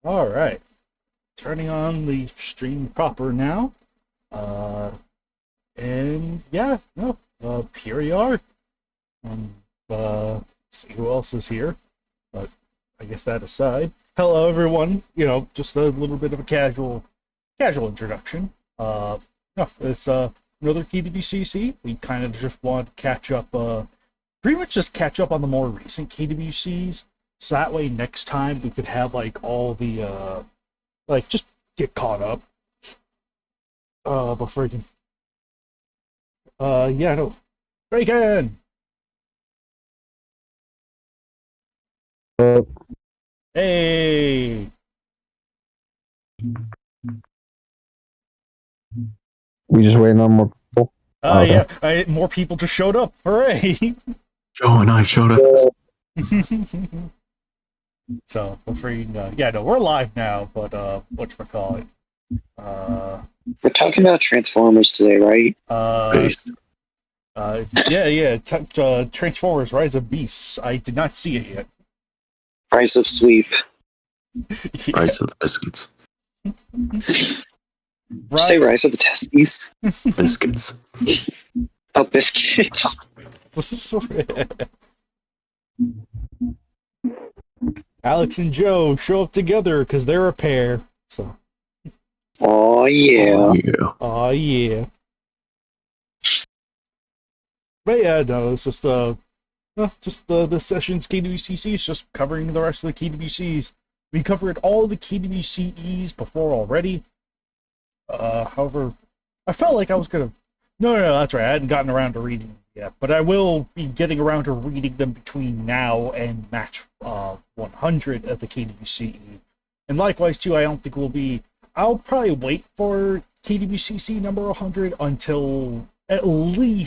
All right, turning on the stream proper now. And yeah, no, here we are. Let's see who else is here. But I guess that aside, hello everyone. You know, just a little bit of a casual introduction. No, it's another KWCC. We kind of just want to catch up. Pretty much just catch up on the more recent KWCs. So that way next time we could have like all the like just get caught up. But freaking yeah, no. Breakin'! Hey! We just waiting on more people. Yeah, more people just showed up. Hooray! Joe and I showed up. So, yeah, no, we're live now, but whatchamacallit? We're talking about Transformers today, right? Based. Yeah, Transformers: Rise of Beasts. I did not see it yet. Price of Sweep. Yeah. Rise of the Biscuits. Say Rise of the Testes. Biscuits. Oh, biscuits. Alex and Joe show up together because they're a pair. So. Oh yeah. Oh yeah. But yeah, no, it's just the session's KWCC is just covering the rest of the KWCs. We covered all the KWCEs before already. However, I felt like I was gonna. No, that's right. I hadn't gotten around to reading them yet, but I will be getting around to reading them between now and match 100 of the KWCE. And likewise too, I don't think we'll be. I'll probably wait for KWCC number 100 until KWCE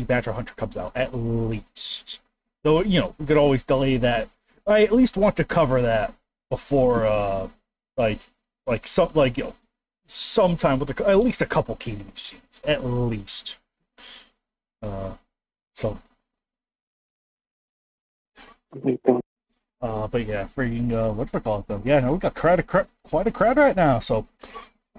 Badger Hunter comes out, at least. Though, you know, we could always delay that. I at least want to cover that before, sometime with at least a couple KWCs, at least. But yeah, freaking, whatchamacallit though? Yeah, no, we got quite a crowd right now, so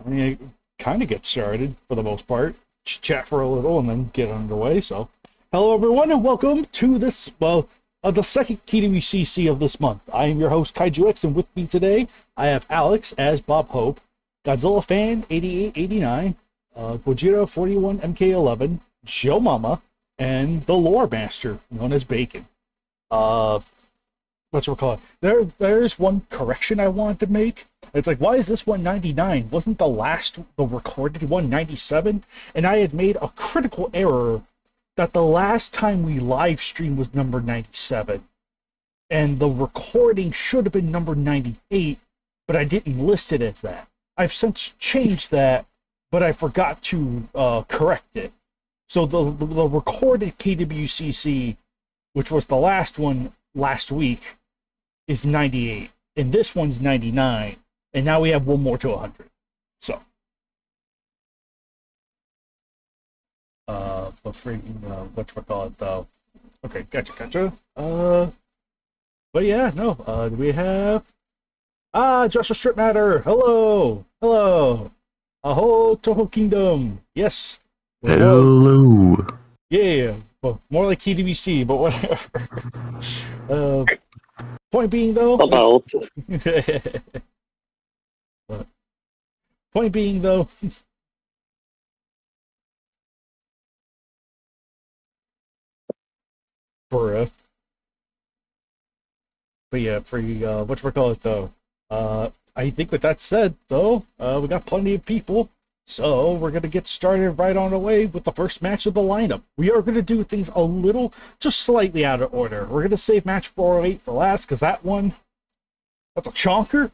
I mean, kind of get started for the most part, chat for a little, and then get underway. So, hello everyone, and welcome to this the second KWCC of this month. I am your host Kaiju X, and with me today I have Alex as Bob Hope, Godzilla Fan 8889, Gojira 41 MK11, Joe Mama, and the Lore Master, known as Bacon. Whatchamacallit? There's one correction I wanted to make. It's like, why is this one 99? Wasn't the recorded one 97? And I had made a critical error that the last time we live streamed was number 97. And the recording should have been number 98, but I didn't list it as that. I've since changed that, but I forgot to correct it. So the recorded KWCC, which was the last one last week, is 98, and this one's 99, and now we have one more to 100. So, but freaking, whatchamacallit, though. Okay, gotcha. But yeah, no, do we have, Joshua Strip Matter, hello, Aho Toho Kingdom, yes. Hello. Yeah, well, more like KDBC, but whatever. Point being, though. About. Point being, though. But yeah, for whatchamacallit, though. I think with that said, though, we got plenty of people. So we're going to get started right on the way with the first match of the lineup. We are going to do things a little, just slightly out of order. We're going to save match 408 for last, because that's a chonker.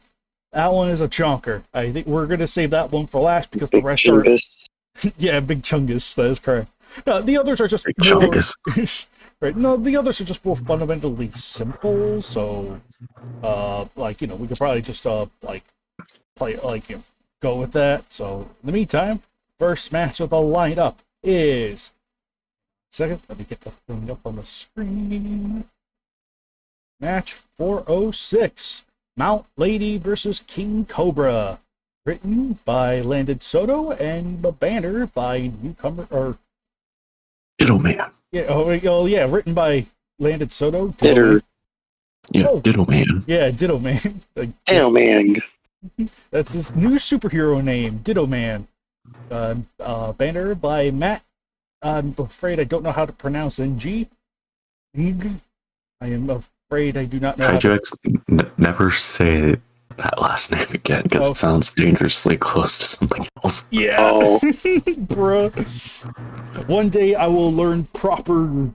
That one is a chonker. I think we're going to save that one for last, because the rest are... Yeah, Big Chungus, that is correct. The others are just... Right, no, the others are just more fundamentally simple, so, we could probably just, play, go with that. So in the meantime, first match of the lineup is let me get the thing up on the screen. Match 406, Mount Lady versus King Cobra, written by Landon Soto and the banner by newcomer or Ditto Man. Yeah, written by Landon Soto. Ditto. Yeah, Ditto Man. Yeah, Ditto Man. Ditto Man. That's his new superhero name, Ditto Man. Banner by Matt. I'm afraid I don't know how to pronounce NG. I am afraid I do not know. Kaiju, never say that last name again, because it sounds dangerously close to something else. Yeah, bruh. One day I will learn proper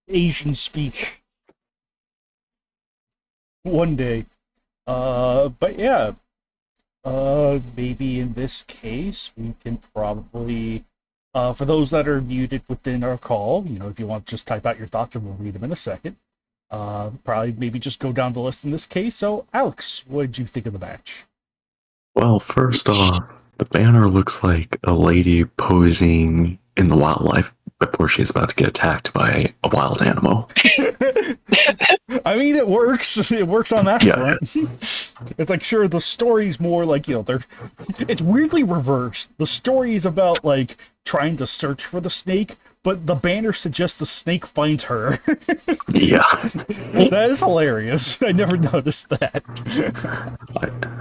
Asian speak. One day. But yeah, maybe in this case, we can probably, for those that are muted within our call, if you want to just type out your thoughts and we'll read them in a second, probably maybe just go down the list in this case. So, Alex, what did you think of the match? Well, first off, the banner looks like a lady posing in the wildlife before she's about to get attacked by a wild animal. I mean, it works. It works on that front. It's like, sure, the story's more like, it's weirdly reversed. The story is about, trying to search for the snake, but the banner suggests the snake finds her. Yeah. That is hilarious. I never noticed that.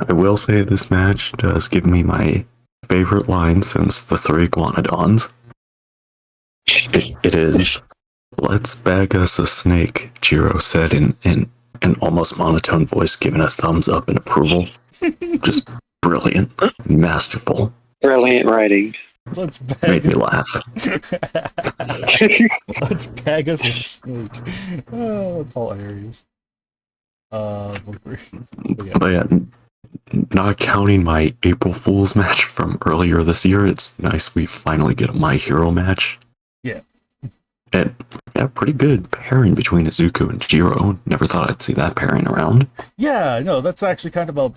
I will say this match does give me my favorite line since the Three Iguanodons. It is, "Let's bag us a snake," Jiro said in an almost monotone voice, giving a thumbs up in approval. Just brilliant. Masterful. Brilliant writing. Made me laugh. Let's bag us a snake. Oh, that's hilarious. But yeah, not counting my April Fool's match from earlier this year, it's nice we finally get a My Hero match. Yeah. And yeah, pretty good pairing between Izuku and Jiro. Never thought I'd see that pairing around. Yeah, no, that's actually kind of a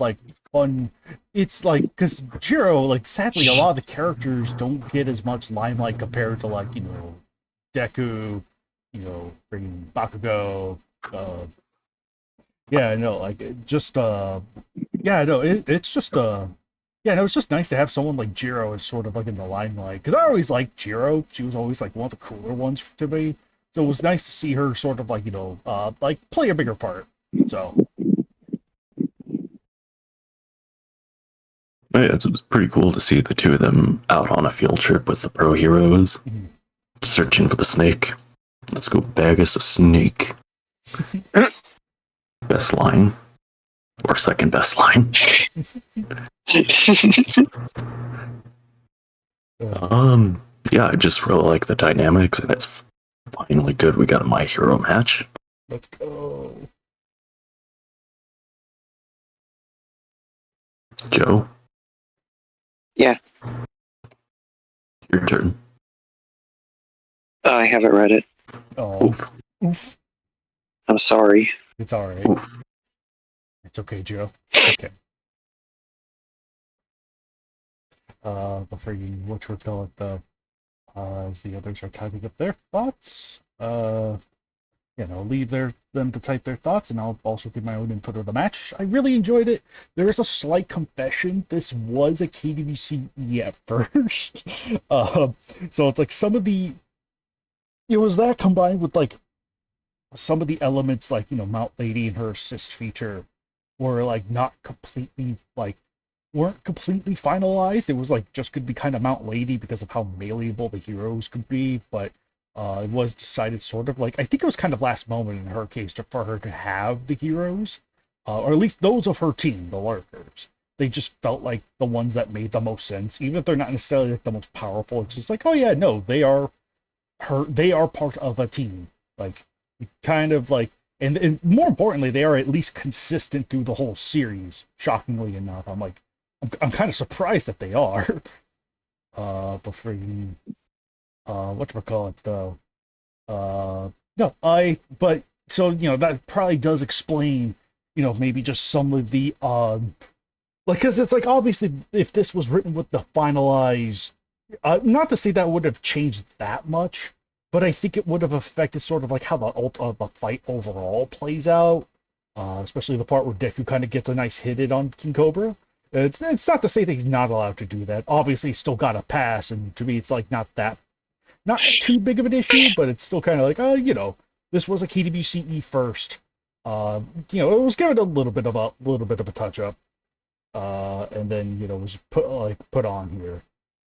fun. It's because Jiro, sadly, a lot of the characters don't get as much limelight compared to Deku, bringing Bakugo. It's just nice to have someone like Jiro as sort of in the limelight. Because I always liked Jiro. She was always one of the cooler ones to me. So it was nice to see her sort of play a bigger part. So. Yeah, it's pretty cool to see the two of them out on a field trip with the pro heroes, searching for the snake. Let's go bag us a snake. Best line. Or second best line. Yeah, I just really like the dynamics, and it's finally good we got a My Hero match. Let's go. Joe? Yeah. Your turn. I haven't read it. Oh, Oof. oof. I'm sorry. It's all right. Oof. It's okay, Joe. Okay. Before you which we're going the as the others are typing up their thoughts, leave them to type their thoughts, and I'll also give my own input of the match. I really enjoyed it. There is a slight confession. This was a KWCE at first. So it's like it was that combined with like some of the elements, like, Mount Lady and her assist feature were like not completely weren't completely finalized. It was like just could be kind of Mount Lady because of how malleable the heroes could be, but it was decided sort of like, I think it was kind of last moment in her case for her to have the heroes, or at least those of her team, the lurkers. They just felt like the ones that made the most sense, even if they're not necessarily like the most powerful. It's just like, oh yeah, no, they are part of a team. Like, kind of like, and more importantly, they are at least consistent through the whole series. Shockingly enough, I'm kind of surprised that they are. Before you, whatchamacallit, though. But so, that probably does explain, maybe just some of the, because it's like, obviously, if this was written with the finalized, not to say that would have changed that much, but I think it would have affected sort of like how the fight overall plays out, especially the part where Deku kind of gets a nice hit in on King Cobra. It's not to say that he's not allowed to do that. Obviously, he's still got a pass, and to me, it's like not too big of an issue, but it's still kind of like, this was a KWCE first. It was given a little bit of a touch up, and then was put on here.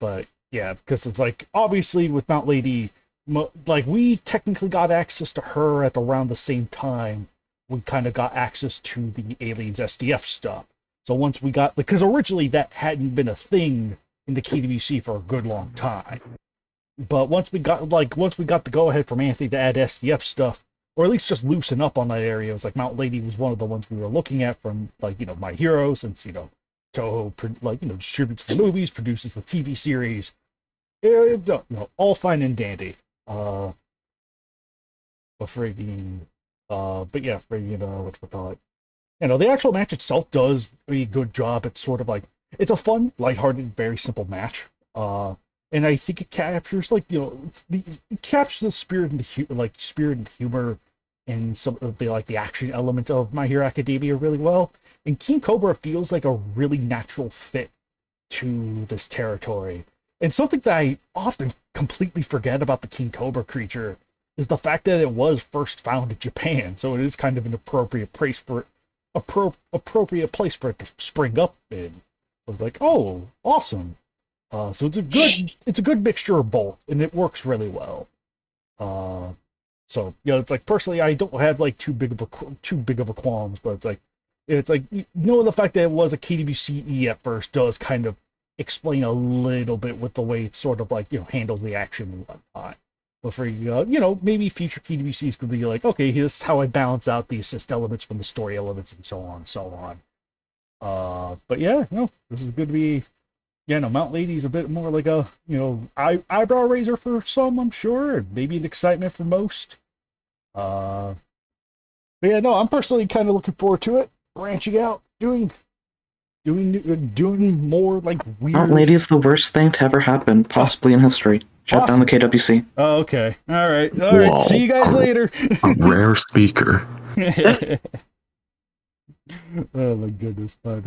But yeah, because it's like obviously with Mount Lady, like we technically got access to her at around the same time we kind of got access to the Aliens SDF stuff. So once we got, because originally that hadn't been a thing in the KWC for a good long time. But once we got the go ahead from Anthony to add SDF stuff, or at least just loosen up on that area, it was like Mount Lady was one of the ones we were looking at from My Hero, since Toho distributes the movies, produces the TV series. All fine and dandy. But yeah, whatchamacallit. The actual match itself does a good job. It's sort of like, it's a fun, lighthearted, very simple match. And I think it captures it captures the spirit and the humor and some of the action element of My Hero Academia really well. And King Cobra feels like a really natural fit to this territory. And something that I often completely forget about the King Cobra creature is the fact that it was first found in Japan, so it is kind of an appropriate place for it to spring up in. So it's like, oh, awesome. So it's a good mixture of both, and it works really well. So it's like, personally, I don't have like too big of a qualms, but it's like the fact that it was a KWCE at first does kind of explain a little bit with the way it sort of handles the action and whatnot. But for maybe future KWCs could be like, okay, here's how I balance out the assist elements from the story elements and so on and so on. But yeah, this is good to be. Mount Lady's a bit more like a eyebrow raiser for some, I'm sure, and maybe an excitement for most. But yeah, I'm personally kind of looking forward to it, branching out, doing more like weird. Mount Lady is the worst thing to ever happen, possibly in history. Shut down the KWC. Oh, okay. All right. See you guys later. A rare speaker. Oh my goodness, but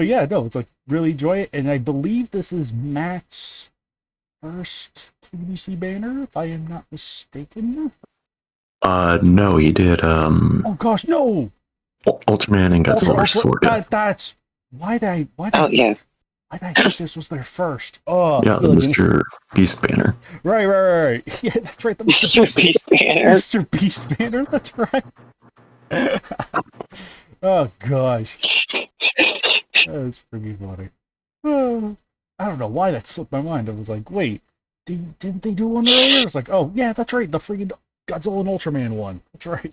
yeah, it's like really enjoy it, and I believe this is Matt's first KWC banner, if I am not mistaken. No, he did. Oh gosh, no. Ultraman and Godzilla Sword. Oh yeah, why did I think this was their first? Oh, Yeah, I the feel like Mr. Beast banner. right. Yeah, that's right. The Mr. Mr. Beast, Beast banner. Mr. Beast banner. That's right. Oh gosh, that's pretty funny. Oh, I don't know why that slipped my mind. I was like, wait, didn't they do one earlier? It's like, oh yeah, that's right. The freaking Godzilla and Ultraman one. That's right.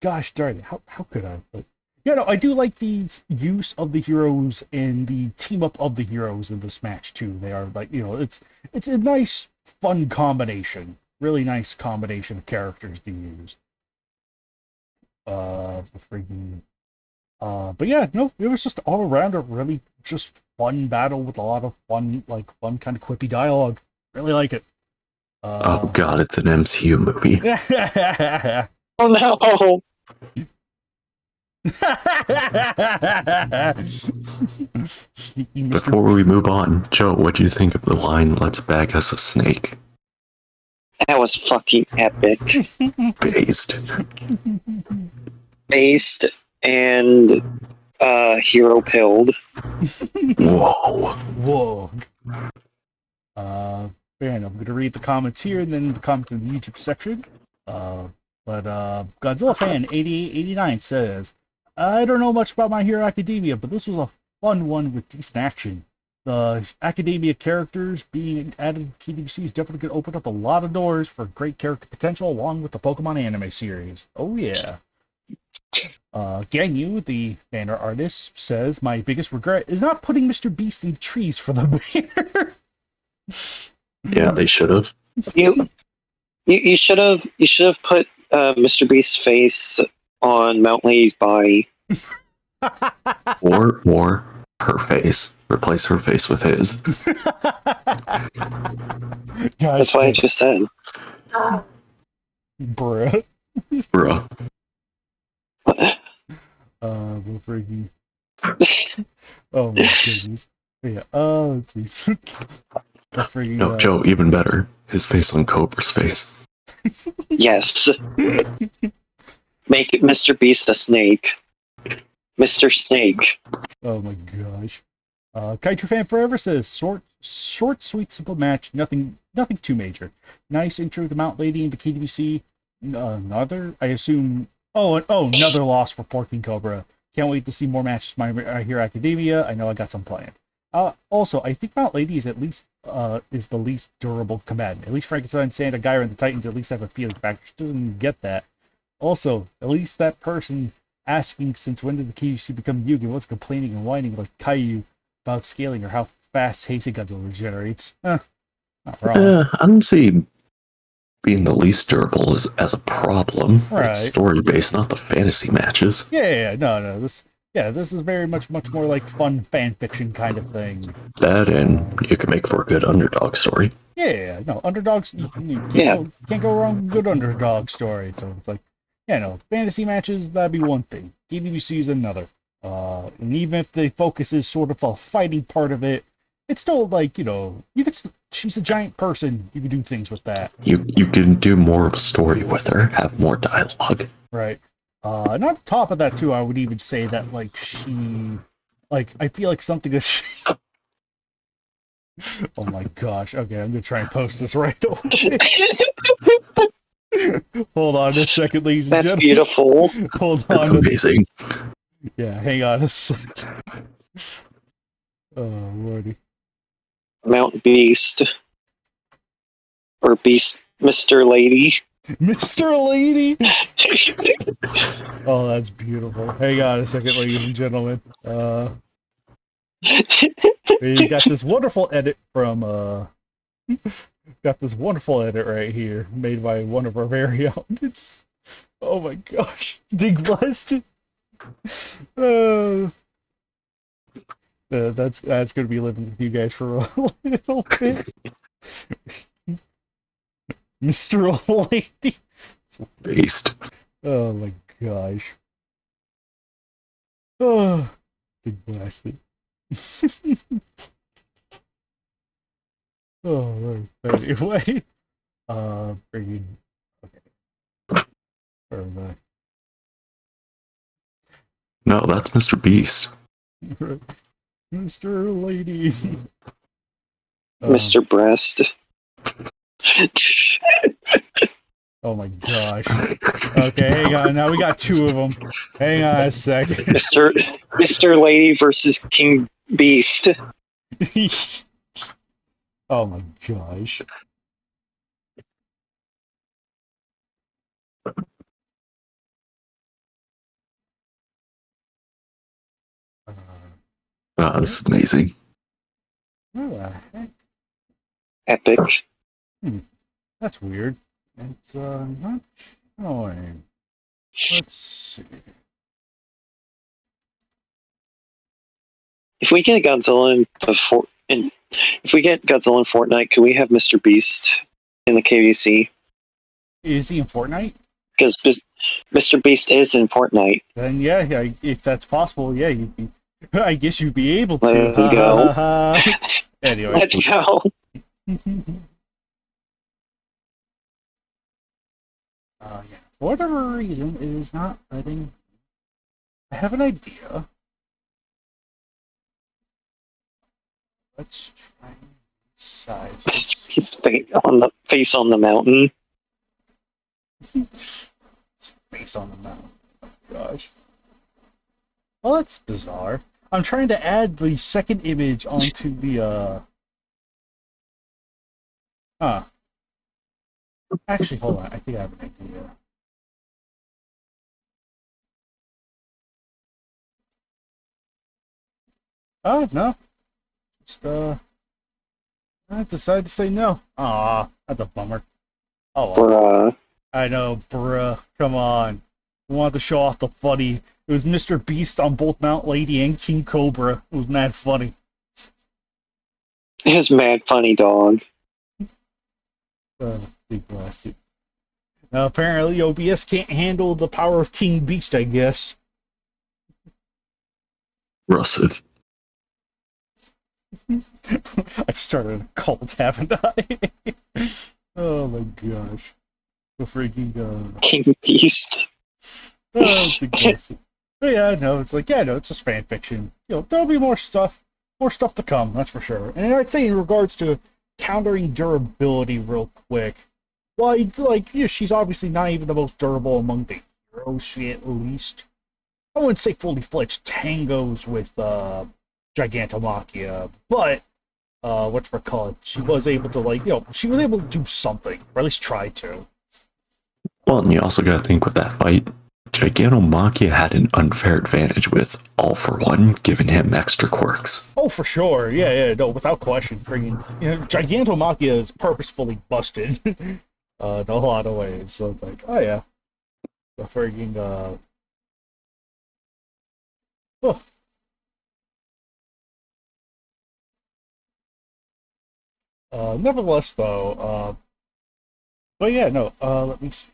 Gosh darn it. How could I? But yeah, no, I do like the use of the heroes and the team up of the heroes in this match too. They are like, it's a nice, fun combination. Really nice combination of characters to use. The freaking but yeah, no, it was just all around a really just fun battle with a lot of fun kind of quippy dialogue. Really like it. Oh god, it's an MCU movie. Oh no! Sneaky Mr. Before we move on, Joe, what do you think of the line, let's bag us a snake? That was fucking epic. Based. Based and hero pilled. Whoa. Whoa. Man, I'm gonna read the comments here and then the comments in the YouTube section. But Godzilla fan 8889 says, I don't know much about My Hero Academia, but this was a fun one with decent action. The Academia characters being added to KDBC is definitely going to open up a lot of doors for great character potential along with the Pokemon anime series. Oh yeah. Ganyu, the banner artist, says, my biggest regret is not putting Mr. Beast in the trees for the banner. Yeah, they should have. You should have put Mr. Beast's face on Mount Lady's body. Or her face. Replace her face with his. That's what I just said. Bruh. Bruh. We're freaking. Oh my goodness. Yeah. Oh, jeez. Freaking, No, Joe, even better. His face on Cobra's face. Yes. Make it Mr. Beast a snake. Mr. Snake. Oh my gosh. Kaiju Fan Forever says, short, sweet, simple match. Nothing too major. Nice intro to Mount Lady into KWC. Another, I assume. Another loss for Porking Cobra. Can't wait to see more matches from My Hero Academia. I know I got some planned. Also, I think Mount Lady is at least is the least durable combatant. At least Frankenstein, Santa, Gyra, and the Titans at least have a feeling factor. She doesn't get that. Also, at least that person asking since when did the KUC become Yugi was complaining and whining like Kaiju about scaling or how fast Heisei Godzilla regenerates. Not wrong. I don't see being the least durable as a problem. Right. It's story based, not the fantasy matches. Yeah, no. This is very much more like fun fan fiction kind of thing. That and you can make for a good underdog story. Yeah, no, underdogs, you can't go wrong with a good underdog story. So it's like, fantasy matches, that'd be one thing. DWC is another. And even if the focus is sort of a fighting part of it, it's still like, she's a giant person. You can do things with that. You can do more of a story with her, have more dialogue. Right. And on top of that, too, I would even say that, I feel like something is... Oh my gosh. Okay, I'm going to try and post this right away. Hold on a second, ladies and gentlemen. That's beautiful. Hold on. That's amazing. Yeah, hang on a second. Oh, Lordy. Mount Beast. Or Beast Mr. Lady. Mr. Lady! Oh, that's beautiful. Hang on a second, ladies and gentlemen. We got this wonderful edit from, got this wonderful edit right here, made by one of our very own. Oh my gosh. Dig blessed. That's gonna be living with you guys for a little bit. Mr. Lady. Based. Oh my gosh. Oh, big blasted. Oh, right. Anyway. Freaking. Okay. No, that's Mr. Beast. Mr. Lady. Mr. Breast. Oh my gosh. Okay, hang on. Now we got two of them. Hang on a second. Mr. Lady versus King Beast. Oh my gosh. This is amazing. What the heck? Epic. That's weird. It's not showing. Let's see. If we get Godzilla if we get Godzilla in Fortnite, can we have Mr. Beast in the KUC? Is he in Fortnite? Because Mr. Beast is in Fortnite. Then yeah, if that's possible, yeah, you'd be. I guess you'd be able to. Let's go. Anyway. Let's go. Yeah. For whatever reason, it is not letting. I have an idea. Let's try and size this. His face on the mountain. Space on the mountain. Oh my gosh. Well, that's bizarre. I'm trying to add the second image onto the Actually, hold on. I think I have an idea. Oh, no. Just, I decided to say no. Aw, that's a bummer. Oh, well. Bruh. I know, bruh. Come on. We wanted to show off the funny. It was Mr. Beast on both Mount Lady and King Cobra. It was mad funny. His mad funny dog. Big blasted. Now, apparently, OBS can't handle the power of King Beast, I guess. Russive. I've started a cult, haven't I? Oh my gosh. The freaking, King Beast. it's aggressive. But yeah, no, it's like, yeah, no, it's just fan fiction. You know, there'll be more stuff to come, that's for sure. And I'd say in regards to countering durability real quick, well, like, you know, she's obviously not even the most durable among the heroes, she at least. I wouldn't say fully fledged tangos with, Gigantomachia, but, whatchamacallit, she was able to, like, you know, she was able to do something, or at least try to. Well, and you also got to think with that fight, Gigantomachia had an unfair advantage with All for One giving him extra quirks. Oh, for sure. Yeah, no, without question. Friggin', you know, Gigantomachia is purposefully busted in a lot of ways. So it's like, oh yeah. The friggin', oh. Nevertheless, though, but yeah, no, let me see.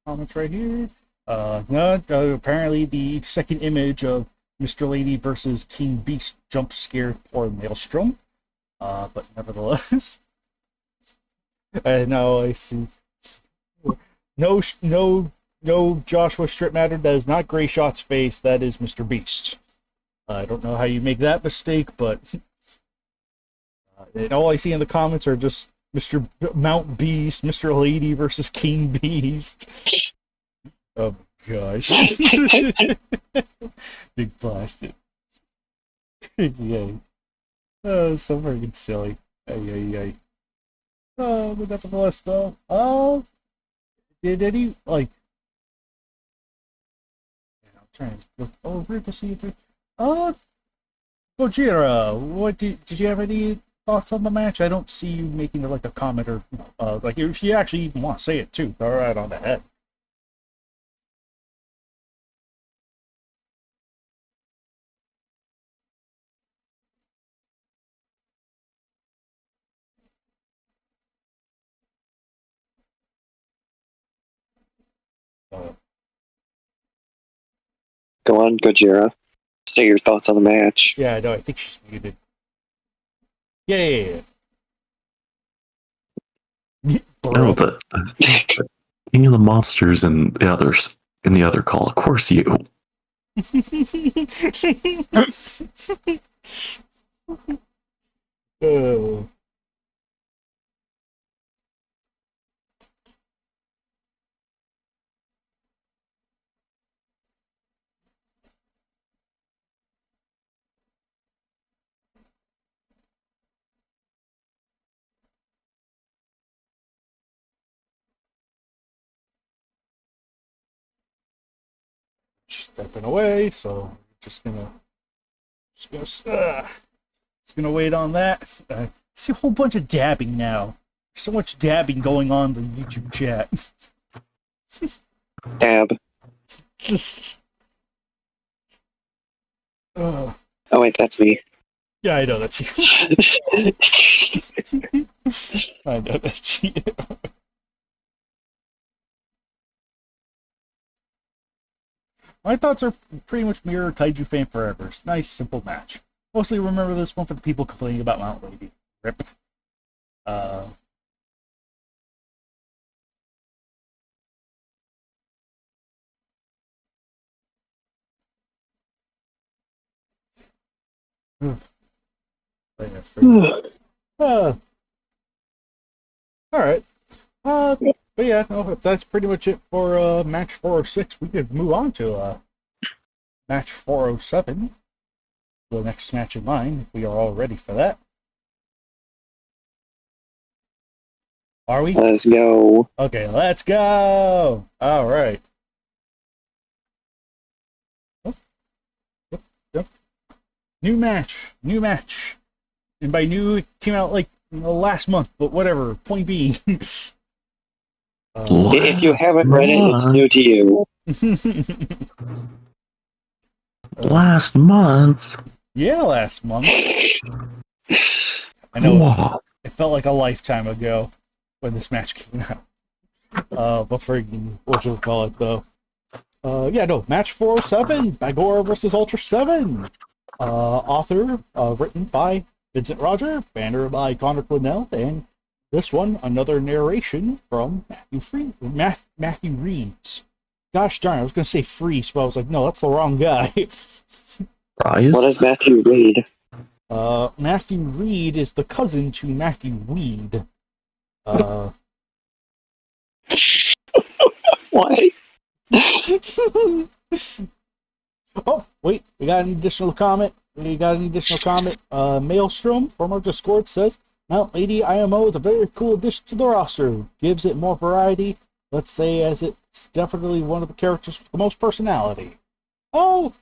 Comments right here. No, apparently the second image of Mr. Lady versus King Beast jump scared poor Maelstrom. But nevertheless, no, I see. No, Joshua Strip Matter. That is not Gray Shot's face. That is Mr. Beast. I don't know how you make that mistake, but and all I see in the comments are just Mr. Mount Beast, Mr. Lady versus King Beast. Oh my gosh. Big blasted. Yay. Oh, so freaking silly. Ay. Oh, but nevertheless, though. Did any, like. I'm trying to look over to see if it. Gojira, what did you have any thoughts on the match? I don't see you making like a comment or like if you actually even want to say it too. All right, on the head. Go on, Gojira. Say your thoughts on the match. Yeah, no, I think she's muted. Yeah. No, the King of the Monsters and the others in the other call. Of course, you. Oh. Stepping away, so just gonna wait on that. See a whole bunch of dabbing now. So much dabbing going on in the YouTube chat. Dab. uh, Oh wait, that's me. yeah, I know that's you. I know that's you. My thoughts are pretty much mirror Kaiju Fan Forever's. Nice, simple match. Mostly remember this one for the people complaining about Mount Lady. Rip. Uh, uh, alright. But yeah, no, if that's pretty much it for match 406, we could move on to match 407. The next match in line, if we are all ready for that. Are we? Let's go. Okay, let's go! Alright. Yep. New match. And by new, it came out like last month, but whatever. Point being. If you haven't read it, it's new to you. Last month. Yeah, last month. I know. Wow. It felt like a lifetime ago when this match came out. But friggin', what you call it though? Match 407, Bagora versus Ultra 7. Author, written by Vincent Roger, banner by Connor Quinnell, and this one, another narration from Matthew Reeves. Gosh darn, I was gonna say Freeze, but I was like, no, that's the wrong guy. Rise? What does Matthew read? Matthew Reed is the cousin to Matthew Weed. Why? Oh, wait, we got an additional comment. Maelstrom from our Discord says, Mount Lady IMO is a very cool addition to the roster. Gives it more variety, let's say, as it's definitely one of the characters with the most personality. Oh,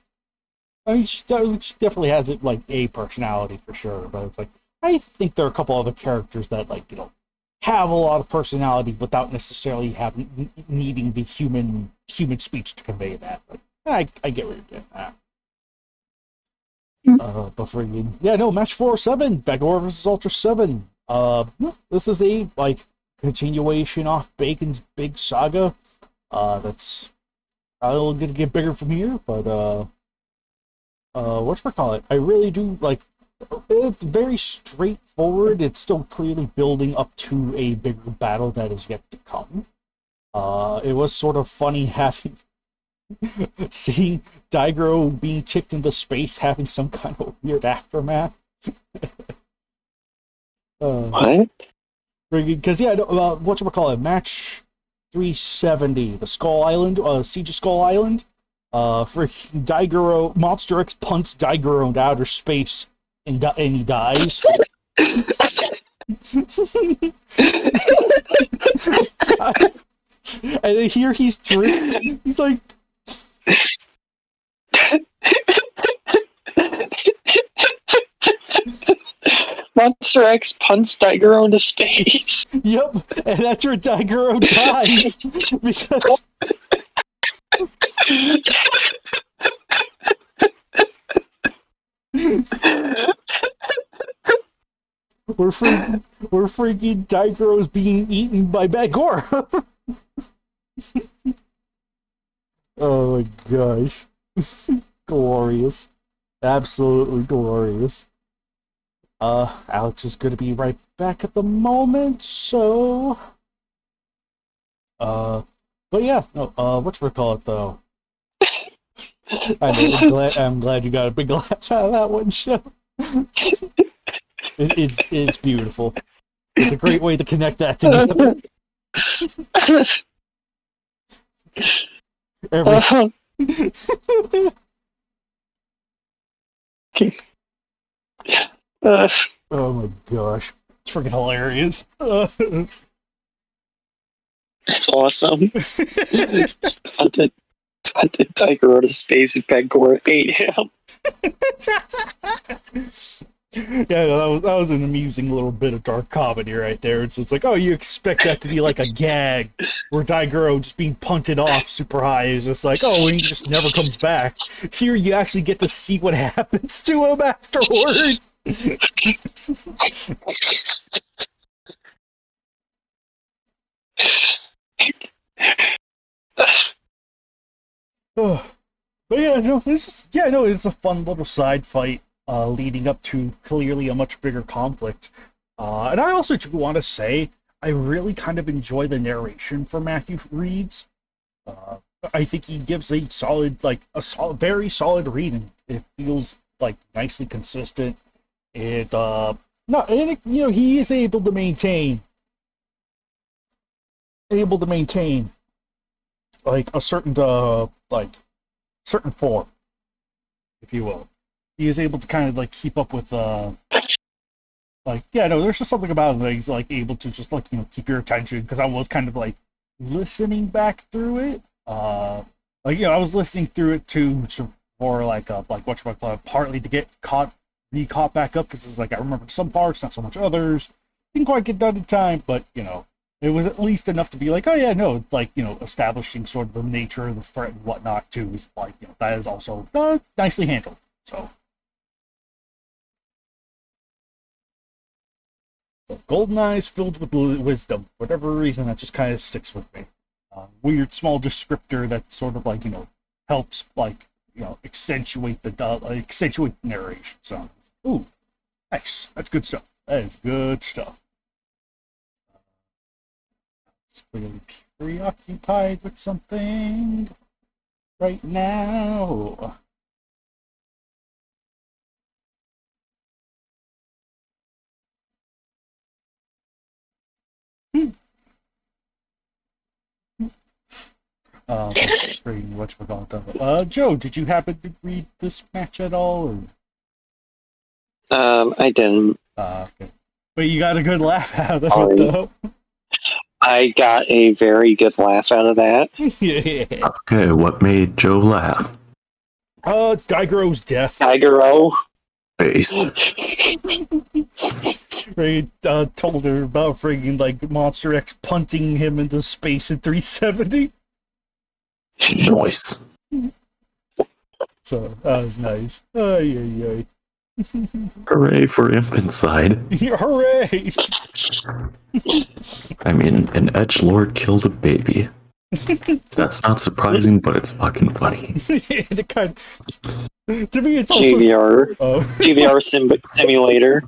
I mean, she definitely has it like a personality for sure, but it's like, I think there are a couple other characters that, like, you know, have a lot of personality without necessarily having needing the human speech to convey that. Like, I get where you're getting at. But match 407, Bagor versus Ultra 7. This is a like continuation off Bacon's big saga. That's probably gonna get bigger from here, but whatchamacallit, I really do like. It's very straightforward. It's still clearly building up to a bigger battle that is yet to come. It was sort of funny having seeing Daigoro being kicked into space, having some kind of weird aftermath. What? Because whatchamacallit, match 370, the Skull Island, Siege of Skull Island. Freaking Daigoro, Monster X punts Daigoro into outer space. And he dies. And then here he's drifting. He's like, Monster X punts Daigoro into space. yep, and that's where Daigoro dies because. We're freaking Daigoro's being eaten by Bagor. Oh my gosh. Glorious. Absolutely glorious. Alex is gonna be right back at the moment, so but yeah, no, whatchamacallit though? I know. I'm glad you got a big laugh out of that one, show. It's beautiful. It's a great way to connect that together. Every oh my gosh, it's freaking hilarious. It's awesome. Got the tiger out of space and Pegor ate him. Yeah, no, that was an amusing little bit of dark comedy right there. It's just like, oh, you expect that to be like a gag, where Daigoro just being punted off super high is just like, oh, and he just never comes back. Here, you actually get to see what happens to him afterward. Oh, but yeah, no, it's a fun little side fight leading up to clearly a much bigger conflict. And I also do want to say I really kind of enjoy the narration for Matthew Reed's. I think he gives a solid, very solid reading. It feels like nicely consistent. He is able to maintain like a certain certain form, if you will. He is able to kind of like keep up with there's just something about him that he's like able to just keep your attention, because I was kind of like listening back through it. I was listening through it for whatchamacallit, partly to get caught back up, because it was like I remember some parts, not so much others. Didn't quite get done in time, but it was at least enough to be like, oh yeah, no, establishing sort of the nature of the threat and whatnot too is that is also nicely handled. So, Golden Eyes filled with wisdom. For whatever reason, that just kind of sticks with me. Weird small descriptor that sort of helps accentuate the narration. So, ooh, nice. That's good stuff. That is good stuff. Clearly preoccupied with something right now. Joe, did you happen to read this match at all? Or? I didn't. Okay. But you got a good laugh out of it, though. I got a very good laugh out of that. Yeah. Okay, what made Joe laugh? Daigoro's death. Daigoro. Face. Ray told her about friggin' Monster X punting him into space in 370. Nice. So that was nice. Ay. Hooray for Infanticide. Hooray! I mean, an edgelord killed a baby. That's not surprising, but it's fucking funny. To me, it's also GVR. GVR simulator.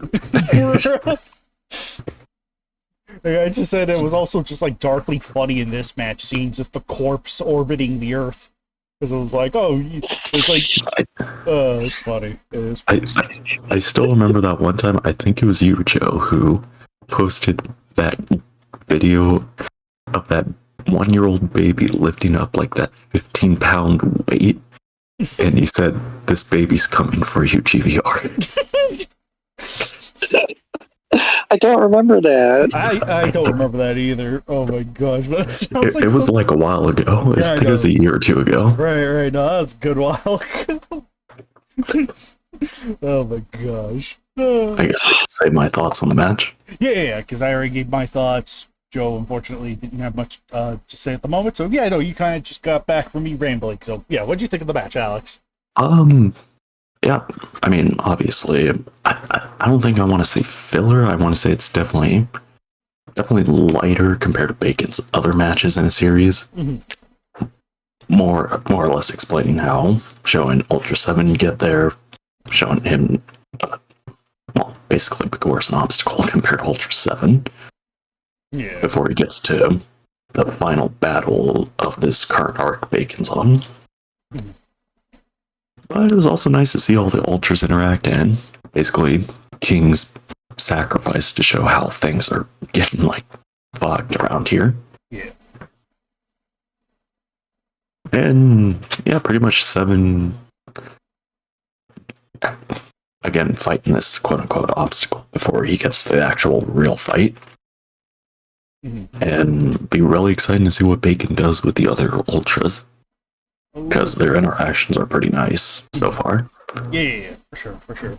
I just said it was also just darkly funny in this match, seeing just the corpse orbiting the Earth. Because it was like, it's funny. It is funny. I still remember that one time, I think it was you, Joe, who posted that video of that 1-year-old baby lifting up that 15-pound weight, and you said, "This baby's coming for you, GVR." I don't remember that. I don't remember that either. Oh my gosh, that sounds it was a while ago. I think it was a year or two ago. Right. No, that's a good while ago. Oh my gosh. I guess I can say my thoughts on the match. Yeah, because I already gave my thoughts. Joe, unfortunately, didn't have much to say at the moment. So, yeah, no, you kind of just got back from me rambling. So, yeah, what'd you think of the match, Alex? Yeah, I mean, obviously, I don't think I want to say filler. I want to say it's definitely lighter compared to Bacon's other matches in a series. Mm-hmm. More or less explaining how, showing Ultra 7 get there, showing him, basically Begor's an obstacle compared to Ultra 7. Yeah. Before he gets to the final battle of this current arc Bacon's on. Mm-hmm. But it was also nice to see all the ultras interact and basically King's sacrifice to show how things are getting like fucked around here. Yeah. And yeah, pretty much 7 again fighting this quote unquote obstacle before he gets to the actual real fight. Mm-hmm. And be really exciting to see what Bacon does with the other ultras. Because their interactions are pretty nice so far. Yeah, for sure.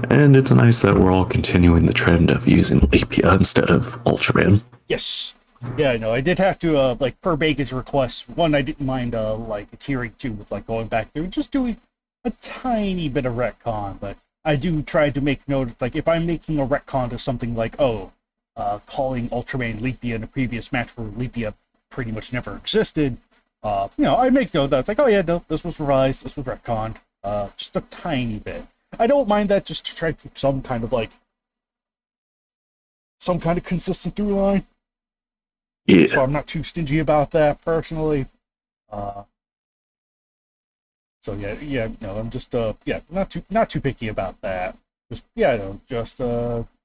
And it's nice that we're all continuing the trend of using Lapia instead of Ultraman. Yes. Yeah, no, I did have to, like, per Bacon's request, one, I didn't mind, like, adhering to with, like, going back through and just doing a tiny bit of retcon, but I do try to make note, like, if I'm making a retcon to something like, calling Ultraman Lapia in a previous match where Lapia pretty much never existed, I make note that it's like, oh yeah, no, this was revised, this was retconned, just a tiny bit. I don't mind that just to try to keep some kind of consistent through line. Yeah. So I'm not too stingy about that personally. So I'm just not too picky about that. Just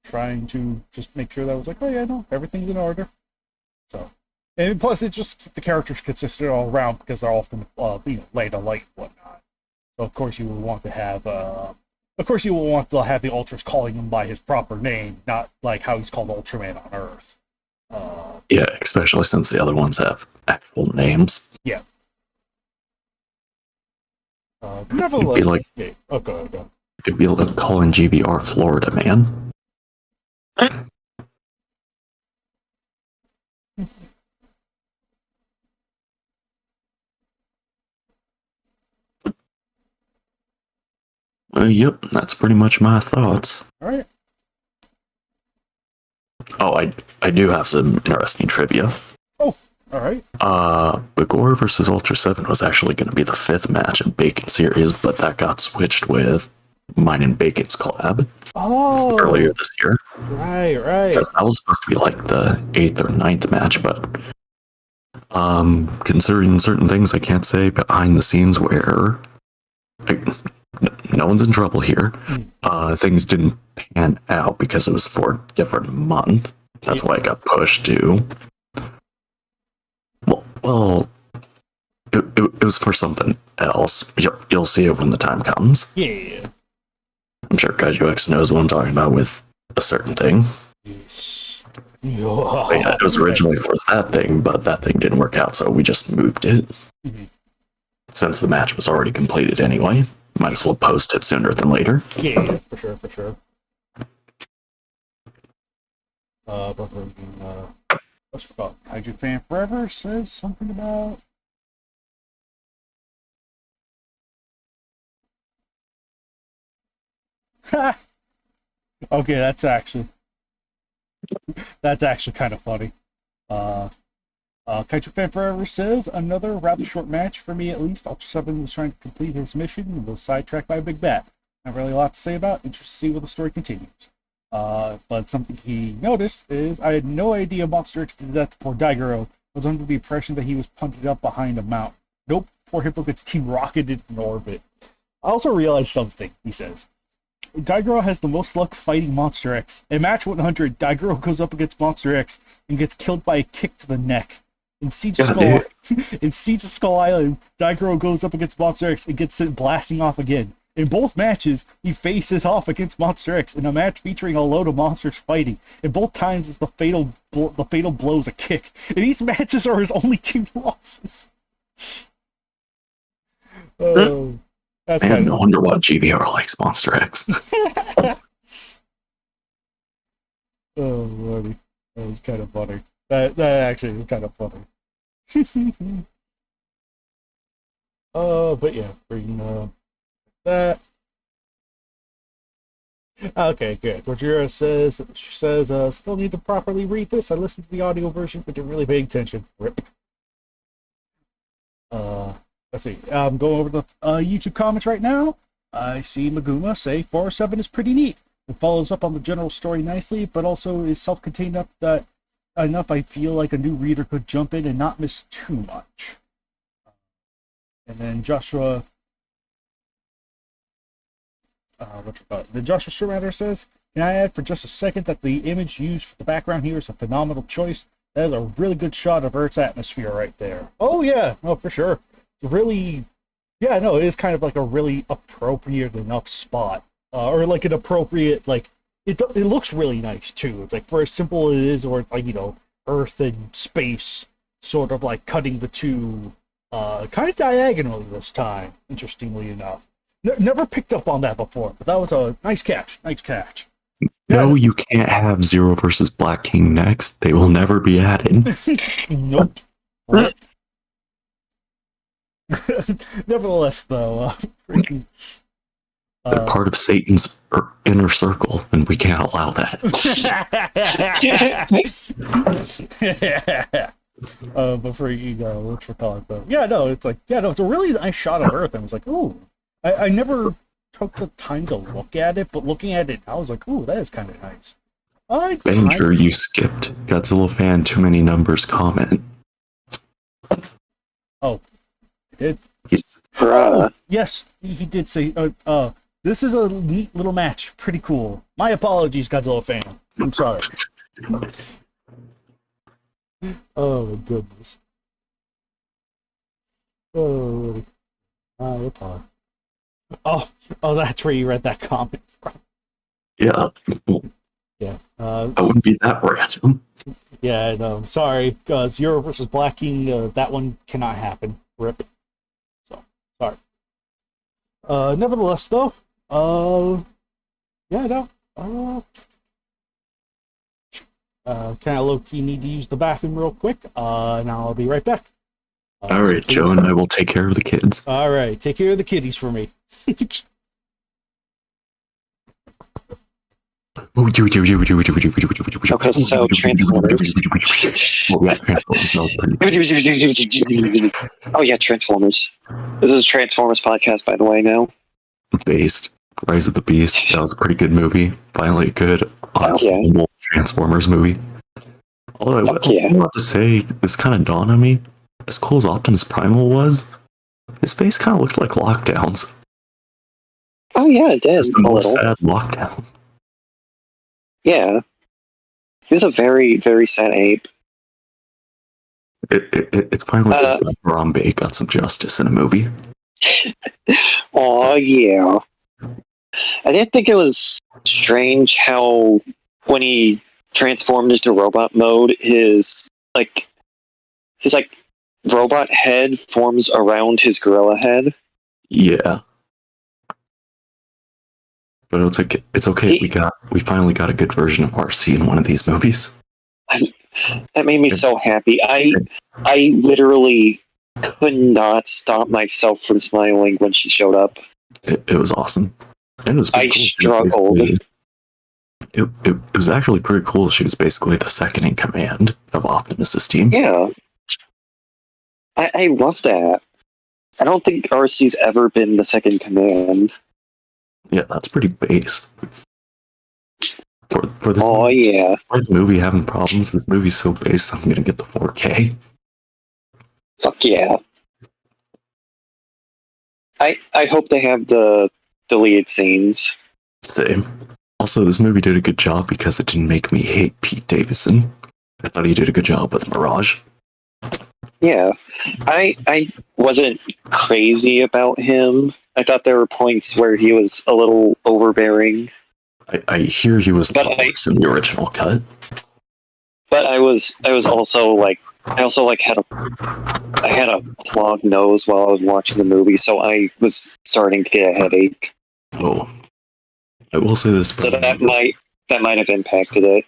trying to just make sure that I was like, oh yeah, no, everything's in order. So, and plus it just keep the characters consistent all around because they're all from light to light and whatnot. So of course you will want to have the Ultras calling him by his proper name, not like how he's called Ultraman on Earth. Yeah, especially since the other ones have actual names. Yeah. Nevertheless, It'd be like, go. It'd be like calling GBR Florida Man. Yep, that's pretty much my thoughts. All right. Oh, I do have some interesting trivia. Oh, all right. Bagor versus Ultra 7 was actually going to be the 5th match in Bacon series, but that got switched with mine and Bacon's collab earlier this year. Right. Because that was supposed to be like the 8th or 9th match, but considering certain things I can't say behind the scenes where no one's in trouble here, things didn't pan out because it was for a different month. That's why it got pushed to. Well, it was for something else. You'll see it when the time comes. Yeah. I'm sure Kaiju X knows what I'm talking about with a certain thing. Yes. Yeah, it was originally for that thing, but that thing didn't work out, so we just moved it. Mm-hmm. Since the match was already completed anyway, might as well post it sooner than later. Yeah, for sure. What's forgot? Kaiju Fan Forever says something about. Okay, that's actually kind of funny. Kaiju Fan Forever says another rather short match for me at least. Ultra 7 was trying to complete his mission and was sidetracked by a big bat. Not really a lot to say about. Interested to see where the story continues. But something he noticed is I had no idea Monster X did that to poor Daigoro. I was under the impression that he was punted up behind a mountain. Nope, poor Hippo gets team rocketed in orbit. I also realized something, he says. Daigoro has the most luck fighting Monster X. In match 100, Daigoro goes up against Monster X and gets killed by a kick to the neck. In Siege of Skull Island, Daigoro goes up against Monster X and gets sent blasting off again. In both matches, he faces off against Monster X in a match featuring a load of monsters fighting. In both times, it's the fatal blows a kick. And these matches are his only 2 losses. Oh, that's Man, no wonder why GBR likes Monster X. Oh, lordy. That was kind of funny. That actually was kind of funny. But yeah, bring that. Okay, good. Rogera says, still need to properly read this. I listened to the audio version, but didn't really pay attention. Rip. Let's see. I'm going over the YouTube comments right now. I see Maguma say 407 is pretty neat. It follows up on the general story nicely, but also is self-contained enough I feel like a new reader could jump in and not miss too much. And then Joshua The Joshua Schumacher says, "Can I add for just a second that the image used for the background here is a phenomenal choice? That is a really good shot of Earth's atmosphere right there." Oh yeah, no, for sure. Really, yeah, no, it is kind of like a really appropriate enough spot, or like an appropriate like it looks really nice too. It's like for as simple as it is, or like Earth and space sort of like cutting the two kind of diagonally this time. Interestingly enough, never picked up on that before, but that was a nice catch. Nice catch. No, you can't have Zero versus Black King next. They will never be added. Nope. Nevertheless, though, freaking. They're part of Satan's inner circle, and we can't allow that. Before you go, what you call it though? Yeah, no, it's like it's a really nice shot of Earth. I was like, ooh, I never took the time to look at it, but looking at it, I was like, ooh, that is kind of nice. Danger, you skipped Godzilla fan too many numbers comment. Oh, I did. Bruh. Yes, he did say. This is a neat little match. Pretty cool. My apologies, Godzilla fan. I'm sorry. Oh my goodness. Oh, oh, that's where you read that comment from. Yeah, Yeah. that wouldn't be that random. Yeah, no, sorry. Zero versus Black King, that one cannot happen. Rip. So, sorry. Nevertheless, though, yeah, no. Kind of low-key need to use the bathroom real quick, and I'll be right back. All right, so Joe and I will take care of the kids. All right, take care of the kiddies for me. Okay, so Transformers. Oh, yeah, Transformers. That was pretty Oh yeah, Transformers. This is a Transformers podcast, by the way. Now, based. Rise of the Beast. That was a pretty good movie. Finally, a good ensemble Transformers movie. Although I want to say, this kind of dawned on me. As cool as Optimus Primal was, his face kind of looked like Lockdown's. oh yeah, it did Just a a more little. sad Lockdown. Yeah, he was a very, very sad ape. It's finally good that Harambe got some justice in a movie. Oh yeah. I did think it was strange how when he transformed into robot mode, his robot head forms around his gorilla head. Yeah. But it's okay. We finally got a good version of RC in one of these movies. That made me so happy. I literally could not stop myself from smiling when she showed up. It was awesome. And it was I struggled. It was actually pretty cool. She was basically the second in command of Optimus's team. Yeah. I love that. I don't think RC's ever been the second command. Yeah, that's pretty base. For this yeah. For the movie having problems, this movie's so based, I'm gonna get the 4K. Fuck yeah. I hope they have the deleted scenes. Same. Also, this movie did a good job because it didn't make me hate Pete Davidson. I thought he did a good job with Mirage. Yeah. I wasn't crazy about him. I thought there were points where he was a little overbearing. I hear he was worse in the original cut. But I also had a clogged nose while I was watching the movie, so I was starting to get a headache. Oh, I will say this. So that might have impacted it.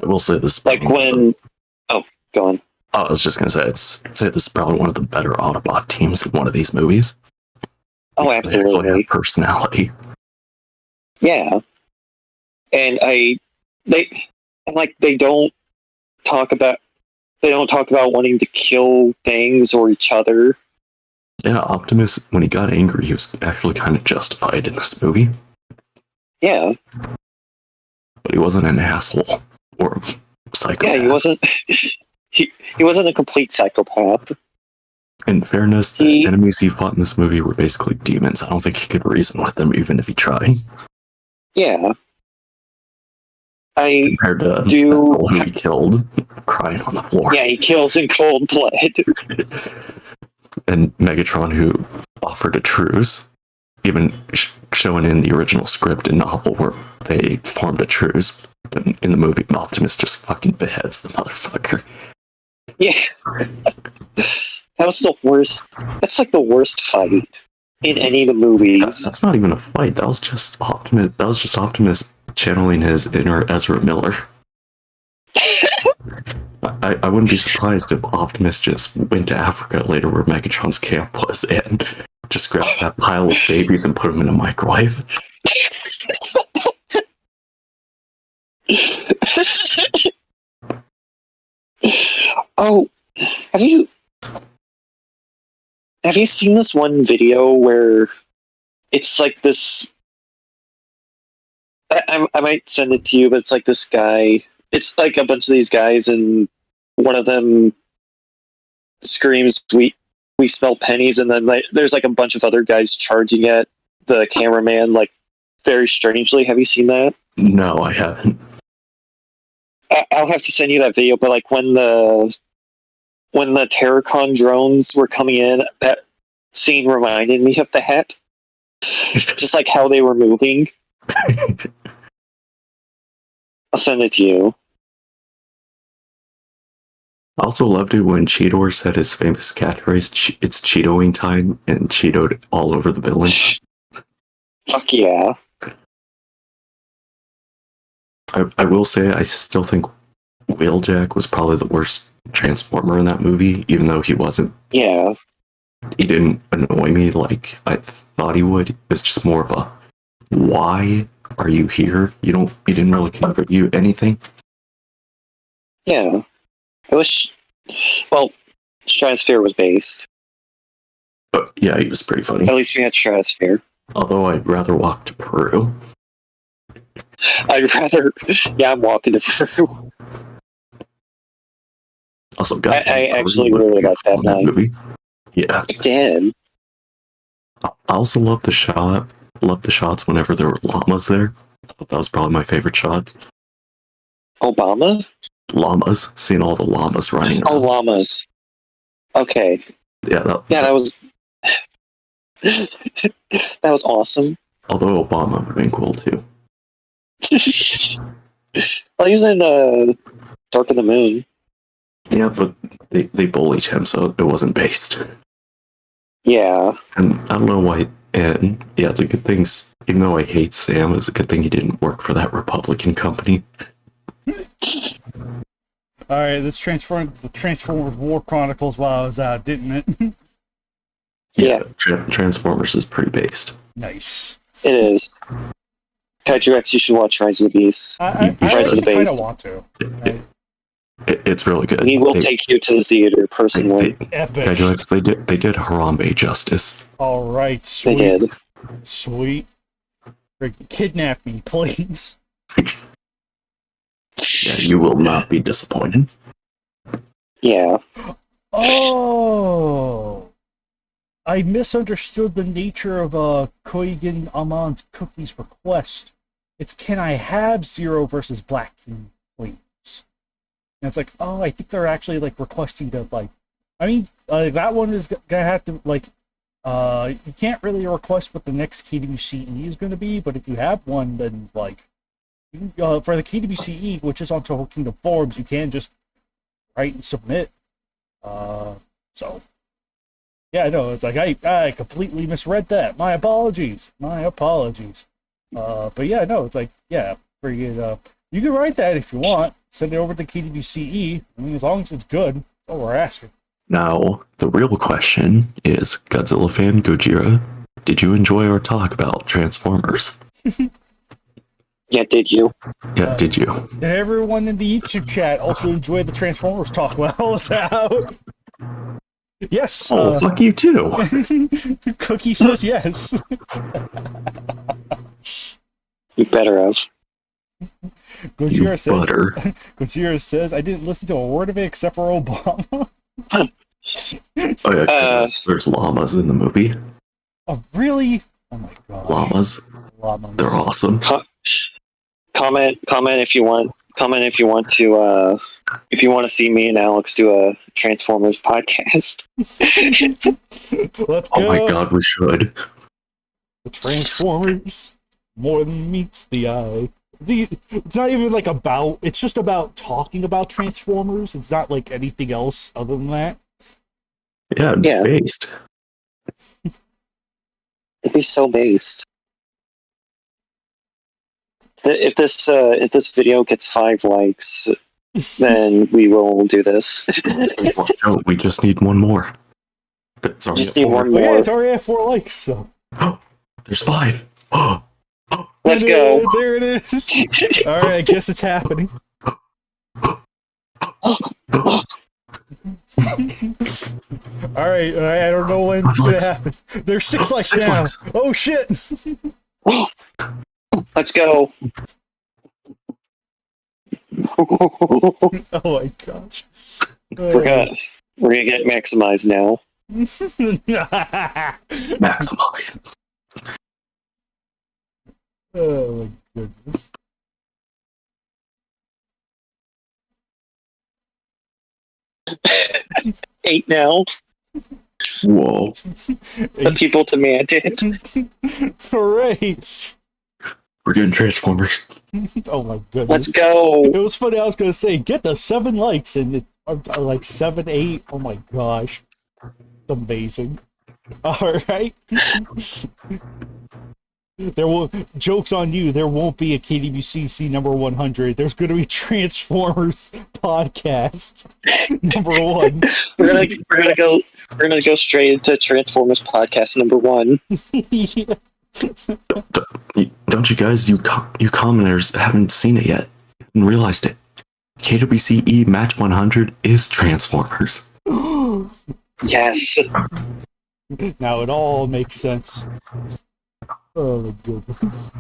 I will say this. Like when, go on. I was just gonna say this is probably one of the better Autobot teams in one of these movies. Oh, absolutely. They have personality. Yeah, and they don't talk about wanting to kill things or each other. Yeah, Optimus, when he got angry, he was actually kind of justified in this movie. Yeah, but he wasn't an asshole or psychopath. Yeah, he wasn't. He wasn't a complete psychopath. In fairness, the enemies he fought in this movie were basically demons. I don't think he could reason with them, even if he tried. Yeah. I Compared to do. who he killed, crying on the floor. Yeah, he kills in cold blood. And Megatron, who offered a truce, even showing in the original script and novel where they formed a truce. But in the movie, Optimus just fucking beheads the motherfucker. Yeah. That was the worst. That's like the worst fight in any of the movies. That's not even a fight. That was just Optimus. That was just Optimus channeling his inner Ezra Miller. I wouldn't be surprised if Optimus just went to Africa later where Megatron's camp was and just grabbed that pile of babies and put them in a microwave. Oh, have you seen this one video where it's like this? I might send it to you, but it's like this guy. It's like a bunch of these guys, and one of them screams, "We smell pennies," and then there's like a bunch of other guys charging at the cameraman, like very strangely. Have you seen that? No, I haven't. I'll have to send you that video. But like when the Terracon drones were coming in, that scene reminded me of that. Just like how they were moving. I'll send it to you. I also loved it when Cheetor said his famous catchphrase, "It's Cheetoing time," and Cheetoed all over the villains. Fuck yeah. I will say, I still think Wheeljack was probably the worst Transformer in that movie, even though he wasn't. Yeah. He didn't annoy me like I thought he would. It's just more of a, why are you here? You didn't really contribute anything. Yeah. It was. Well, Stratosphere was based. But yeah, he was pretty funny. At least we had Stratosphere. Although I'd rather walk to Peru. I'd rather. Yeah, I'm walking to Peru. Also, I actually really like that movie. Yeah, I did. I also love the shots whenever there were llamas there. I thought that was probably my favorite shot. Obama? Llamas, seeing all the llamas running around. Oh, llamas. Okay. Yeah, that was. That was awesome. Although Obama would have been cool too. Well, he was in Dark of the Moon. Yeah, but they bullied him, so it wasn't based. Yeah. And I don't know why. And yeah, the good things, even though I hate Sam, it was a good thing he didn't work for that Republican company. Alright, this Transformers War Chronicles while I was out, didn't it? Yeah. Transformers is pretty based. Nice. It is. Kaiju X, you should watch Rise of the Beast. I Rise of the kind Beast. of want to. It's really good. We will take you to the theater personally. Epic. Kaiju X, they did Harambe justice. Alright, sweet. They did. Sweet. Kidnap me, please. Yeah, you will not be disappointed. Yeah. Oh! I misunderstood the nature of Koigen Amon's Cookie's request. It's, can I have Zero versus Black King, please? And it's like, oh, I think they're actually like requesting to like. I mean, that one is gonna have to like. You can't really request what the next KWCE is going to be, but if you have one, then like, for the KWCE, which is on Total Kingdom forums, you can just write and submit. So. Yeah, no, it's like I completely misread that. My apologies. But yeah, no, it's like, yeah, pretty good. You can write that if you want. Send it over to KWCE. I mean, as long as it's good, that's all we're asking. Now, the real question is, Godzilla fan Gojira, did you enjoy our talk about Transformers? Yeah, did you? Yeah, did you? Did everyone in the YouTube chat also enjoy the Transformers talk while I was out? Yes. Oh, fuck you too. Cookie says yes. You better have. Gojira says, I didn't listen to a word of it except for Obama. Oh yeah, there's llamas in the movie. Oh, really? Oh my god. Llamas, Llamas. they're awesome. Comment if you want. Comment if you want to. If you want to see me and Alex do a Transformers podcast. Let's go. Oh my god, we should. The Transformers, more than meets the eye. It's not even like about, it's just about talking about Transformers. It's not like anything else other than that. Yeah, Yeah. based. It'd be so based. If this video gets 5 likes, then we will do this. No, we just need one more. But it's already Just at need 4. one But yeah, more. it's already at 4 likes, so. There's 5. Let's go. There it is. Alright, I guess it's happening. Alright, I don't know when it's gonna happen. There's 6 likes 6 now. likes. Oh shit! Let's go. Oh my gosh. We're gonna get maximized now. Maximize. Oh my goodness. Eight now. Whoa. The people demand it. Hooray! We're getting Transformers. Oh my goodness. Let's go. It was funny, I was gonna say, get the 7 likes, and it, like 7, 8. Oh my gosh. It's amazing. Alright. There will, joke's on you, there won't be a KWCC number 100. There's gonna be Transformers podcast number 1. We're gonna go straight into Transformers podcast number 1. Yeah. Don't you guys, you commoners, haven't seen it yet and realized it. KWCE Match 100 is Transformers. Yes. Now it all makes sense. Oh my goodness.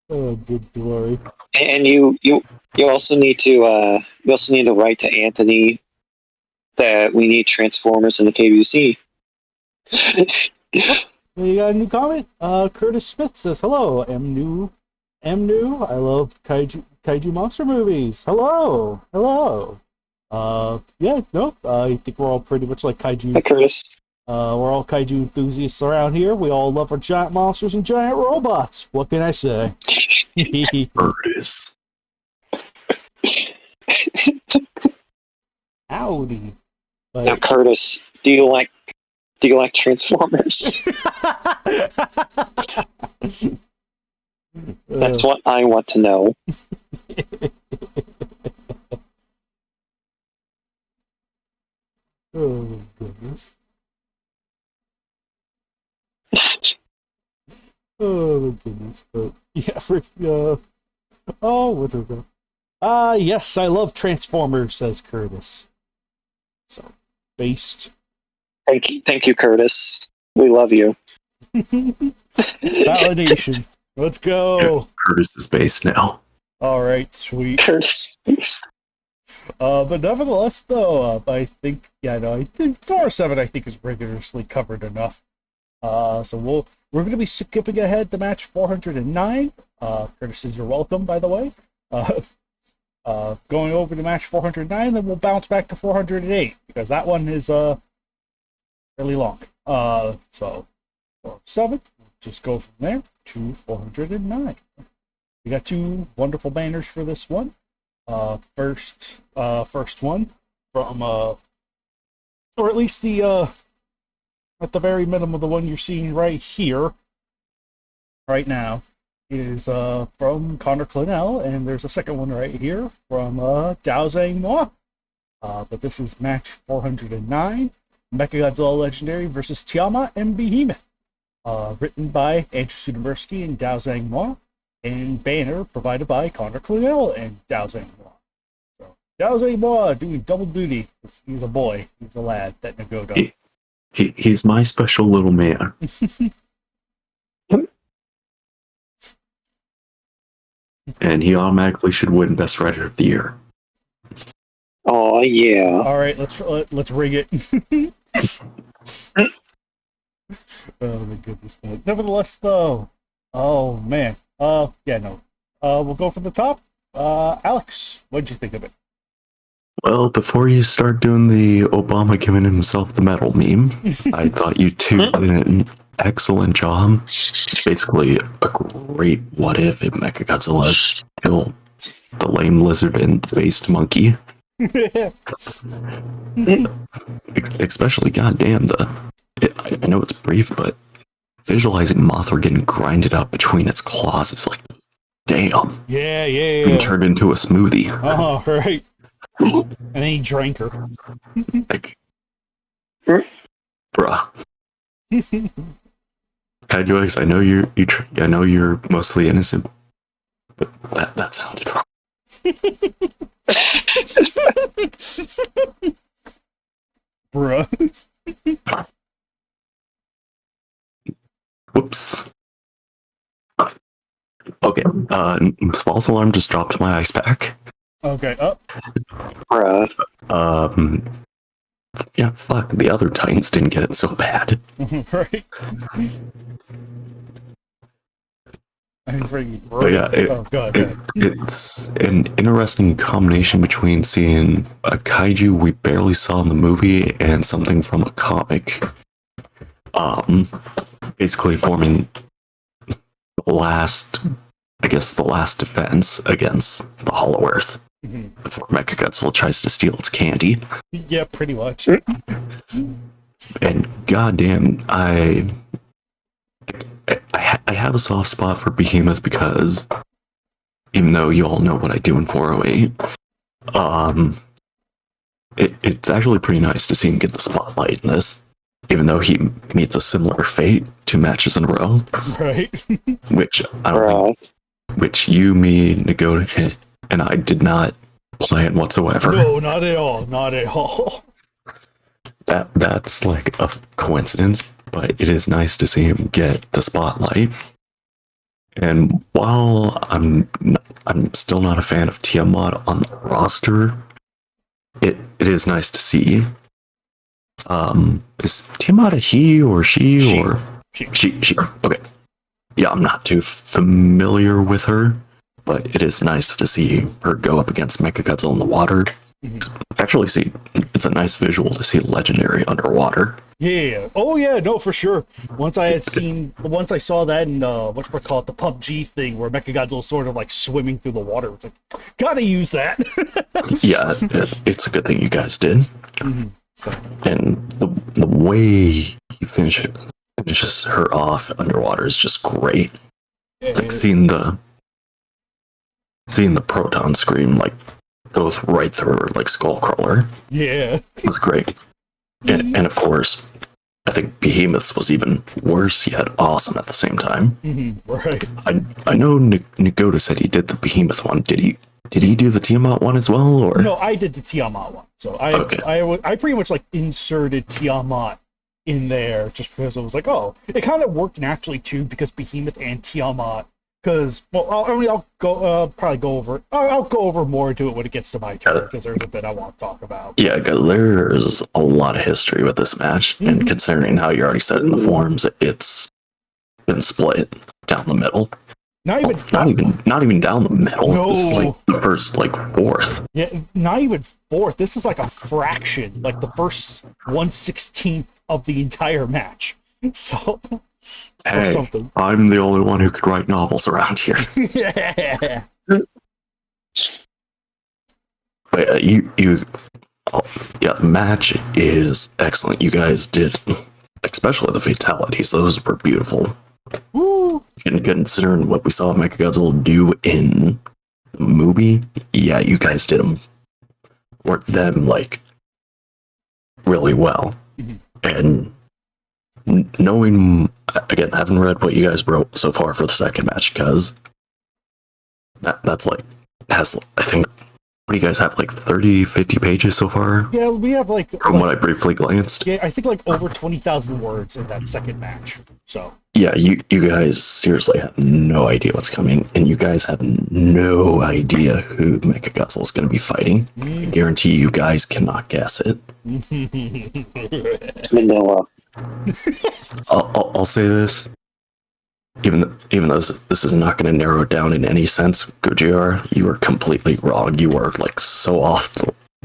Oh good glory. And you also need to write to Anthony that we need Transformers in the KWC. You got a new comment? Curtis Smith says, hello, am new. I love kaiju monster movies. Hello. Yeah, no, I think we're all pretty much like kaiju. Hi, Curtis. We're all kaiju enthusiasts around here. We all love our giant monsters and giant robots. What can I say? Curtis. Howdy. Now, Curtis, do you like Transformers? That's what I want to know. Oh goodness. Oh goodness. But yeah, oh, what do we go? Yes, I love Transformers, says Curtis. So, based. Thank you, Curtis. We love you. Validation. Let's go. Curtis is based now. All right, sweet. Curtis. But nevertheless, though, I think, yeah, no, I think 407, I think, is rigorously covered enough. So we're going to be skipping ahead to match 409. Curtis, you're welcome, by the way. Going over to match 409, then we'll bounce back to 408 because that one is really long. So 407, just go from there to 409. We got 2 wonderful banners for this one. First one from or at least the at the very minimum, the one you're seeing right here, right now, is from Connor Clinell, and there's a second one right here from Dao Zhang Mo. But this is match 409, Mechagodzilla Legendary versus Tiamat and Behemoth. Written by Andrew Sudomersky and Dao Zhang Mo, and banner provided by Connor Clinell and Dao Zhang Mo. So Dao Zhang Mo doing double duty. He's a boy. He's a lad. That Nagoto. He's my special little man. And he automatically should win Best Writer of the Year. Oh yeah. All right, let's rig it. Oh my goodness, man. Nevertheless, though, oh man, yeah, no, we'll go from the top. Alex, what'd you think of it? Well, before you start doing the Obama giving himself the medal meme, I thought you two did an excellent job. Basically, a great what if Mechagodzilla killed the lame lizard and the based monkey. Especially, goddamn, I know it's brief, but visualizing Mothra getting grinded up between its claws is like, damn. Yeah, And turned into a smoothie. Oh, right. And then he drank her. Like, bruh. Kaiju X, I know I know you're mostly innocent, but that sounded wrong. Bruh. Whoops. Okay, false alarm just dropped my ice pack. Okay, up. Bruh. Yeah, fuck, the other Titans didn't get it so bad. Right. I'm freaking. But yeah, God. it's an interesting combination between seeing a kaiju we barely saw in the movie and something from a comic. Basically forming the last defense against the Hollow Earth before Mechagodzilla tries to steal its candy. Yeah, pretty much. And goddamn, I have a soft spot for Behemoth because even though you all know what I do in 408, it's actually pretty nice to see him get the spotlight in this, even though he meets a similar fate 2 matches in a row. Right. Which I don't think, which you, me, Nagoda, and I did not plan whatsoever. No, not at all. Not at all. That's like a coincidence, but it is nice to see him get the spotlight. And while I'm still not a fan of Tiamat on the roster, it is nice to see. Is Tiamat a he or she or she? Okay. Yeah, I'm not too familiar with her, but it is nice to see her go up against Mechagodzilla in the water. Actually, it's a nice visual to see Legendary underwater. Yeah. Oh yeah. No, for sure. Once I saw that in whatchamacallit, the PUBG thing where Mechagodzilla's sort of like swimming through the water. It's like, gotta use that. Yeah, it's a good thing you guys did. So. And the way he finishes her off underwater is just great. Like seeing the proton scream like goes right through her like Skullcrawler. Yeah. It was great. And of course, I think Behemoth's was even worse yet awesome at the same time. Right. I know Nagoda said he did the Behemoth one. Did he do the Tiamat one as well? Or No, I did the Tiamat one. So I pretty much like inserted Tiamat in there just because it was like, oh, it kind of worked naturally too because Behemoth and Tiamat. Because, well, I'll go over more into it when it gets to my turn, because there's a bit I want to talk about. Yeah, there's a lot of history with this match, and considering how you already said in the forums, it's been split down the middle. Not even down the middle. No. This is like the first fourth. Yeah, not even fourth. This is like a fraction, like the first 1/16th of the entire match. So. Hey, something. I'm the only one who could write novels around here. Yeah. But the match is excellent. You guys did, especially the fatalities. Those were beautiful. Woo. And considering what we saw Mechagodzilla do in the movie, yeah, you guys did them really well. And knowing, again, I haven't read what you guys wrote so far for the second match, because that's has, I think, What do you guys have, like 30, 50 pages so far? Yeah, we have From what I briefly glanced. yeah, I think like over 20,000 words in that second match. So Yeah, you guys seriously have no idea what's coming, and you guys have no idea who Mechaguzzle is going to be fighting. I guarantee you guys cannot guess it. Manila. I'll say this. Even though this is not going to narrow it down in any sense, Gojira, you are completely wrong. You are like so off.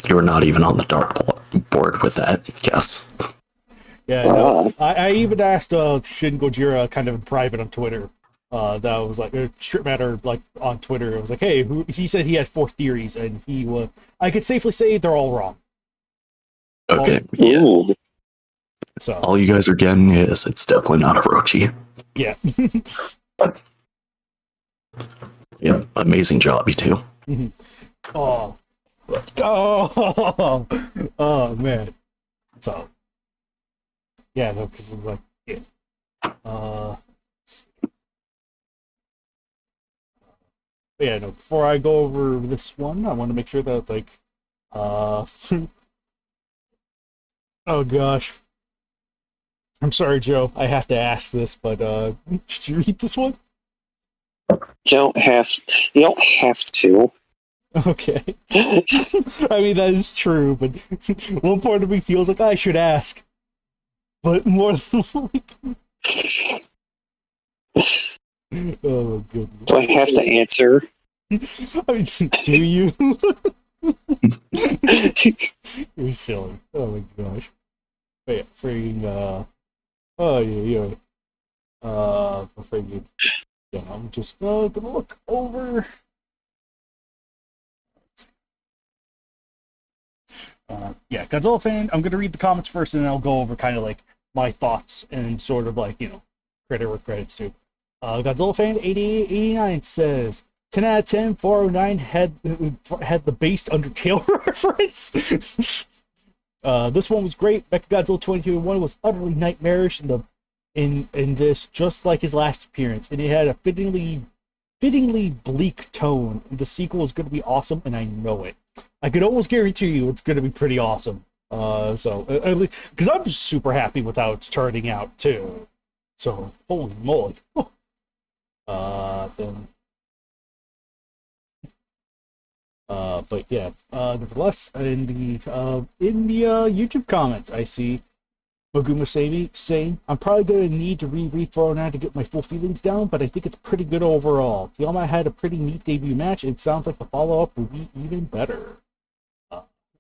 You are not even on the dartboard with that guess. yeah, no, I even asked Shin Gojira kind of in private on Twitter. That was like Strip Matter like on Twitter. It was like, hey, he said he had 4 theories, and I could safely say they're all wrong. Okay, yeah. Ooh. So All you guys are getting is it's definitely not Orochi. yeah. Yeah, amazing job, you two. Oh, let's go! Oh man. So yeah, no, because I'm like, yeah. Yeah, no. Before I go over this one, I want to make sure that like, oh gosh. I'm sorry, Joe. I have to ask this, but did you read this one? You don't have to. Okay. I mean, that is true, but one part of me feels like I should ask. But more than like... Oh, goodness. Do I have to answer? I mean, do you? You're silly. Oh my gosh. But yeah, freaking, oh, yeah. Freaking... Yeah, I'm just gonna look over... yeah, Godzilla fan. I'm gonna read the comments first, and then I'll go over kind of like my thoughts and sort of like credit where credit's due. Godzilla fan 8889 says 10 out of 10. 409 had the based Undertale reference. This one was great. Mechagodzilla 2021 was utterly nightmarish in this, just like his last appearance, and it had a fittingly bleak tone. The sequel is going to be awesome, and I know it. I could almost guarantee you it's going to be pretty awesome. So at least because I'm super happy with how it's turning out too. So holy moly. Then. But yeah. Nevertheless, in the YouTube comments, I see Moguma saying, I'm probably going to need to reread 409 to get my full feelings down, but I think it's pretty good overall. Tiamat had a pretty neat debut match, and it sounds like the follow-up will be even better.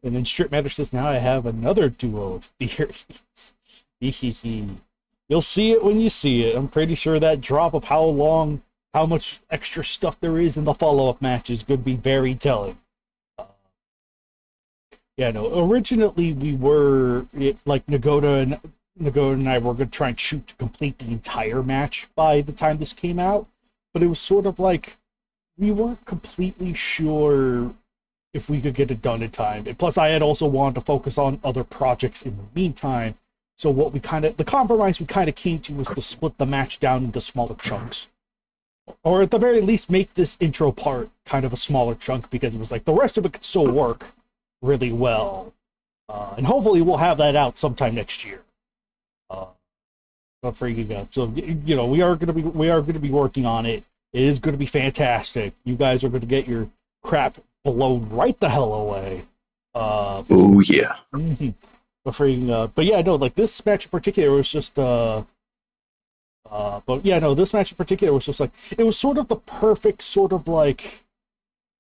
And then Strip Matter says, now I have another duo of theories. You'll see it when you see it. I'm pretty sure that drop of how much extra stuff there is in the follow-up match is going to be very telling. Yeah, no, originally we were, like, Nagoda and I were going to try and shoot to complete the entire match by the time this came out, but it was sort of like, we weren't completely sure if we could get it done in time. And plus, I had also wanted to focus on other projects in the meantime, so the compromise we kind of came to was to split the match down into smaller chunks. Or at the very least, make this intro part kind of a smaller chunk, because it was like, the rest of it could still work really well, and hopefully we'll have that out sometime next year. But freaking out. So we are gonna be working on it. It is gonna be fantastic. You guys are gonna get your crap blown right the hell away. Oh yeah. But freaking, but yeah, no, like this match in particular was just but yeah, no, this match in particular was just like, it was sort of the perfect sort of like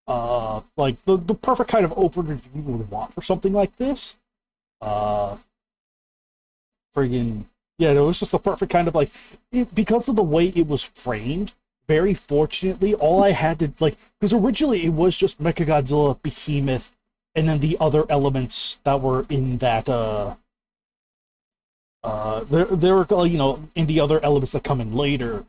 the perfect kind of opener you would want for something like this. Friggin', yeah, it was just the perfect kind of like, because of the way it was framed, very fortunately, all I had to, like, because originally it was just Mechagodzilla, Behemoth, and then the other elements that were in that, there were, in the other elements that come in later,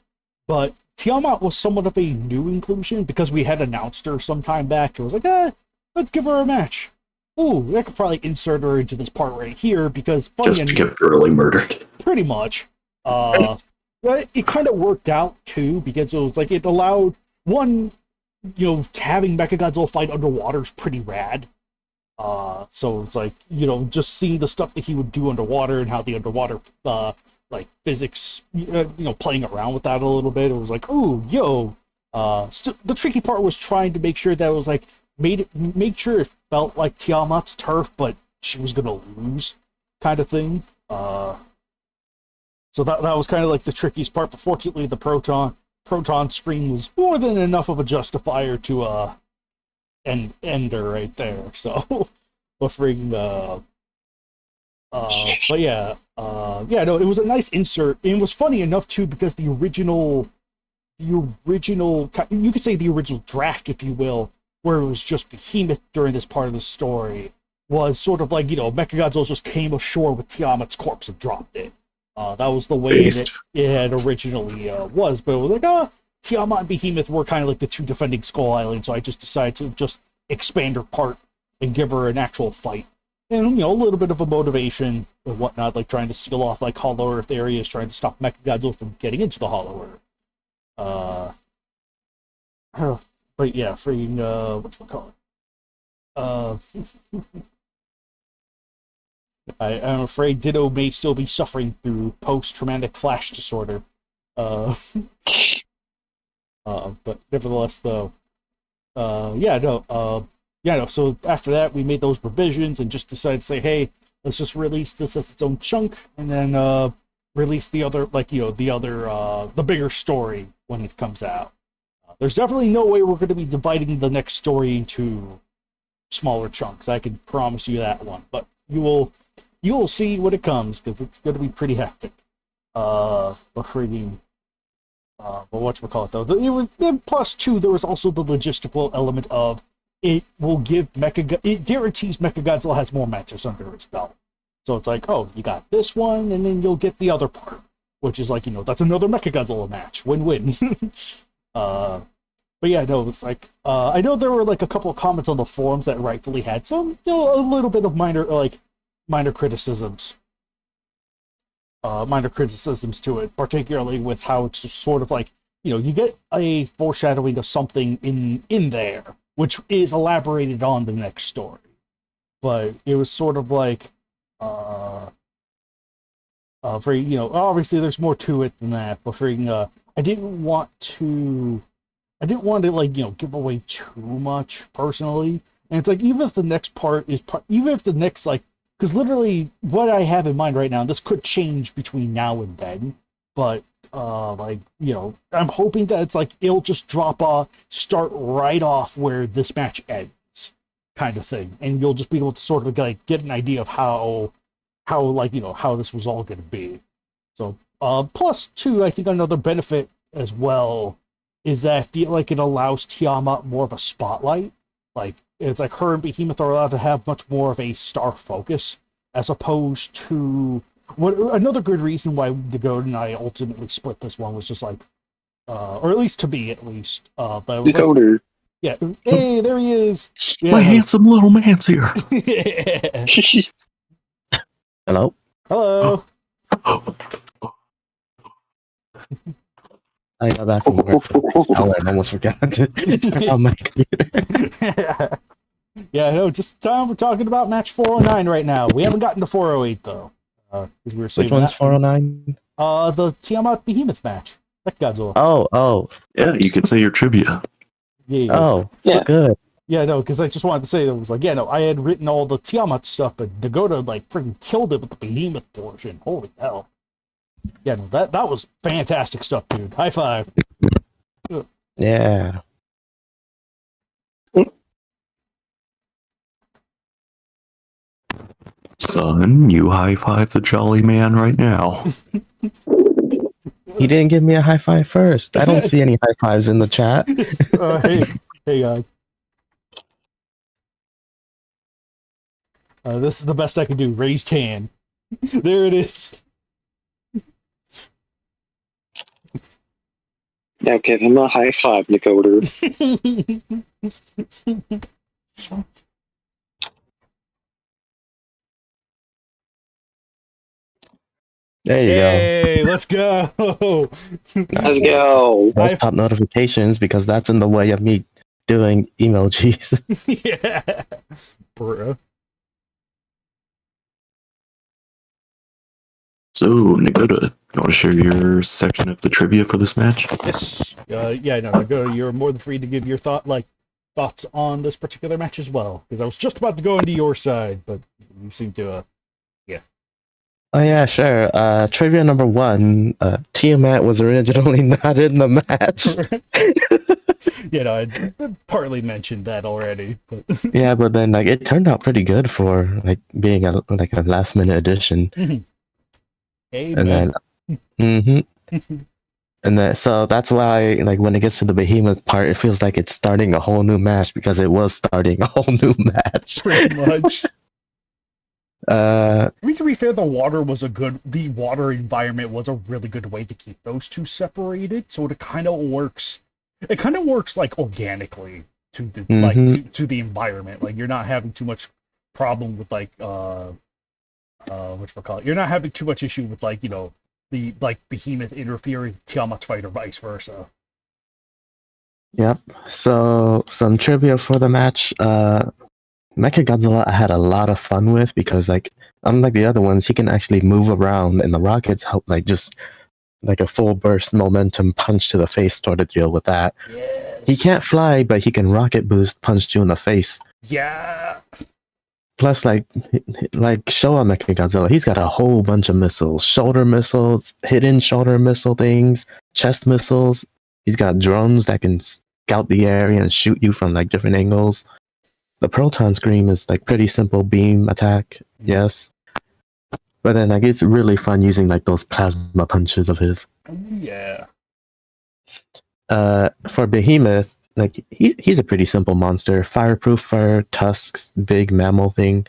but Tiamat was somewhat of a new inclusion, because we had announced her some time back. It was like, let's give her a match. Ooh, I could probably insert her into this part right here, because just to get brutally murdered. Pretty much. It kind of worked out too, because it was like, it allowed one, having Mechagodzilla fight underwater is pretty rad. So it's like, just seeing the stuff that he would do underwater and how the underwater, like physics, playing around with that a little bit. It was like, ooh, yo. The tricky part was trying to make sure that it was like, make sure it felt like Tiamat's turf, but she was gonna lose, kind of thing. So that was kind of like the trickiest part. But fortunately, the proton screen was more than enough of a justifier to end her right there. So, but no, it was a nice insert. And it was funny enough too because the original, you could say the original draft, if you will, where it was just Behemoth during this part of the story, was sort of like, Mechagodzilla just came ashore with Tiamat's corpse and dropped it. That was the way it had originally was, but it was like, Tiamat and Behemoth were kind of like the two defending Skull Island, so I just decided to just expand her part and give her an actual fight. And, a little bit of a motivation and whatnot, like trying to seal off like Hollow Earth areas, trying to stop Mechagodzilla from getting into the Hollow Earth. But yeah, freaking, whatchamacallit? I'm afraid Ditto may still be suffering through post-traumatic flash disorder. But nevertheless, though, so after that, we made those revisions and just decided to say, hey, let's just release this as its own chunk, and then release the other, the bigger story when it comes out. There's definitely no way we're going to be dividing the next story into smaller chunks. I can promise you that one, but you will see when it comes, because it's going to be pretty hectic. But whatchamacallit, though? Plus, two, there was also the logistical element of it will give it guarantees Mechagodzilla has more matches under its belt. So it's like, oh, you got this one, and then you'll get the other part, which is like, that's another Mechagodzilla match. Win-win. But yeah, no, it's like, I know there were like a couple of comments on the forums that rightfully had some, a little bit of minor criticisms. Minor criticisms to it, particularly with how it's just sort of like, you get a foreshadowing of something in there, which is elaborated on the next story. But it was sort of like, obviously there's more to it than that, but I didn't want to give away too much personally. And it's like, even if the next because literally what I have in mind right now, this could change between now and then, but I'm hoping that it's like, it'll just start right off where this match ends, kind of thing. And you'll just be able to sort of like get an idea of how this was all going to be. So, plus two, I think another benefit as well is that I feel like it allows Tiamat more of a spotlight. Like, it's like her and Behemoth are allowed to have much more of a star focus, as opposed to another good reason why the Goat and I ultimately split this one was just like, or at least to me at least. But it was Decoder. Yeah, hey, there he is. Yeah. My handsome little man's here. Yeah. Hello? Hello. I got back from work for an hour and almost forgot to turn on my computer. Yeah, no, just time we're talking about match 409 right now. We haven't gotten to 408 though. We were Which one's 409? The Tiamat Behemoth match. Mechagodzilla. Oh. Yeah, you could say your trivia. Yeah. Oh, Yeah. good. Yeah, no, because I just wanted to say that it was like, yeah, no, I had written all the Tiamat stuff, but Dagoda like freaking killed it with the Behemoth portion. Holy hell. Yeah, no, that was fantastic stuff, dude. High five. Yeah. Son, you high five the jolly man right now. He didn't give me a high five first. I don't see any high fives in the chat. Hey, guys. This is the best I can do. Raised hand. There it is. Now give him a high five, Decoder. There you Hey, let's go. Let's go. go. Desktop notifications, because that's in the way of me doing emojis. Yeah. Bruh. So, Nagoda, you want to share your section of the trivia for this match? Yes. Yeah, no, go. You're more than free to give your thoughts on this particular match as well. Because I was just about to go into your side, but you seem to, Oh yeah, sure. Trivia number one: Tiamat was originally not in the match. I partly mentioned that already. But Yeah, but then like it turned out pretty good for like being a last minute addition, and Amen. then and then so that's why like when it gets to the behemoth part, it feels like it's starting a whole new match because it was starting a whole new match. Pretty much. Uh, I mean, to be fair, the water environment was a really good way to keep those two separated. So it kind of works. It kind of works like organically to the to the environment. Like you're not having too much problem with like whatchamacallit. You're not having too much issue with like the like behemoth interfering with Tiamat's fight or vice versa. Yep. So some trivia for the match. Mechagodzilla I had a lot of fun with because like unlike the other ones, he can actually move around and the rockets help like just like a full burst momentum punch to the face sort of deal with that. Yes. He can't fly, but he can rocket boost punch you in the face. Yeah. Plus like Showa Mechagodzilla, he's got a whole bunch of missiles. Shoulder missiles, hidden shoulder missile things, chest missiles. He's got drones that can scout the area and shoot you from like different angles. The proton scream is like pretty simple beam attack, yes. But then like it's really fun using like those plasma punches of his. Yeah. For Behemoth, like he's a pretty simple monster. Fireproof fur, tusks, big mammal thing.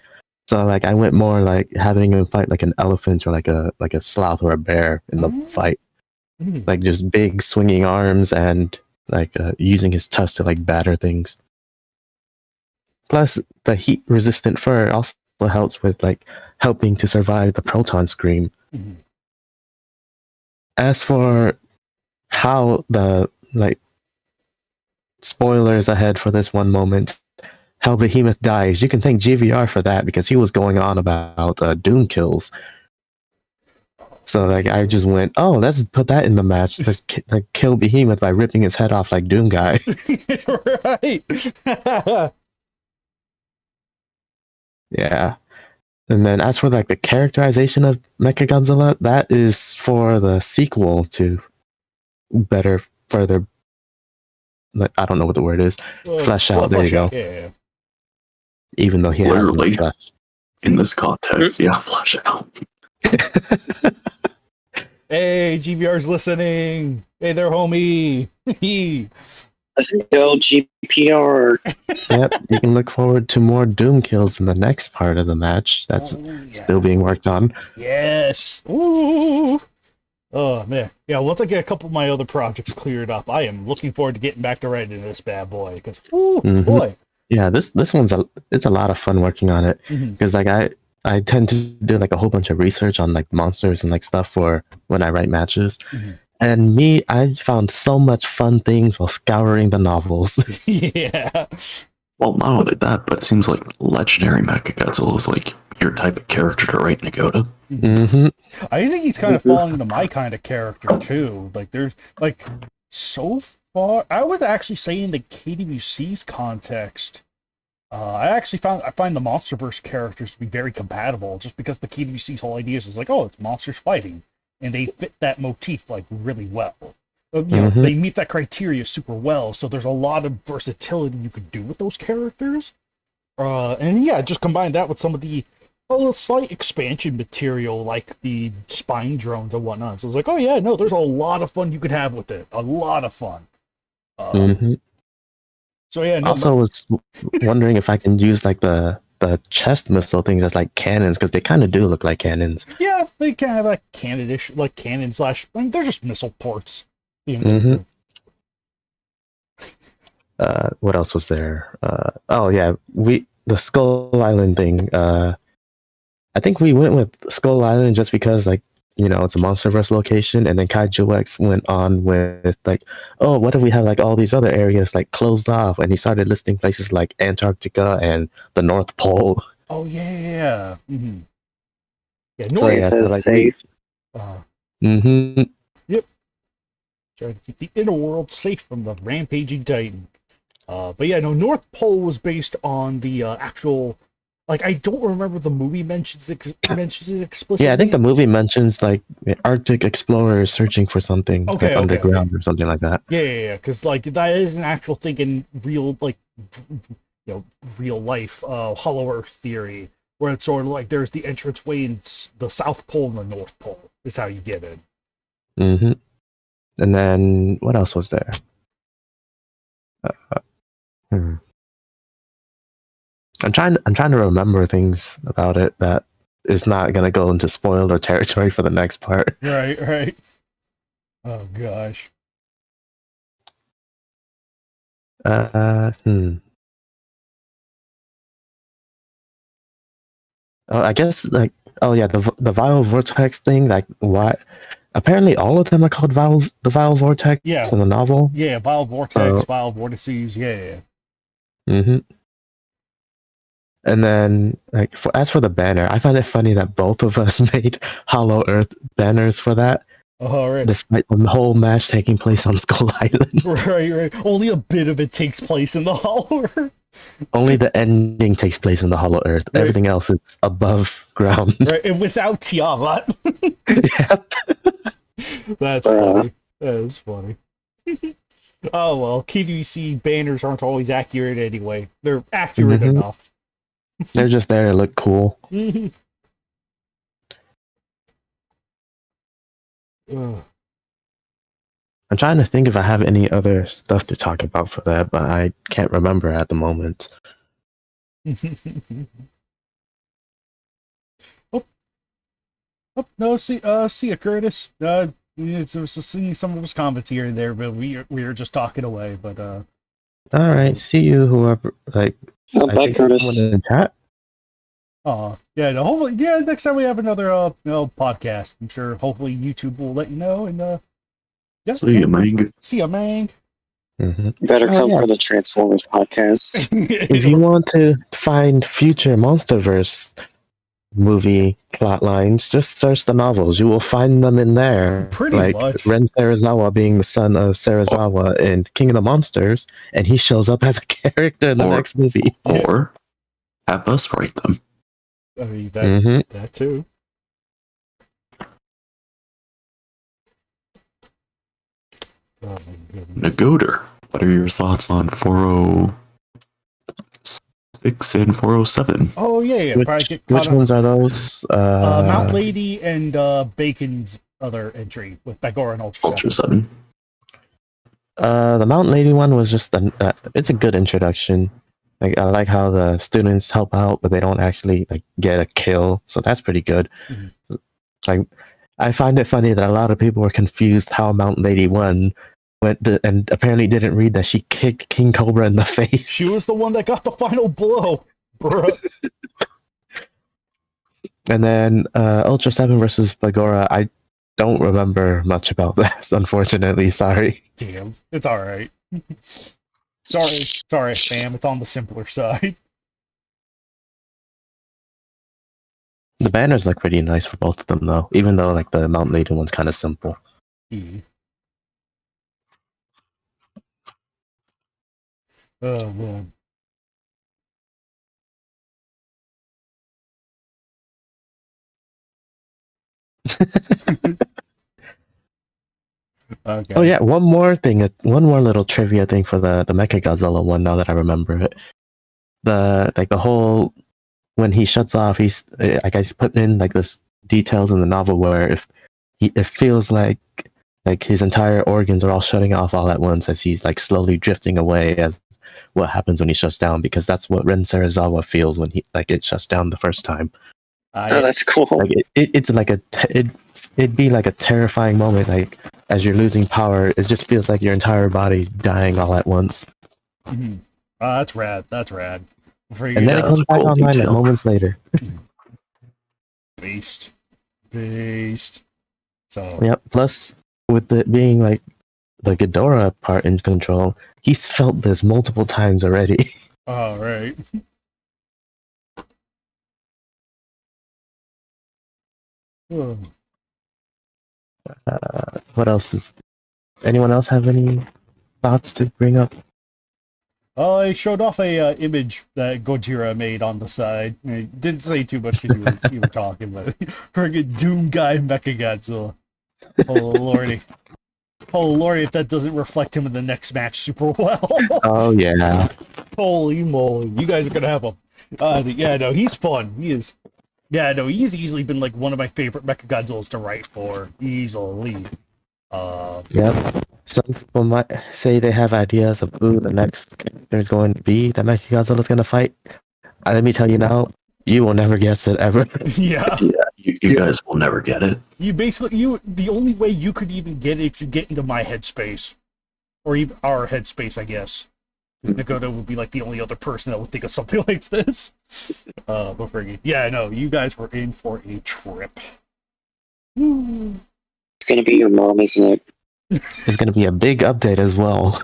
So like I went more like having him fight like an elephant or like a sloth or a bear in the fight. Like just big swinging arms and like using his tusks to like batter things. Plus, the heat-resistant fur also helps with like helping to survive the proton scream. As for how the like spoilers ahead for this one moment, how Behemoth dies, you can thank GVR for that because he was going on about Doom kills. So like I just went, oh, let's put that in the match. Let's kill Behemoth by ripping his head off like Doom guy. Right. Yeah. And then as for like the characterization of Mechagodzilla, that is for the sequel to better further like I don't know what the word is. Flesh out. There you go. Yeah. Even though he has Literally. no flesh. In this context, yeah, flesh out. Hey, GBR's listening. Hey there, homie. Let's go, GPR. Yep, you can look forward to more Doom kills in the next part of the match. That's still being worked on. Yes. Ooh. Oh man. Yeah, once I get a couple of my other projects cleared up, I am looking forward to getting back to writing this bad boy. Because boy. Yeah, this one's it's a lot of fun working on it. Because like I tend to do like a whole bunch of research on like monsters and like stuff for when I write matches. And I found so much fun things while scouring the novels. Yeah. Well, not only that, but it seems like legendary Mechagodzilla is like your type of character to write Nagoda. I think he's kind of falling into my kind of character too. Like there's like so far, I would actually say in the KWC's context, I find the MonsterVerse characters to be very compatible, just because the KWC's whole idea is like, oh, it's monsters fighting, and they fit that motif like really well. You know, they meet that criteria super well, so there's a lot of versatility you could do with those characters. And yeah, just combine that with some of the slight expansion material, like the spine drones and whatnot. So it's like, oh yeah, no, there's a lot of fun you could have with it. A lot of fun. So yeah. No, also, was wondering if I can use like the chest missile things as like cannons because they kind of do look like cannons. Yeah, they kind of have like cannon-ish, like cannon slash. I mean, they're just missile ports. What else was there? Oh yeah, the Skull Island thing. I think we went with Skull Island just because like it's a MonsterVerse location, and then Kaiju X went on with like, oh, what if we have like all these other areas like closed off, and he started listing places like Antarctica and the North Pole. Oh yeah. Mm-hmm. Yeah, So North. yeah, so like safe. mm-hmm. Yep. Trying to keep the inner world safe from the rampaging Titan. But yeah, no, North Pole was based on the actual. Like, I don't remember the movie mentions it explicitly. Yeah, I think the movie mentions like Arctic explorers searching for something like underground or something like that. Yeah, because like that is an actual thing in real, like, real life, Hollow Earth theory, where it's sort of like there's the entranceway in the South Pole and the North Pole is how you get in. Mm-hmm. And then what else was there? I'm trying to remember things about it that is not gonna go into spoiler territory for the next part. Right. Oh gosh. I guess like the Vile Vortex thing, like what? Apparently, all of them are called the Vile Vortex in the novel. Yeah, Vile Vortex, Vile Vortices. Yeah. Mm-hmm. And then, like, as for the banner, I find it funny that both of us made Hollow Earth banners for that. Oh, right. Despite the whole match taking place on Skull Island. Right. Only a bit of it takes place in the Hollow Earth. Only the ending takes place in the Hollow Earth. Right. Everything else is above ground. Right, and without Tiamat. Yep. That's funny. That is funny. Oh well, KDC banners aren't always accurate anyway. They're accurate enough. They're just there to look cool. I'm trying to think if I have any other stuff to talk about for that, but I can't remember at the moment. No, see ya, Curtis. Just seeing some of his comments here and there, but we were just talking away. But all right, see you, whoever. Like, bye, Curtis. In the chat. Yeah. No, hopefully, yeah. Next time we have another podcast, I'm sure. Hopefully, YouTube will let you know. And yeah, see ya, Mang. See ya, Mang. Mm-hmm. Better come for the Transformers podcast. If you want to find future MonsterVerse movie plot lines, just search the novels. You will find them in there. Pretty much. Ren Serizawa being the son of Serizawa in King of the Monsters, and he shows up as a character in the next movie. Or have us write them. I mean, that too. Oh, Nagoder, what are your thoughts on 406 and 407? Oh, yeah. Which ones are those? Mount Lady and Bacon's other entry with Bagora and Ultra 7. The Mount Lady one was just it's a good introduction. Like, I like how the students help out, but they don't actually like get a kill, so that's pretty good. Mm-hmm. Like, I find it funny that a lot of people were confused how Mount Lady won, and apparently didn't read that she kicked King Cobra in the face. She was the one that got the final blow, bro. And then Ultra 7 versus Bagora, I don't remember much about that, unfortunately. Sorry. Damn, it's all right. Sorry, fam. It's on the simpler side. The banners look pretty nice for both of them, though. Even though, like, the Mount Lady one's kind of simple. Oh man. Okay. Oh yeah, one more little trivia thing for the Mechagodzilla one. Now that I remember it, the whole when he shuts off, he's like I put in like this details in the novel where it feels like his entire organs are all shutting off all at once as he's like slowly drifting away, as what happens when he shuts down, because that's what Ren Serizawa feels when it shuts down the first time. Oh, that's cool. Like it's like it'd be like a terrifying moment. Like as you're losing power, it just feels like your entire body's dying all at once. Mm-hmm. That's rad. And then it comes back online like moments later. Beast. So Yep. Plus, with it being like the Ghidorah part in control, he's felt this multiple times already. all right. Oh. What else is? Anyone else have any thoughts to bring up? I showed off a image that Gojira made on the side. I didn't say too much because you were talking, but friggin' Doom Guy Mechagodzilla. Oh lordy. Oh lordy, if that doesn't reflect him in the next match super well. Oh yeah. Holy moly. You guys are gonna have a yeah, no, he's fun. He is. Yeah, no, he's easily been like one of my favorite Mechagodzillas to write for. Easily. Yep. Some people might say they have ideas of who the next character is going to be that Mechagodzilla's going to fight. Let me tell you now, you will never guess it ever. yeah. You guys will never get it. You basically the only way you could even get it if you get into my headspace. Or even our headspace, I guess. Nagoto would be like the only other person that would think of something like this. But friggin'. Yeah, no, you guys were in for a trip. Woo. It's gonna be your mom, isn't it? It's going to be a big update as well.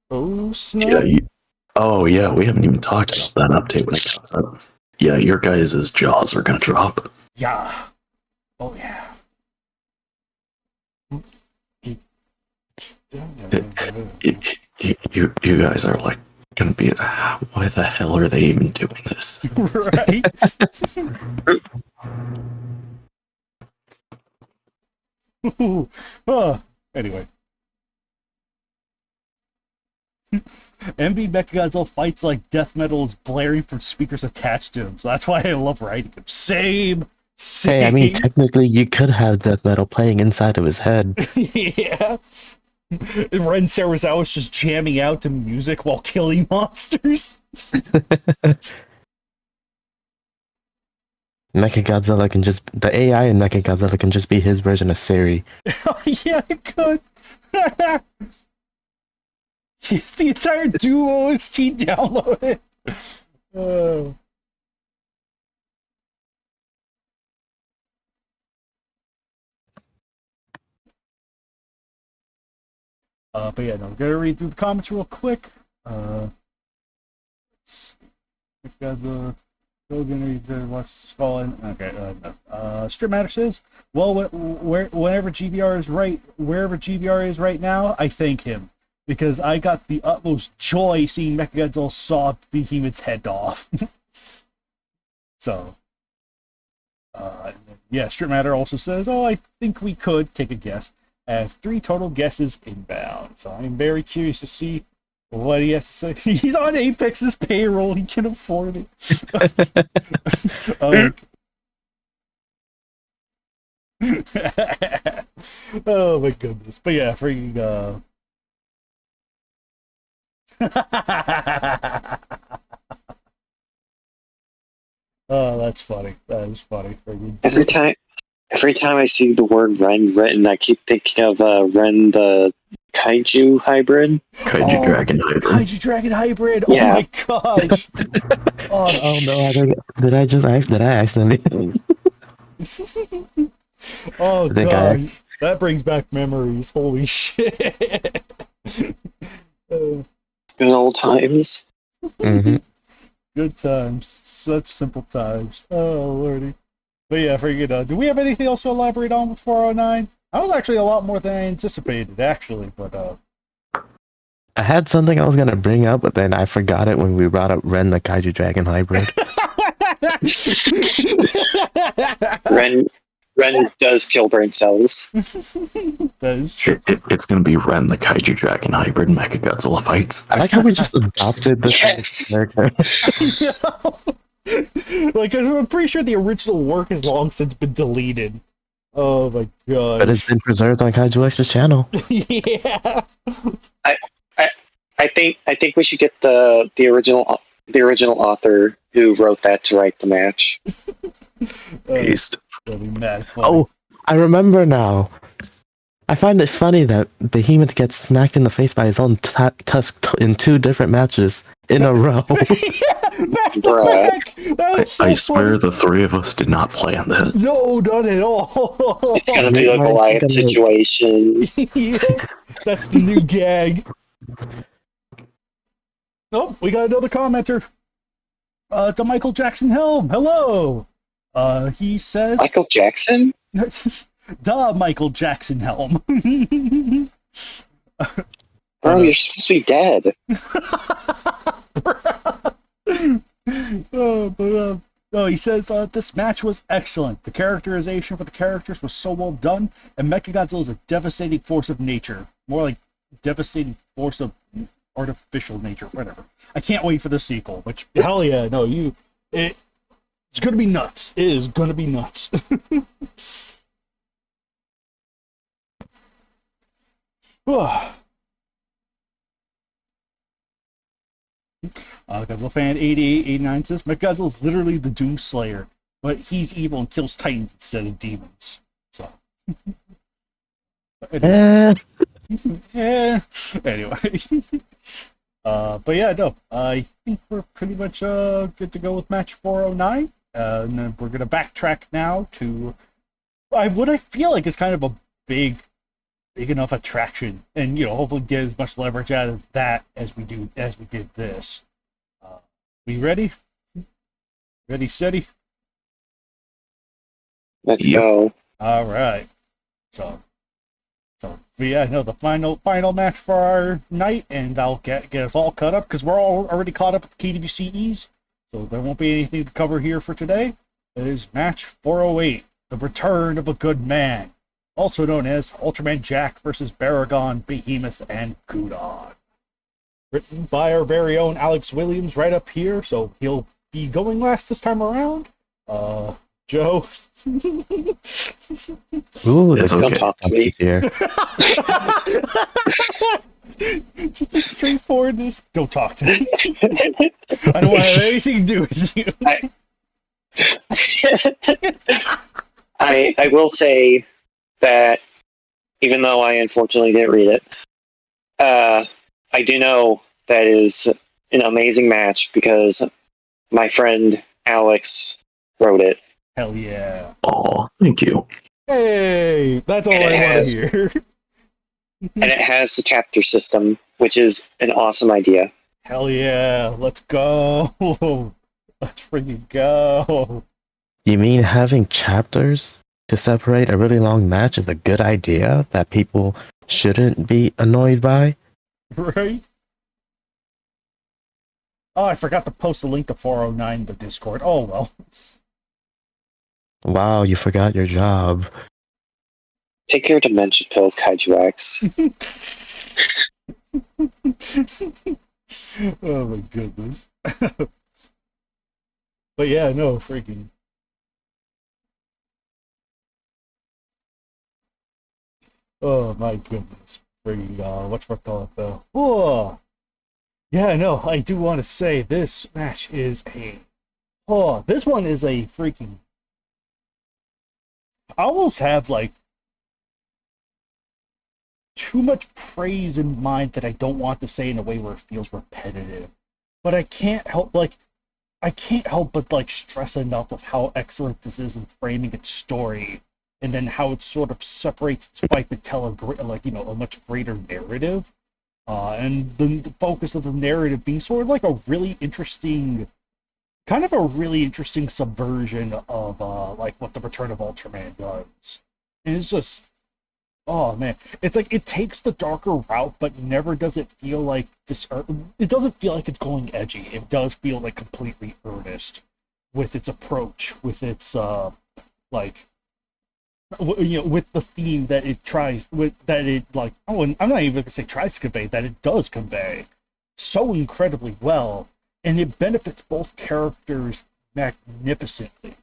Oh snap. Yeah, we haven't even talked about that update when it comes up. Yeah, your guys' jaws are gonna drop. Yeah. Oh yeah. You guys are like gonna be. Why the hell are they even doing this? Right. Anyway. MB Mechagodzilla fights like death metal is blaring from speakers attached to him, so that's why I love writing him. Same. Hey, I mean, technically, you could have death metal playing inside of his head. Yeah. Ren Sarazawa's just jamming out to music while killing monsters. Mechagodzilla can just... The AI in Mechagodzilla can just be his version of Siri. Oh, yeah, it could. Yes, the entire Duo OST downloaded. Oh. But yeah, no, I'm gonna read through the comments real quick. Let's see. Mechagodzilla. What's falling? Okay. Strip Matter says, "Well, whenever GBR is right, wherever GBR is right now, I thank him because I got the utmost joy seeing Mechagodzilla saw Behemoth's head off." So, yeah. Strip Matter also says, "Oh, I think we could take a guess. I have 3 total guesses inbound, so I'm very curious to see." What he has to say. He's on Apex's payroll. He can afford it. Oh my goodness. But yeah, freaking oh, that's funny. That is funny. Freaking Every time I see the word Ren written, I keep thinking of Ren the Kaiju hybrid. Kaiju Dragon Hybrid. Kaiju Dragon Hybrid. Yeah. Oh my gosh. Oh no! Did I accidentally? Oh I think god. That brings back memories. Holy shit. Good old times. Mm-hmm. Good times. Such simple times. Oh lordy. But yeah, freaking do we have anything else to elaborate on with 409? That was actually a lot more than I anticipated, actually, but I had something I was gonna bring up, but then I forgot it when we brought up Ren the Kaiju Dragon Hybrid. Ren does kill brain cells. That is true. It's gonna be Ren the Kaiju Dragon Hybrid Mechagodzilla fights. I like how we just adopted this Yes. character. Like, I'm pretty sure the original work has long since been deleted. Oh my god. But it's been preserved on Kaiju X's channel. Yeah. I think we should get the original author who wrote that to write the match. Based. That'd be mad funny. Oh, I remember now. I find it funny that Behemoth gets smacked in the face by his own tusk in 2 different matches in a row. Yeah, back to Bruh. back. That's so I swear funny. the 3 of us did not plan that. No, not at all. It's gonna be a Goliath situation. Yeah, that's the new gag. Oh, we got another commenter. To Michael Jackson Helm. Hello. He says, Michael Jackson? "Duh, Michael Jackson Helm." Bro, you're supposed to be dead. He says this match was excellent. The characterization for the characters was so well done, and Mechagodzilla is a devastating force of nature. More like devastating force of artificial nature, whatever. I can't wait for the sequel, which, hell yeah, no, it's gonna be nuts. It is gonna be nuts. Godzilla fan 8889 says Mechagodzilla is literally the Doom Slayer, but he's evil and kills titans instead of demons. So, anyway. Anyway. But yeah, no, I think we're pretty much good to go with match 409. And then we're gonna backtrack now to what I feel like is kind of a big enough attraction, and hopefully get as much leverage out of that as we did this. We ready? Ready, steady? Let's Yep. go. All right. So but yeah, no, the final match for our night, and I'll get us all caught up because we're all already caught up with KWCEs, so there won't be anything to cover here for today. It is match 408, the return of a good man, also known as Ultraman Jack versus Baragon, Behemoth, and Gudon. Written by our very own Alex Williams right up here, so he'll be going last this time around. Joe. Ooh, It's the okay. Talk to me. here. Just like straightforwardness. Don't talk to me. I don't want to have anything to do with you. I will say that even though I unfortunately didn't read it, I do know that is an amazing match because my friend Alex wrote it. Hell yeah. Oh, thank you. Hey, that's all I want to hear. And it has the chapter system, which is an awesome idea. Hell yeah. Let's go. Let's freaking go. You mean having chapters to separate a really long match is a good idea that people shouldn't be annoyed by? Right? Oh, I forgot to post a link to 409 in the Discord. Oh, well. Wow, you forgot your job. Take your dimension pills, Kaiju X. Oh my goodness. But yeah, no, freaking. Oh my goodness. Freaking, whatchamacallit though. Oh! Yeah, no, I do want to say this match is this one is a freaking. I almost have like too much praise in mind that I don't want to say in a way where it feels repetitive. But I can't help but stress enough of how excellent this is in framing its story, and then how it sort of separates its fight to tell a much greater narrative. And the focus of the narrative being sort of like a really interesting subversion of like what the Return of Ultraman does. And it's just, oh man, it's like it takes the darker route, but never does it feel like this. It doesn't feel like it's going edgy. It does feel like completely earnest with its approach, with its with the theme that it tries with that it like. Oh, and I'm not even gonna say tries to convey, that it does convey so incredibly well, and it benefits both characters magnificently.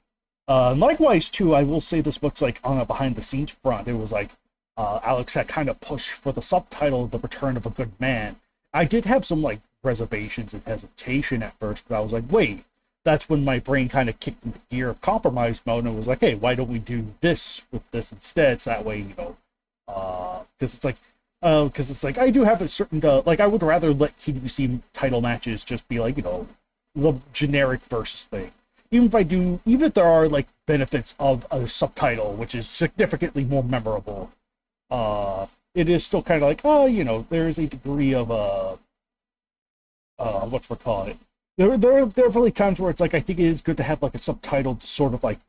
Likewise, too, I will say this much, like on a behind-the-scenes front, it was like Alex had kind of pushed for the subtitle "The Return of a Good Man." I did have some like reservations and hesitation at first, but I was like, wait. That's when my brain kind of kicked into gear of compromise mode and was like, hey, why don't we do this with this instead? So that way, Because it's like I do have a certain like I would rather let KWC title matches just be like the generic versus thing. Even if there are like benefits of a subtitle, which is significantly more memorable, it is still kind of like there is a degree of whatchamacallit. There are definitely times where it's like I think it is good to have like a subtitle to sort of like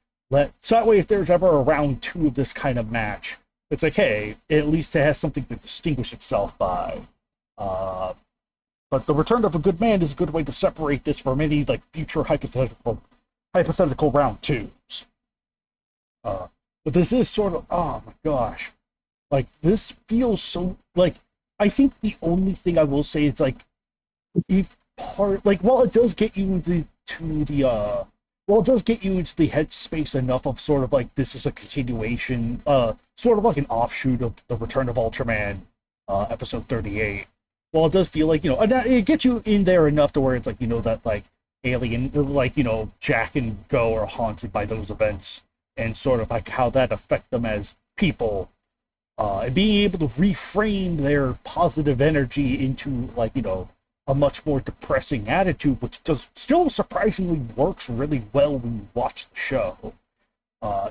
so that way if there's ever a round 2 of this kind of match, it's like, hey, at least it has something to distinguish itself by. But the return of a good man is a good way to separate this from any like future hypothetical round 2s. But this is sort of, oh my gosh, like this feels so like, I think the only thing I will say is like, if part like while it does get you into the headspace enough of sort of like this is a continuation, sort of like an offshoot of the Return of Ultraman, episode 38. Well, it does feel like it gets you in there enough to where it's like that like alien, like Jack and Go are haunted by those events, and sort of like how that affect them as people, and being able to reframe their positive energy into like a much more depressing attitude, which does still surprisingly works really well when you watch the show.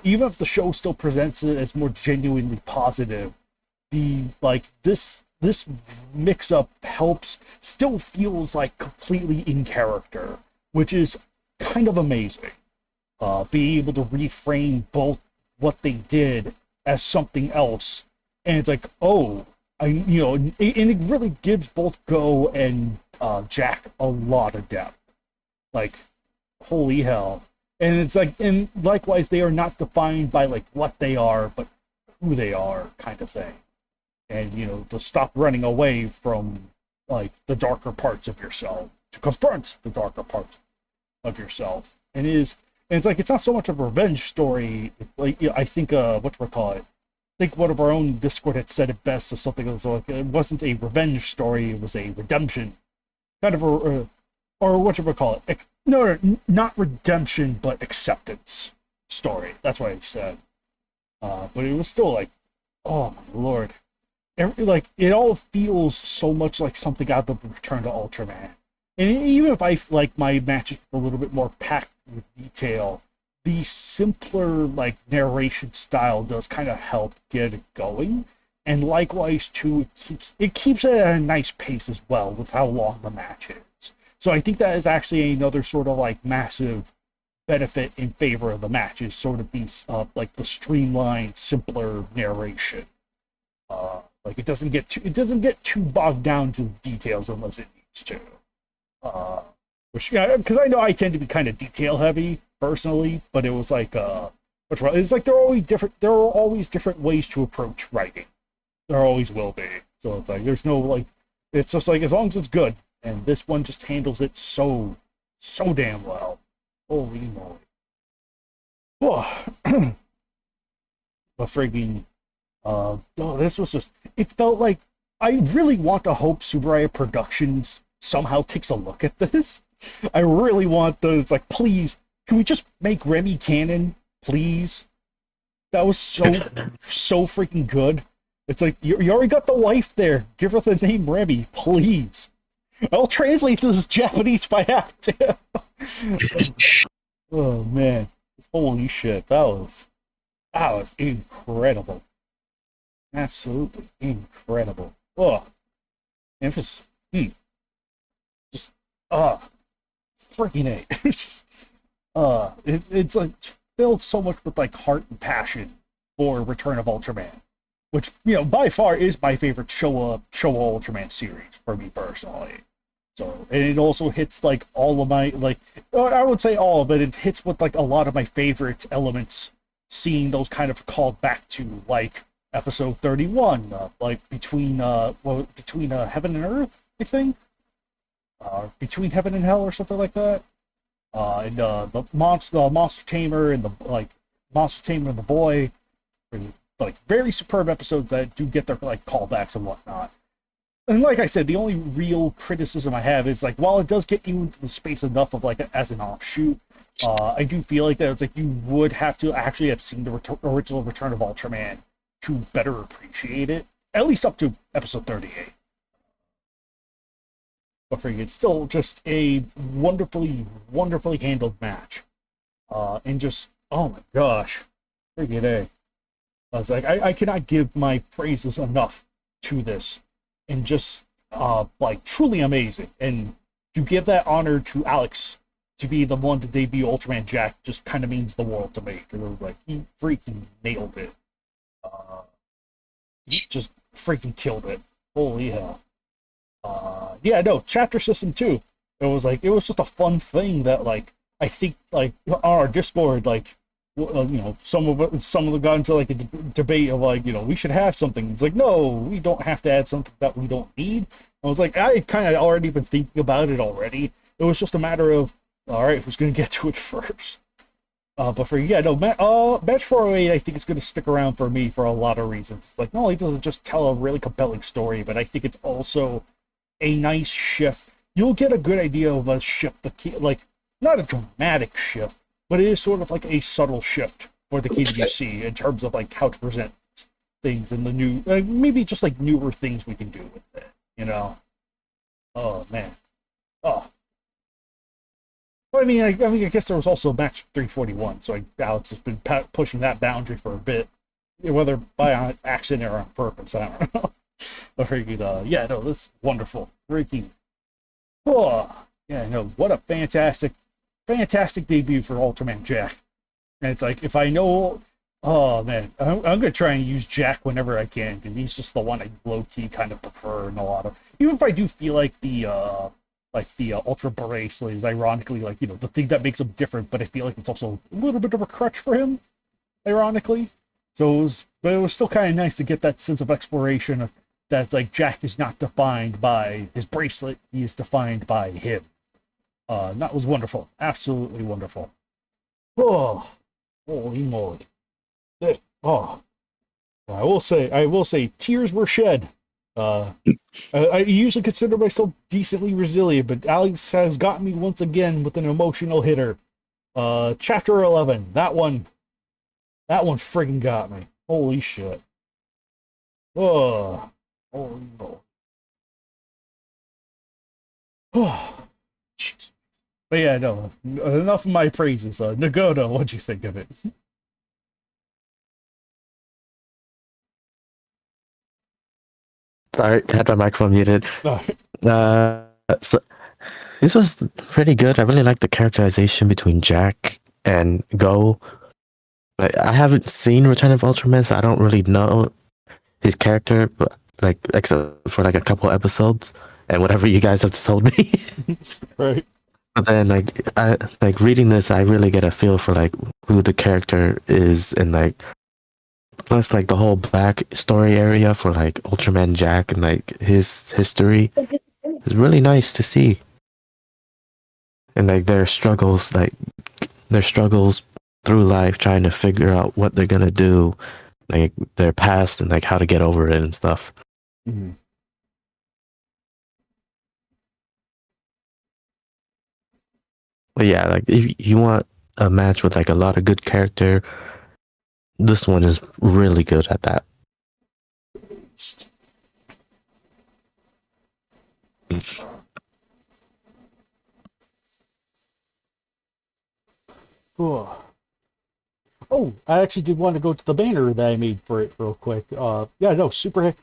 Even if the show still presents it as more genuinely positive, this mix-up still feels like completely in character, which is kind of amazing. Being able to reframe both what they did as something else, and it's like, oh, and it really gives both Go and Jack a lot of depth. Like, holy hell. And it's like, and likewise, they are not defined by like what they are, but who they are, kind of thing. And to stop running away from like the darker parts of yourself, to confront the darker parts of yourself. And it's like, it's not so much a revenge story. Like, I think I think one of our own Discord had said it best, or something like it wasn't a revenge story, it was a redemption kind of or whatchamacallit. No, not redemption, but acceptance story. That's what I said. But it was still like, oh my lord. It all feels so much like something out of the Return to Ultraman. And even if I like my matches a little bit more packed with detail, the simpler like narration style does kind of help get it going. And likewise too, it keeps it at a nice pace as well with how long the match is. So I think that is actually another sort of like massive benefit in favor of the match, is sort of these like the streamlined, simpler narration. Like it doesn't get too bogged down to details unless it needs to. Which because I know I tend to be kind of detail heavy personally, but it was like it's like there are always different ways to approach writing. There always will be. So it's like there's no like, it's just like as long as it's good, and this one just handles it so damn well. Holy moly. Whoa. But friggin' this was just, it felt like, I really want to hope Subaraya Productions somehow takes a look at this. I really want it's like, please, can we just make Remy canon, please? That was so freaking good. It's like, you already got the wife there. Give her the name Remy, please. I'll translate this as Japanese if I have to. Oh man, holy shit, that was incredible. Absolutely incredible. Oh, and just freaking A. It's like filled so much with like heart and passion for Return of Ultraman, which by far is my favorite Showa Ultraman series for me personally. So, and it also hits like all of my I would say all of it. It hits with like a lot of my favorite elements, seeing those kind of called back to like episode 31, like between heaven and earth, I think, between heaven and hell or something like that. And the monster tamer and the boy, like very superb episodes that do get their like callbacks and whatnot. And like I said, the only real criticism I have is like, while it does get you into the space enough of like as an offshoot, I do feel like that it's like you would have to actually have seen the original Return of Ultraman to better appreciate it, at least up to episode 38. But it's still just a wonderfully, wonderfully handled match. And just, oh my gosh, friggin' A. I was like, I cannot give my praises enough to this. And just, like, truly amazing. And to give that honor to Alex to be the one to debut Ultraman Jack just kind of means the world to me. Because, like, he freaking nailed it. He just freaking killed it. Holy hell. Yeah, no, chapter system too. It was just a fun thing that, like, I think, like, on our Discord, like, some of the got into, like, a debate of, like, we should have something. It's like, no, we don't have to add something that we don't need. I was like, I kind of already been thinking about it already. It was just a matter of, all right, who's going to get to it first? But Match 408, I think it's going to stick around for me for a lot of reasons. Like, not only does it just tell a really compelling story, but I think it's also a nice shift. You'll get a good idea of a shift, like, not a dramatic shift, but it is sort of like a subtle shift for the KWC in terms of, like, how to present things and the new, maybe just, like, newer things we can do with it, Oh, man. Oh. Well, I guess there was also match 341, so Alex has been pushing that boundary for a bit, whether by accident or on purpose, I don't know. But yeah, no, that's wonderful. Freaking. Oh, yeah, no, what a fantastic debut for Ultraman Jack. And it's like, if I know, oh man, I'm gonna try and use Jack whenever I can, because he's just the one I low-key kind of prefer in a lot of, even if I do feel like the Ultra Bracelet is ironically, like, the thing that makes him different, but I feel like it's also a little bit of a crutch for him, ironically. So it was still kind of nice to get that sense of exploration that's like, Jack is not defined by his bracelet, he is defined by him. That was wonderful. Absolutely wonderful. Oh, holy moly. Oh, I will say, tears were shed. I usually consider myself decently resilient, but Alex has got me once again with an emotional hitter. Chapter 11. That one friggin' got me. Holy shit. Oh, holy moly. Oh, jeez. But yeah, no, enough of my praises. Nagoto, what'd you think of it? Sorry, had my microphone muted. Oh, So this was pretty good. I really like the characterization between Jack and Go. Like, I haven't seen Return of Ultraman, so I don't really know his character, but, like, except for like a couple episodes and whatever you guys have told me. right. But then, like reading this, I really get a feel for, like, who the character is, and, like, plus, like, the whole back story area for, like, Ultraman Jack and, like, his history is really nice to see. And, like, their struggles through life, trying to figure out what they're gonna do, like, their past and, like, how to get over it and stuff. Mm-hmm. But yeah, like, if you want a match with, like, a lot of good character, this one is really good at that. Oh, I actually did want to go to the banner that I made for it real quick. Yeah, no, super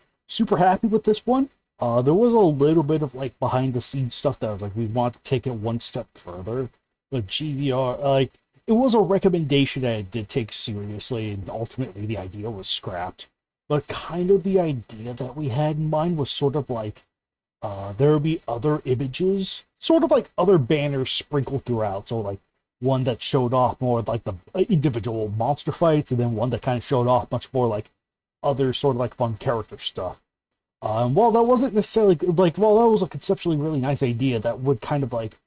happy with this one. There was a little bit of, like, behind the scenes stuff that I was like, we want to take it one step further. But GVR, like, it was a recommendation that I did take seriously, and ultimately the idea was scrapped. But kind of the idea that we had in mind was sort of like, there would be other images, sort of like other banners sprinkled throughout. So, like, one that showed off more like the individual monster fights, and then one that kind of showed off much more like other sort of like fun character stuff. While that wasn't necessarily like, while that was a conceptually really nice idea, that would kind of like,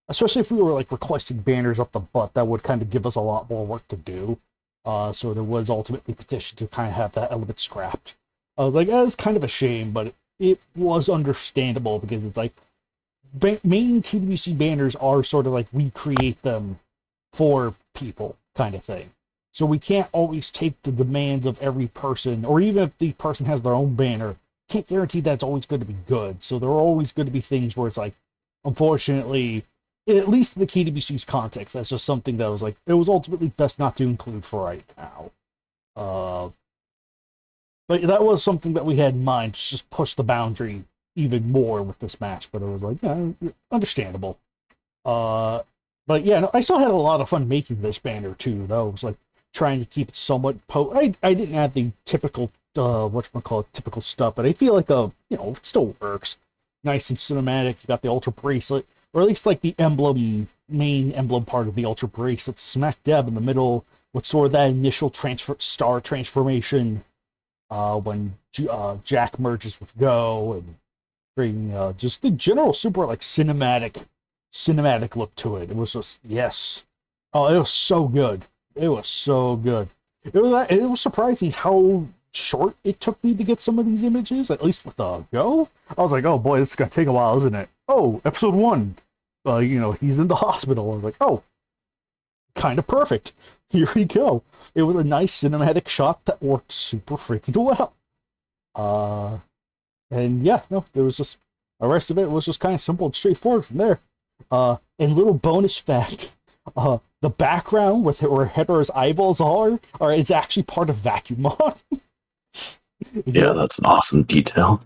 especially if we were like requesting banners up the butt, that would kind of give us a lot more work to do. So there was ultimately petition to kind of have that element scrapped. Like, that's kind of a shame, but it was understandable because it's like, main TWC banners are sort of like, we create them for people kind of thing. So we can't always take the demands of every person, or even if the person has their own banner, can't guarantee that's always going to be good. So there are always going to be things where it's like, unfortunately, at least in the KWC's context, that's just something that was like, it was ultimately best not to include for right now. But that was something that we had in mind, to just push the boundary even more with this match. But it was like, yeah, understandable. But yeah, no, I still had a lot of fun making this banner too, though. It was like trying to keep it somewhat I didn't add the typical typical stuff, but I feel like it still works. Nice and cinematic. You got the ultra bracelet, or at least like the main emblem part of the ultra bracelet, smack dab in the middle, with sort of that initial star transformation, when Jack merges with Go, and bring just the general super like cinematic look to it. It was just, yes. Oh, it was so good. It was so good. It was surprising how short it took me to get some of these images, at least with Go. I was like, oh boy, this is gonna take a while, isn't it? Oh, episode 1. He's in the hospital. I was like, oh, kind of perfect. Here we go. It was a nice cinematic shot that worked super freaking well. And yeah, no, it was just, the rest of it was just kind of simple and straightforward from there. And little bonus fact, the background with where Hedorah's eyeballs are is actually part of Vacuumon. Yeah, that's an awesome detail.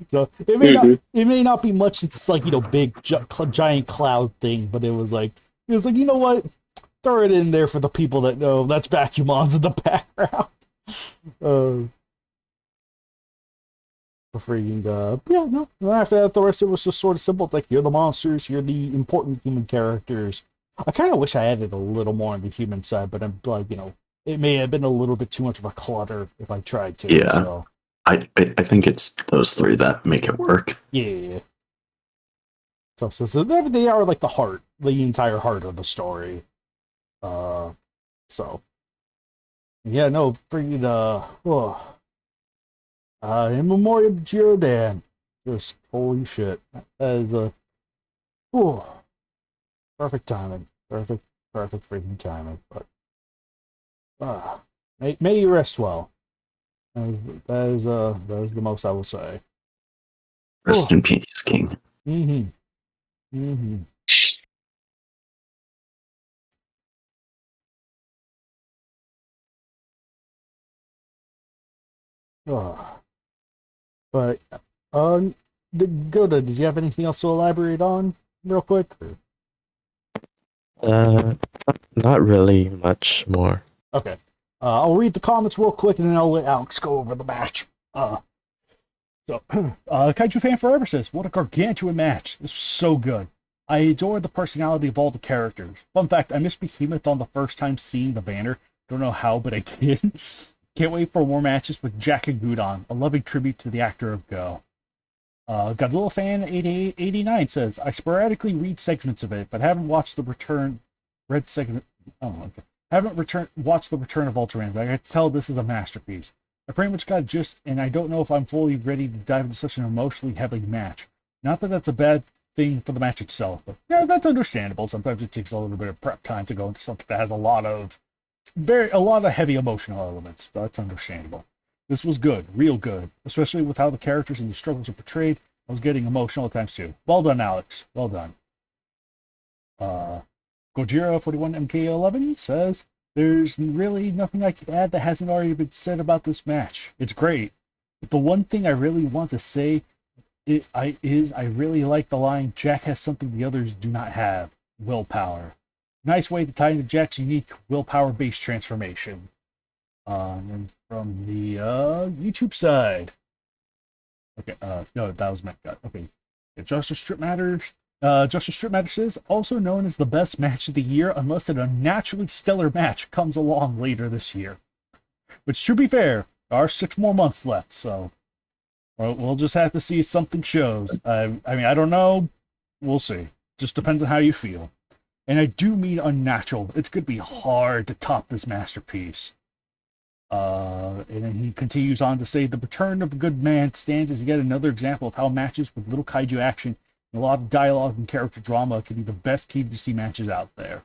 So it may not be much. It's like, big giant cloud thing, but it was like, you know what? Throw it in there for the people that know that's Vacuumon's in the background. Yeah, no. After that, the rest of it was just sort of simple. It's like, you're the monsters, you're the important human characters. I kind of wish I added a little more on the human side, but I'm like, it may have been a little bit too much of a clutter if I tried to. Yeah. So. I think it's those three that make it work. Yeah. So they are like the entire heart of the story. So. Yeah, no, freaking, in memoriam to Girodan. Just holy shit. That is perfect timing. Perfect freaking timing. But may you rest well. That is the most I will say. Rest in peace, King. But Goda, did you have anything else to elaborate on real quick? Not really much more. Okay. I'll read the comments real quick, and then I'll let Alex go over the match. Kaiju Fan Forever says, what a gargantuan match. This was so good. I adored the personality of all the characters. Fun fact, I missed Behemoth on the first time seeing the banner. Don't know how, but I did. Can't wait for more matches with Jack and Gudon. A loving tribute to the actor of Go. Godzilla Fan 8889 says, I sporadically read segments of it, but haven't watched the watched the Return of Ultraman, but I can tell this is a masterpiece. I pretty much got gist, and I don't know if I'm fully ready to dive into such an emotionally heavy match. Not that that's a bad thing for the match itself, but yeah, that's understandable. Sometimes it takes a little bit of prep time to go into something that has a lot of heavy emotional elements. But that's understandable. This was good, real good, especially with how the characters and the struggles are portrayed. I was getting emotional at times too. Well done, Alex. Well done. Gojira41MK11 says, there's really nothing I could add that hasn't already been said about this match. It's great. But the one thing I really want to say is I really like the line, Jack has something the others do not have, willpower. Nice way to tie into Jack's unique willpower-based transformation. And from the YouTube side. Okay, no, that was my gut. Okay. Justice Strip Matters. Justice Strip Matters is also known as the best match of the year unless an unnaturally stellar match comes along later this year. Which, to be fair, there are 6 more months left, so we'll just have to see if something shows. I mean, I don't know. We'll see. Just depends on how you feel. And I do mean unnatural. It's going to be hard to top this masterpiece. And then he continues on to say, the return of a good man stands as yet another example of how matches with little kaiju action and a lot of dialogue and character drama can be the best KWC matches out there.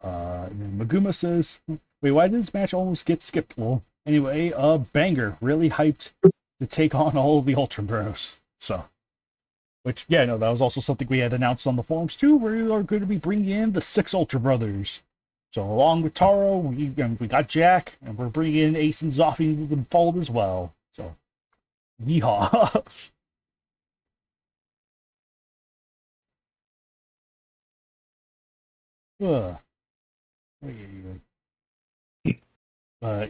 And then Maguma says, wait, why did this match almost get skipped? Well, anyway, Banger really hyped to take on all of the Ultra Bros. So, which, yeah, no, that was also something we had announced on the forums too. We are going to be bringing in the 6 Ultra Brothers. So, along with Taro, we got Jack, and we're bringing in Ace and Zoffy into the fold as well. So, yeehaw. Ugh.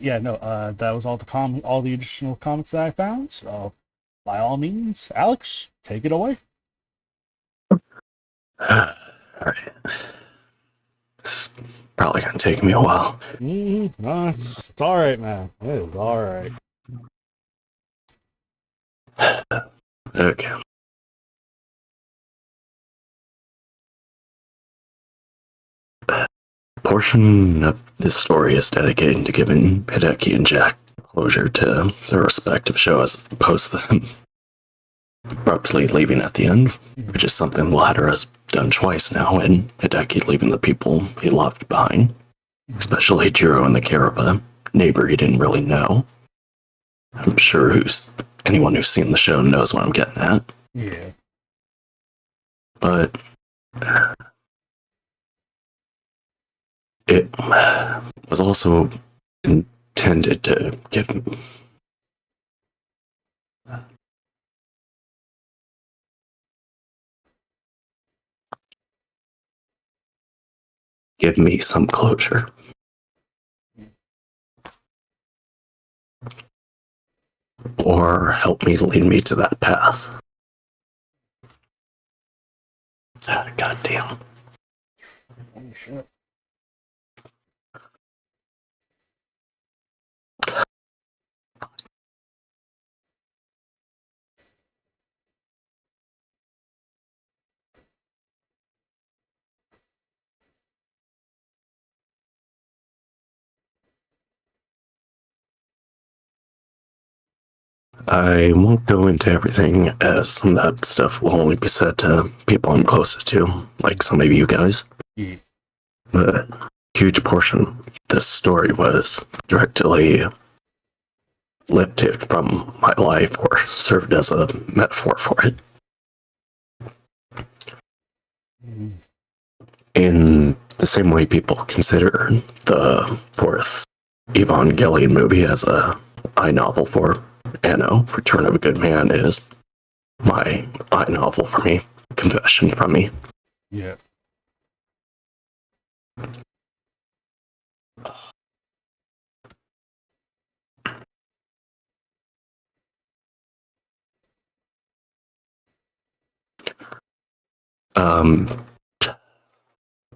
Yeah, no, that was all all the additional comments that I found. So, by all means, Alex, take it away. Alright. This is probably gonna take me a while. No, it's all right, man. It is all right. Okay. Portion of this story is dedicated to giving Hideki and Jack closure to their respective shows, as opposed to them abruptly leaving at the end, which is something the latter has done twice now, and Hideki leaving the people he loved behind, especially Jiro in the care of a neighbor he didn't really know. I'm sure anyone who's seen the show knows what I'm getting at. Yeah. But it was also intended to give me some closure. Or help me lead me to that path. God damn. Holy shit. I won't go into everything, as some of that stuff will only be said to people I'm closest to, like some of you guys. Yeah. But a huge portion of this story was directly lifted from my life or served as a metaphor for it. In the same way people consider the fourth Evangelion movie as a I novel for Anno, Return of a Good Man is my I novel for me, confession from me. Yeah.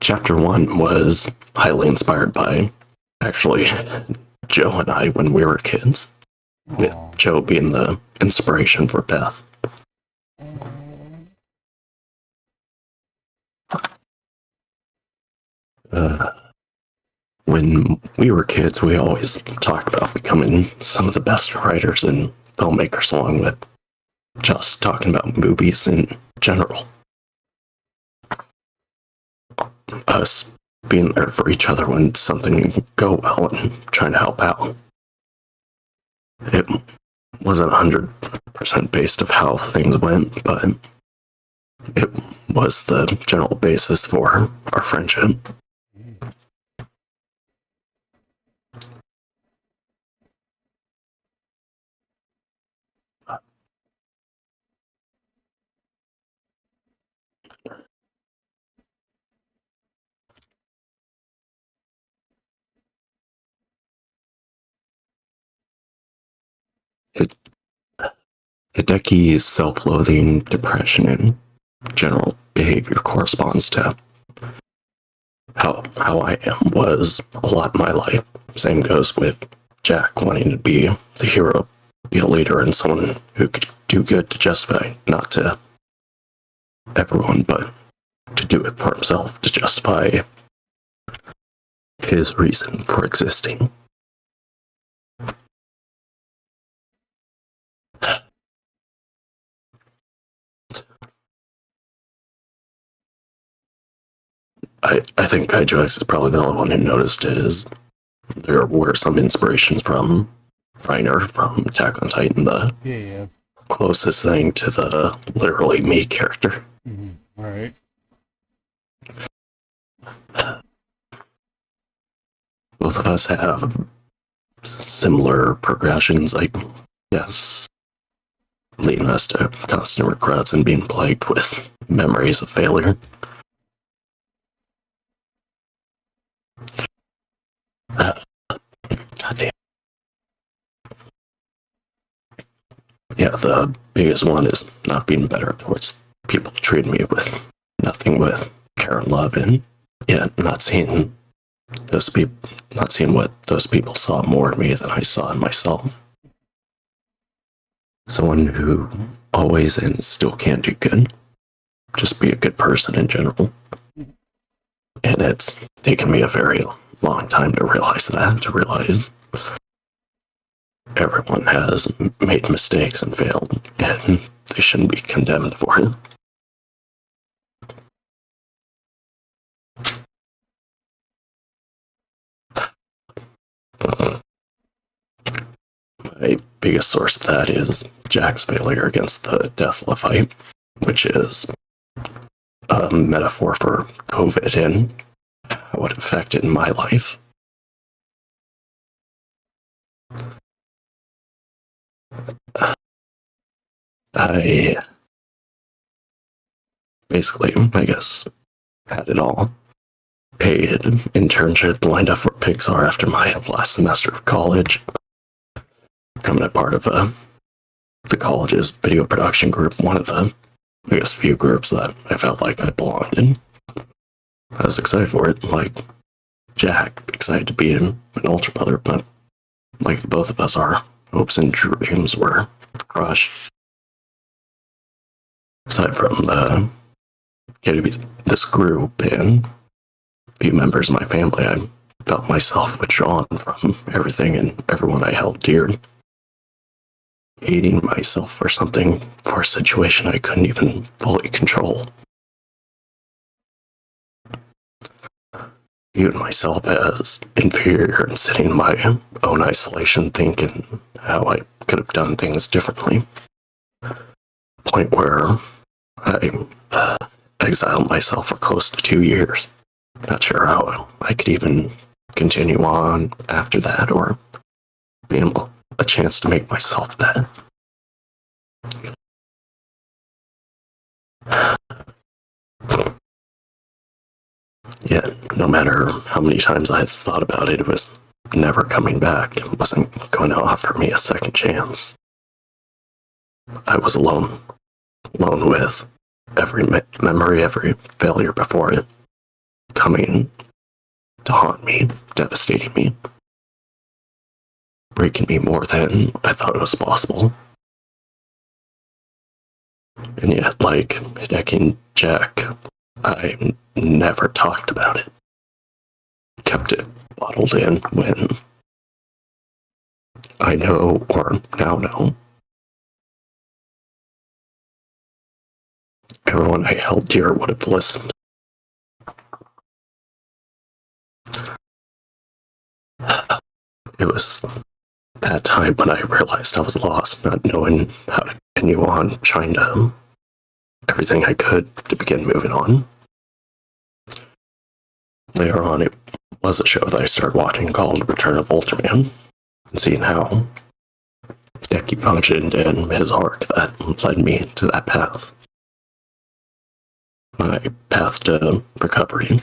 Chapter 1 was highly inspired by, actually, Joe and I when we were kids, with Joe being the inspiration for Beth. When we were kids, we always talked about becoming some of the best writers and filmmakers, along with just talking about movies in general. Us being there for each other when something didn't go well and trying to help out. It wasn't 100% based of how things went, but it was the general basis for our friendship. Hideki's self-loathing, depression, and general behavior corresponds to how I was a lot in my life. Same goes with Jack wanting to be the hero, be a leader, and someone who could do good to justify, not to everyone, but to do it for himself, to justify his reason for existing. I think Kaiju X is probably the only one who noticed is there were some inspirations from Reiner from Attack on Titan, the Yeah. closest thing to the literally me character. All right. Both of us have similar progressions, like, yes, leading us to constant regrets and being plagued with memories of failure. Goddamn. Yeah, the biggest one is not being better towards people treating me with nothing with care and love, and yeah, not seeing what those people saw more in me than I saw in myself. Someone who always and still can do good. Just be a good person in general. And it's taken me a very long time to realize everyone has made mistakes and failed, and they shouldn't be condemned for it. My biggest source of that is Jack's failure against the Deathla fight, which is a metaphor for COVID and how it affected my life. I basically, I guess, had it all. Paid internship lined up for Pixar after my last semester of college. Becoming a part of the college's video production group, one of the, I guess, few groups that I felt like I belonged in. I was excited for it, like Jack, excited to be an Ultra Brother, but like both of us, our hopes and dreams were crushed. Aside from this group and a few members of my family, I felt myself withdrawn from everything and everyone I held dear. Hating myself for a situation I couldn't even fully control. Viewed myself as inferior and sitting in my own isolation, thinking how I could have done things differently. Point where I exiled myself for close to 2 years. Not sure how I could even continue on after that or be able a chance to make myself that. Yeah, no matter how many times I thought about it, it was never coming back. It wasn't going to offer me a second chance. I was alone with every memory, every failure before it, coming to haunt me, devastating me, breaking me more than I thought it was possible. And yet, like Hideki and Jack, I never talked about it. Kept it bottled in when I know, or now know, everyone I held dear would have listened. It was that time when I realized I was lost, not knowing how to continue on, trying to everything I could to begin moving on. Later on, it was a show that I started watching called Return of Ultraman, and seeing how Deki functioned and his arc that led me to that path. My path to recovery.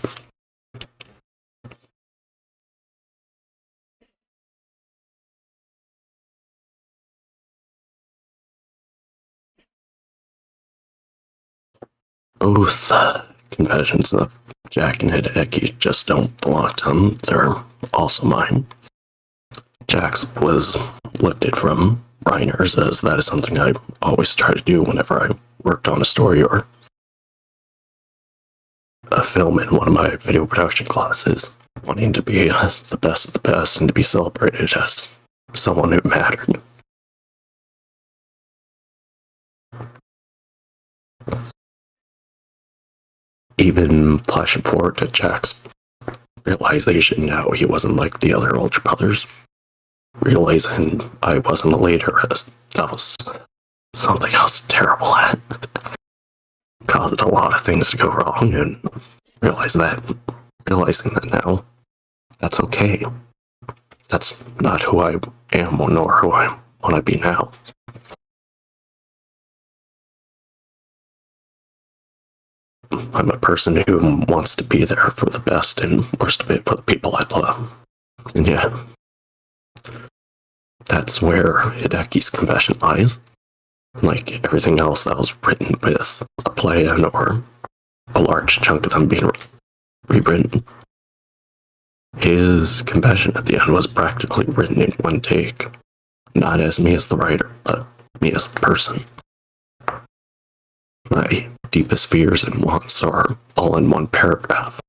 Both confessions of Jack and Hideki just don't belong to him. They're also mine. Jack's was lifted from Reiner's, as that is something I always try to do whenever I worked on a story or a film in one of my video production classes, wanting to be the best of the best and to be celebrated as someone who mattered. even flashing forward to Jack's realization now he wasn't like the other Ultra Brothers. Realizing I wasn't a leader, that was something I was terrible at. Caused a lot of things to go wrong, and realizing that now, that's okay. That's not who I am, nor who I want to be now. I'm a person who wants to be there for the best and worst of it for the people I love. And yeah, that's where Hideki's confession lies. Like everything else that was written with a plan or a large chunk of them being rewritten. His confession at the end was practically written in one take. Not as me as the writer, but me as the person. My deepest fears and wants are all in one paragraph.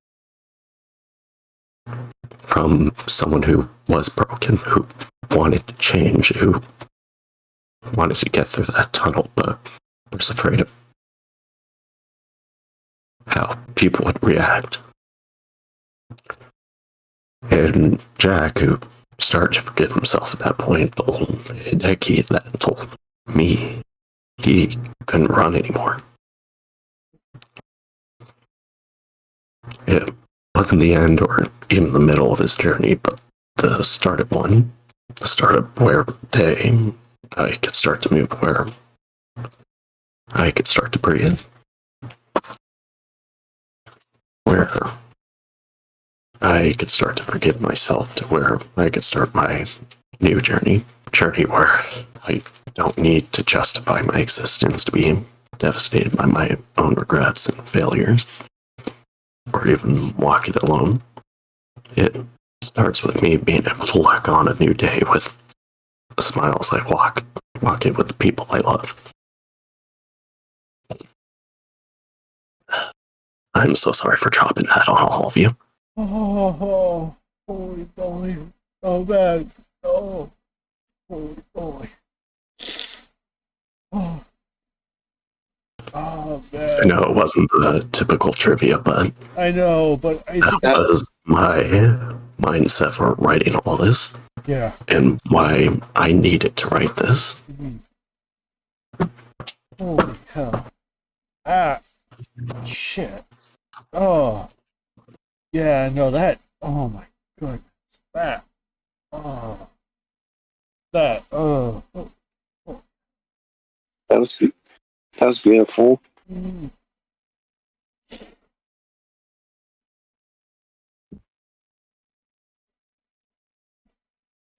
From someone who was broken, who wanted to change, who wanted to get through that tunnel, but was afraid of how people would react. And Jack, who started to forgive himself at that point, told Hideki that told me he couldn't run anymore. It wasn't the end or even the middle of his journey, but the start of one. The start of where I could start to move, where I could start to breathe. Where I could start to forgive myself, to where I could start my new journey where I don't need to justify my existence to be devastated by my own regrets and failures, or even walk it alone. It starts with me being able to look on a new day with a smile as I walk it with the people I love. I'm so sorry for dropping that on all of you. Oh, holy moly. Oh, man. Oh, holy moly. Oh. Oh, man. I know it wasn't the typical trivia, but I know, but I think that was my mindset for writing all this, yeah. and why I needed to write this. Holy hell. Ah, shit. Oh. Yeah, no, that. Oh my goodness. That. Oh. That. Oh. That was beautiful. Mm.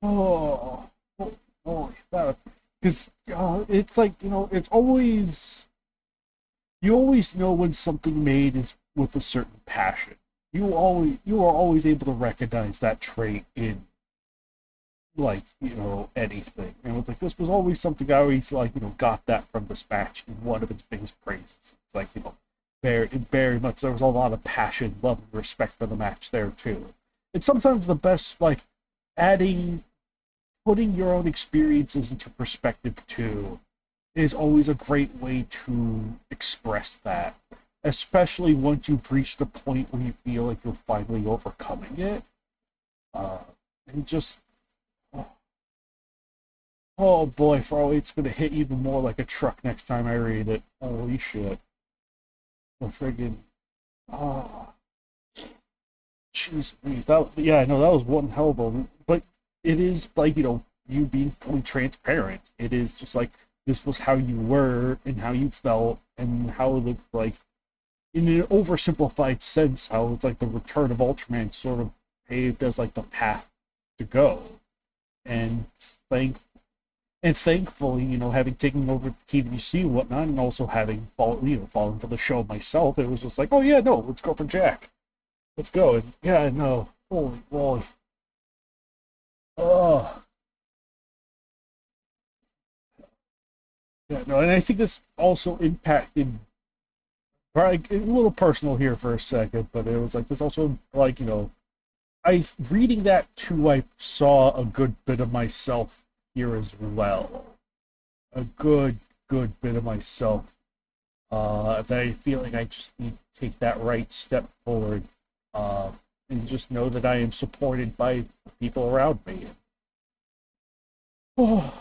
Oh. Oh, because it's like, it's always, you always know when something made is with a certain passion. You are always able to recognize that trait in, like, anything. And it's like, this was always something I always, like, got that from this match in one of its biggest praises. It's like, very much, there was a lot of passion, love, and respect for the match there, too. It's sometimes the best, like, putting your own experiences into perspective, too, is always a great way to express that. Especially once you've reached the point where you feel like you're finally overcoming it. And just... Oh boy, it's gonna hit even more like a truck next time I read it. Holy shit. The friggin'... Oh... Jeez, yeah, no, that was one hell of a... But it is, like, you being fully transparent. It is just like, this was how you were, and how you felt, and how the, like... In an oversimplified sense, how it's like the return of Ultraman sort of paved as like the path to go. And thankfully, having taken over KWC and whatnot, and also having fallen for the show myself, it was just like, oh yeah, no, let's go for Jack. Let's go. And yeah, no, holy moly. Oh. Yeah, no, and I think this also impacted, a little personal here for a second, but it was like this also, like, reading that too, I saw a good bit of myself here as well. A good bit of myself That I feel like I just need to take that right step forward, and just know that I am supported by the people around me. Oh,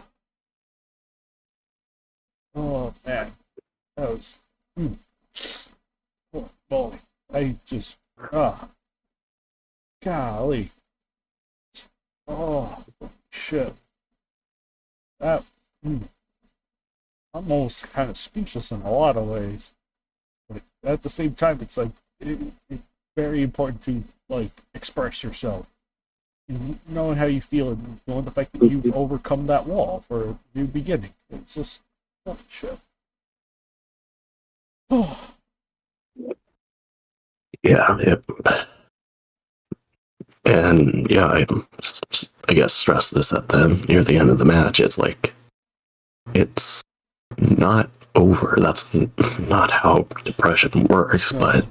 oh man, that was. Oh, boy. I just. Golly. Oh, shit. That. I'm almost kind of speechless in a lot of ways. But at the same time, it's like. It's very important to, like, express yourself. Knowing how you feel and knowing the fact that you've overcome that wall for a new beginning. It's just. Oh, shit. Oh. Yeah, and yeah, I guess stress this at near the end of the match. It's like it's not over. That's not how depression works, but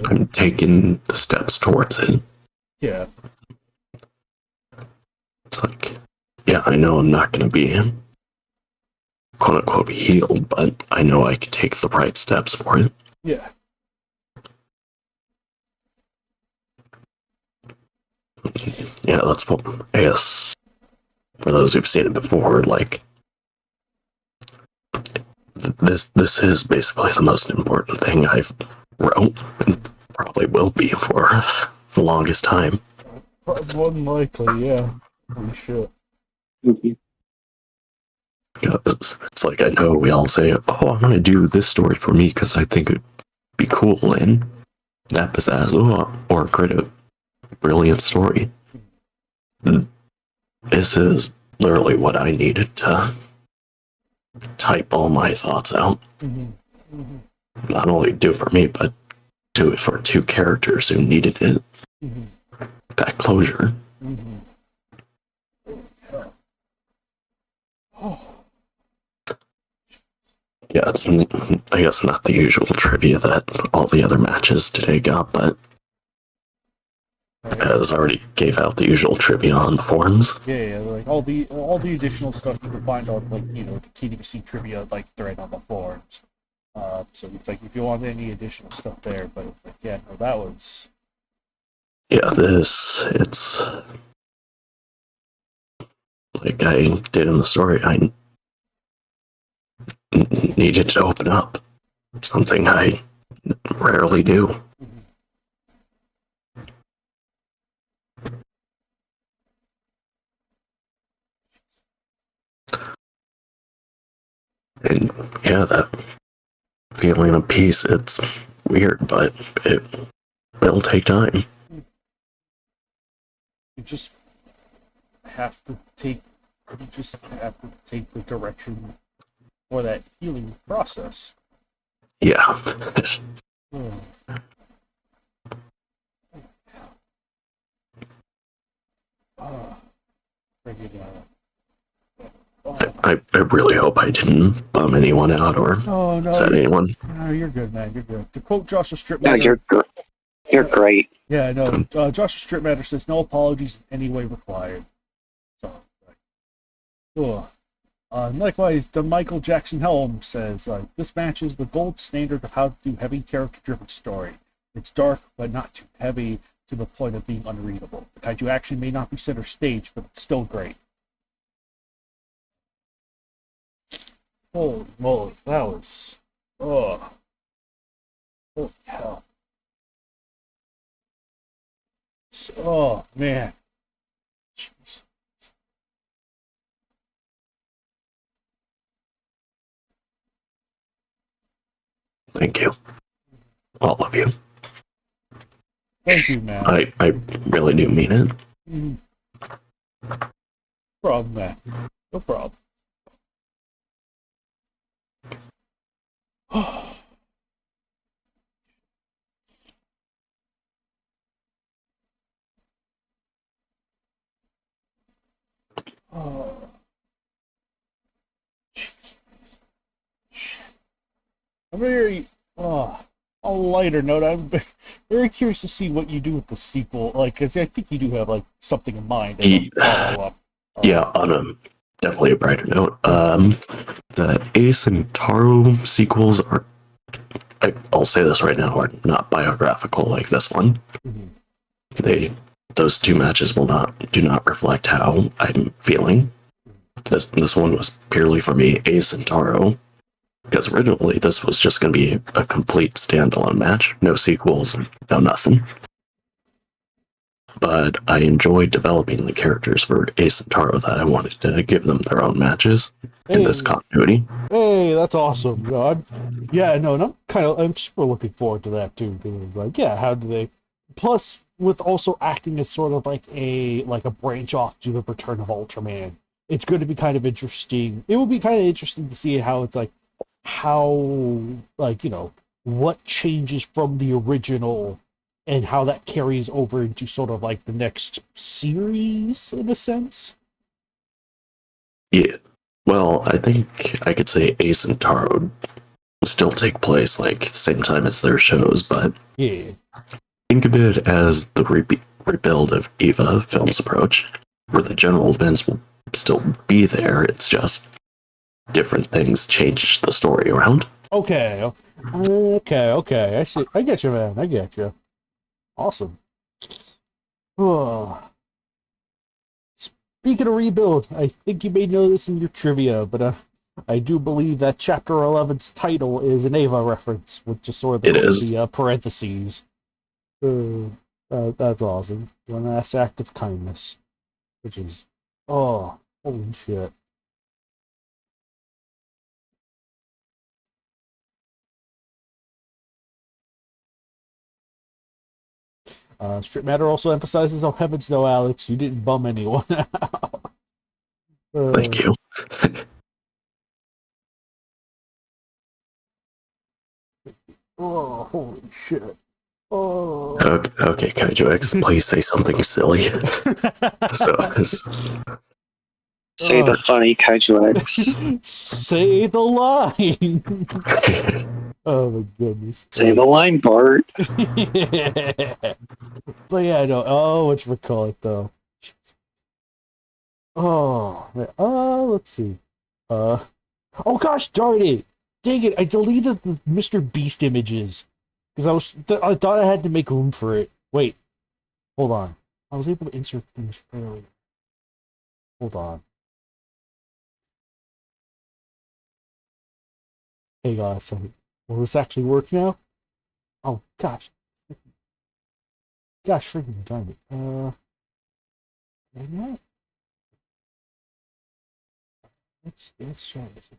I'm taking the steps towards it. Yeah. It's like, yeah, I know I'm not going to be quote unquote healed, but I know I can take the right steps for it. Yeah. Yeah, that's what I guess for those who've seen it before, like this is basically the most important thing I've wrote and probably will be for the longest time. More than likely, yeah. Holy shit. It's like, I know we all say, oh, I'm going to do this story for me because I think it'd be cool and that pizzazz, or create a brilliant story. This is literally what I needed to type all my thoughts out. Not only do it for me, but do it for two characters who needed it. That closure. Yeah, it's, I guess, not the usual trivia that all the other matches today got, but as already gave out the usual trivia on the forums. Yeah, like all the additional stuff you can find on, like, the KDBC trivia, like, thread on the forums. So it's like if you want any additional stuff there, but it's like, yeah, no, that was. Yeah, it's like I did in the story. I needed to open up, something I rarely do. And yeah, that feeling of peace, it's weird, but it will take time. You just have to take the direction for that healing process. Yeah. I really hope I didn't bum anyone out or upset anyone. No, you're good, man. You're good. To quote Joshua Strip No, you're great. Yeah, no. Joshua Strip Matter says no apologies in any way required. So, likewise, the Michael Jackson Helm says this match is the gold standard of how to do heavy character-driven story. It's dark, but not too heavy to the point of being unreadable. The Kaiju action may not be center stage, but it's still great. Holy moly, that was. Holy hell. Oh, man. Jeez. Thank you. All of you. Thank you, man. I really do mean it. No problem, man. No problem. Oh. Jeez. I'm very, on a lighter note, I'm very curious to see what you do with the sequel. Like, 'cause I think you do have, like, something in mind. Yeah, on a definitely a brighter note. The Ace and Taro sequels are I'll say this right now, are not biographical like this one. Mhm. Those two matches do not reflect how I'm feeling. This one was purely for me, Ace and Taro, because originally this was just going to be a complete standalone match, no sequels, no nothing. But I enjoyed developing the characters for Ace and Taro that I wanted to give them their own matches in this continuity. Hey, that's awesome. No, and I'm super looking forward to that too. Because like, yeah, how do they? Plus, with also acting as sort of like a branch off to the Return of Ultraman, it's going to be kind of interesting. It will be kind of interesting to see how it's like, how what changes from the original, and how that carries over into sort of like the next series in a sense. Yeah. Well, I think I could say Ace and Taro still take place like the same time as their shows, but Yeah. think of it as the rebuild of Eva Films' approach, where the general events will still be there. It's just different things change the story around. Okay. Okay. I see. I get you, man. I get you. Awesome. Oh. Speaking of rebuild, I think you may know this in your trivia, but I do believe that Chapter 11's title is an Ava reference, with just sort of It is. the parentheses. That's awesome. One last act of kindness, which is, oh, holy shit. Strip Matter also emphasizes, oh heavens no, Alex, you didn't bum anyone out. Thank you. Oh, holy shit. Oh. Okay, Kaiju X, please say something silly. So, Say the funny Kaiju X. Say the line. Oh my goodness. Say the line, Bart. Yeah. But yeah, no. Oh, whatchamacallit though. Oh, man. Let's see. Oh gosh, darn it! Dang it! I deleted the Mr. Beast images because I thought I had to make room for it. Wait, hold on. I was able to insert things earlier. Hold on. Hey guys, so will this actually work now? Oh gosh, freaking darn it. Maybe not. Let's try this.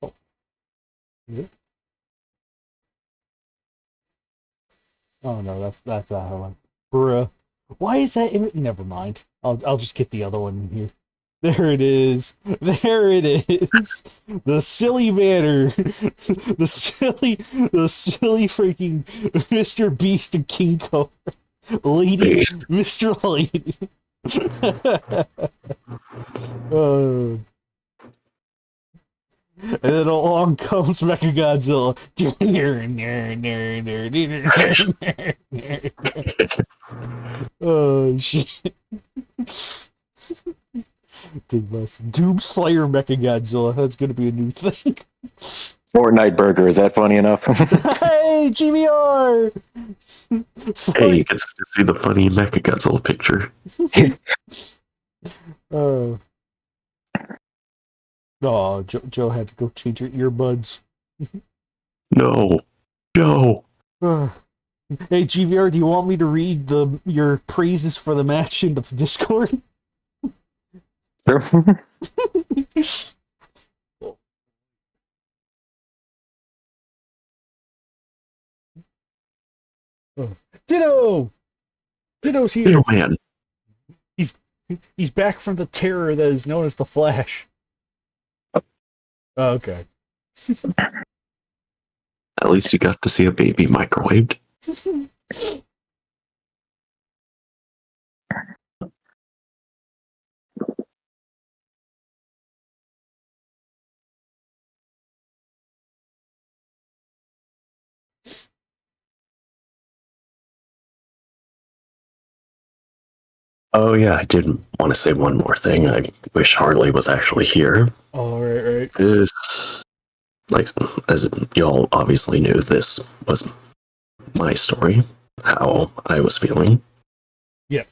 Oh, yeah. Oh no, that's that one. Bruh. Why is that image? Never mind. I'll just get the other one in here. There it is. There it is. The silly banner. The silly freaking Mr. Beast and King Cobra. Lady Beast. Mr. Lady. uh, and then along comes Mechagodzilla. Oh shit. Doom Slayer Mechagodzilla. That's gonna be a new thing. Fortnite burger, is that funny enough? Hey, GBR! hey, you can see the funny Mechagodzilla picture. Oh, Joe had to go change her earbuds. No. Hey, GVR, do you want me to read your praises for the match in the Discord? Sure. Ditto's here. Little man. He's back from the terror that is known as the Flash. Oh, okay. At least you got to see a baby microwaved. Oh yeah, I did want to say one more thing. I wish Harley was actually here. Oh, right. This, like, as y'all obviously knew, this was my story, how I was feeling. Yeah.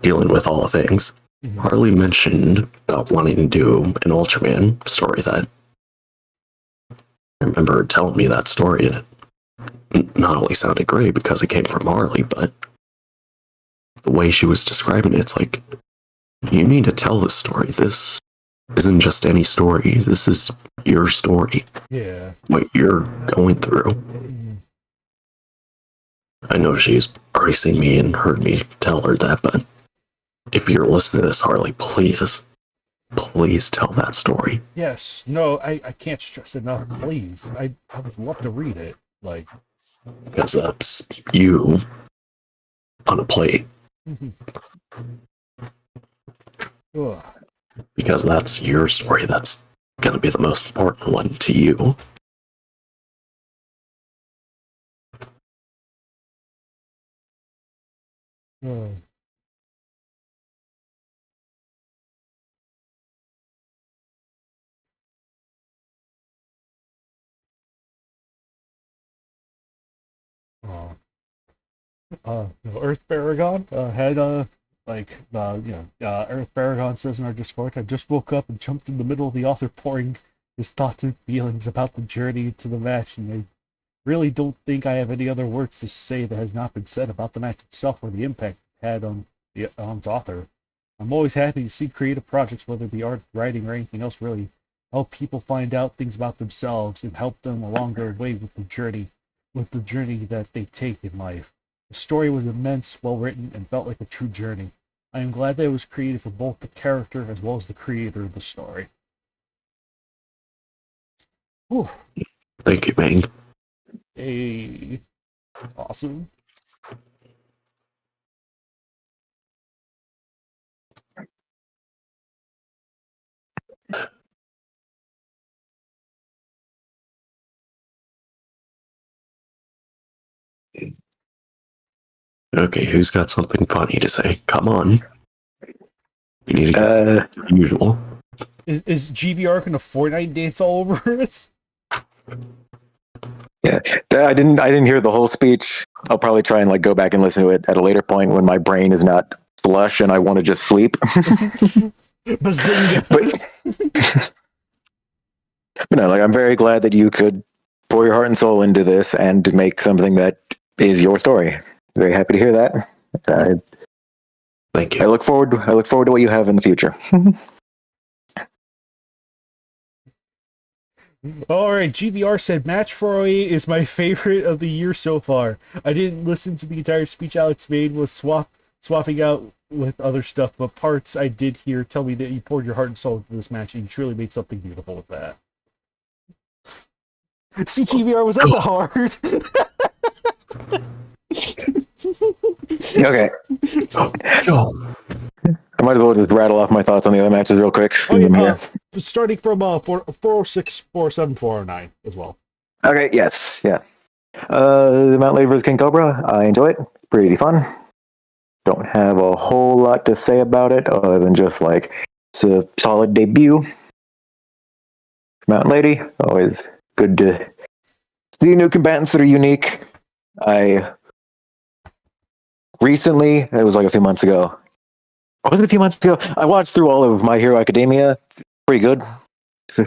Dealing with all the things. Mhm. Harley mentioned about wanting to do an Ultraman story that I remember her telling me that story, and it not only sounded great because it came from Harley, but the way she was describing it, it's like, you need to tell this story. This isn't just any story. This is your story. Yeah. What you're going through. Mhm. I know she's already seen me and heard me tell her that, but if you're listening to this, Harley, please tell that story. Yes. No, I can't stress enough. Please, I would love to read it. Like, Because that's you on a plate. mhm. Ugh. Because that's your story. That's going to be the most important one to you. Ugh. Oh. Earth Paragon had Earth Paragon says in our Discord, I just woke up and jumped in the middle of the author pouring his thoughts and feelings about the journey to the match, and I really don't think I have any other words to say that has not been said about the match itself or the impact it had on its author. I'm always happy to see creative projects, whether it be art, writing, or anything else, really help people find out things about themselves and help them along their way with the journey that they take in life. The story was immense, well written, and felt like a true journey. I am glad that it was created for both the character as well as the creator of the story. Whew. Thank you, Bang. Hey, awesome. Okay, who's got something funny to say? Come on. You need to get the usual. Is GBR gonna Fortnite dance all over us? Yeah, I didn't hear the whole speech. I'll probably try and like go back and listen to it at a later point when my brain is not slush and I want to just sleep. Bazinga! But no, like I'm very glad that you could pour your heart and soul into this and make something that is your story. Very happy to hear that. Thank I you. look forward. I look forward to what you have in the future. Alright, GBR said Match 408 is my favorite of the year so far. I didn't listen to the entire speech Alex made, was swapping out with other stuff, but parts I did hear tell me that you poured your heart and soul into this match and you truly made something beautiful with that. See, GBR, was that the hard? Okay, Oh, I might as well just rattle off my thoughts on the other matches real quick. Oh, since I'm yeah, here. starting from 406, 407, 409 as well. Okay, yes, yeah. Mount Lady vs. King Cobra. I enjoy it. Pretty fun. Don't have a whole lot to say about it other than just like it's a solid debut. Mountain Lady, always good to see new combatants that are unique. I recently, it was like a few months ago. Was it a few months ago? I watched through all of My Hero Academia. It's pretty good.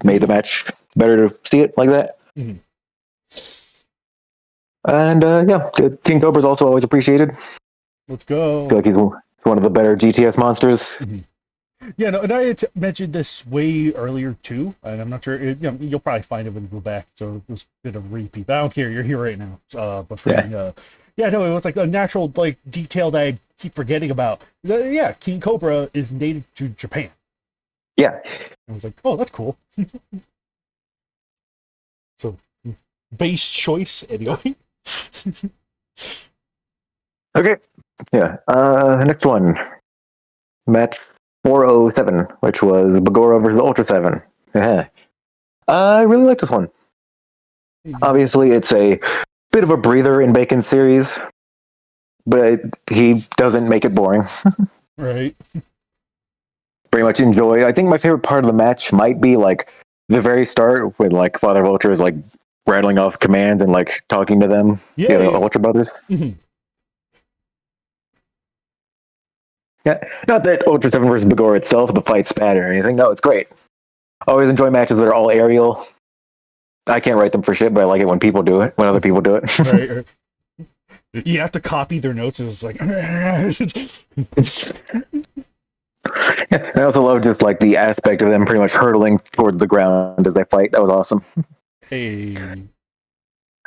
Made the match better to see it like that. Mhm. And yeah, good. King Cobra's also always appreciated. Let's go. I feel like he's one of the better GTS monsters. Yeah, no, and I had mentioned this way earlier too, and I'm not sure. You'll probably find it when you go back. So this bit of repeat. But I don't care. You're here right now. But for yeah, no, it was like a natural like detail that I keep forgetting about. Yeah, King Cobra is native to Japan. Yeah. I was like, oh, that's cool. So base choice anyway. Okay. Yeah. Next one. Match 407, which was Bagora versus Ultra 7. Yeah. I really like this one. Obviously, it's a bit of a breather in Bacon's series, but he doesn't make it boring. Right. Pretty much enjoy. I think my favorite part of the match might be like the very start when like Father Vulture is like rattling off commands and like talking to them, Yeah. the Yeah. Ultra Brothers. Mhm. Yeah, not that Ultra 7 versus Bagor itself, the fight's bad or anything. No, it's great. I always enjoy matches that are all aerial. I can't write them for shit, but I like it when people do it, when other people do it. Right. You have to copy their notes. And it's like, I also love just like the aspect of them pretty much hurtling toward the ground as they fight. That was awesome. hey.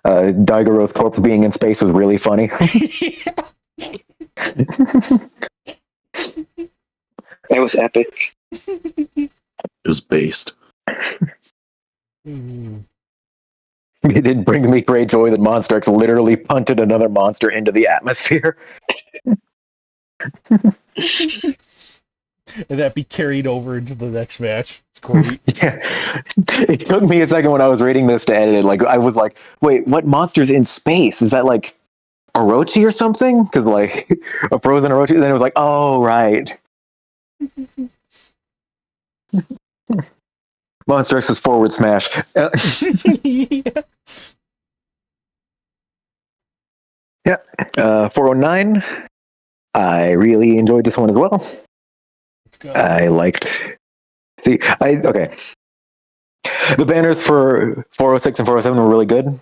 Daigo's corpse being in space was really funny. That was epic. It was based. Mhm. It did bring me great joy that Monster X literally punted another monster into the atmosphere. And that be carried over into the next match. It's great. Yeah. It took me a second when I was reading this to edit it. Like, I was like, wait, what monster's in space? Is that like Orochi or something? Because like a frozen Orochi. And then it was like, oh, right. Monster X's forward smash. Yeah. 409. I really enjoyed this one as well. Let's go. I liked okay. The banners for 406 and 407 were really good.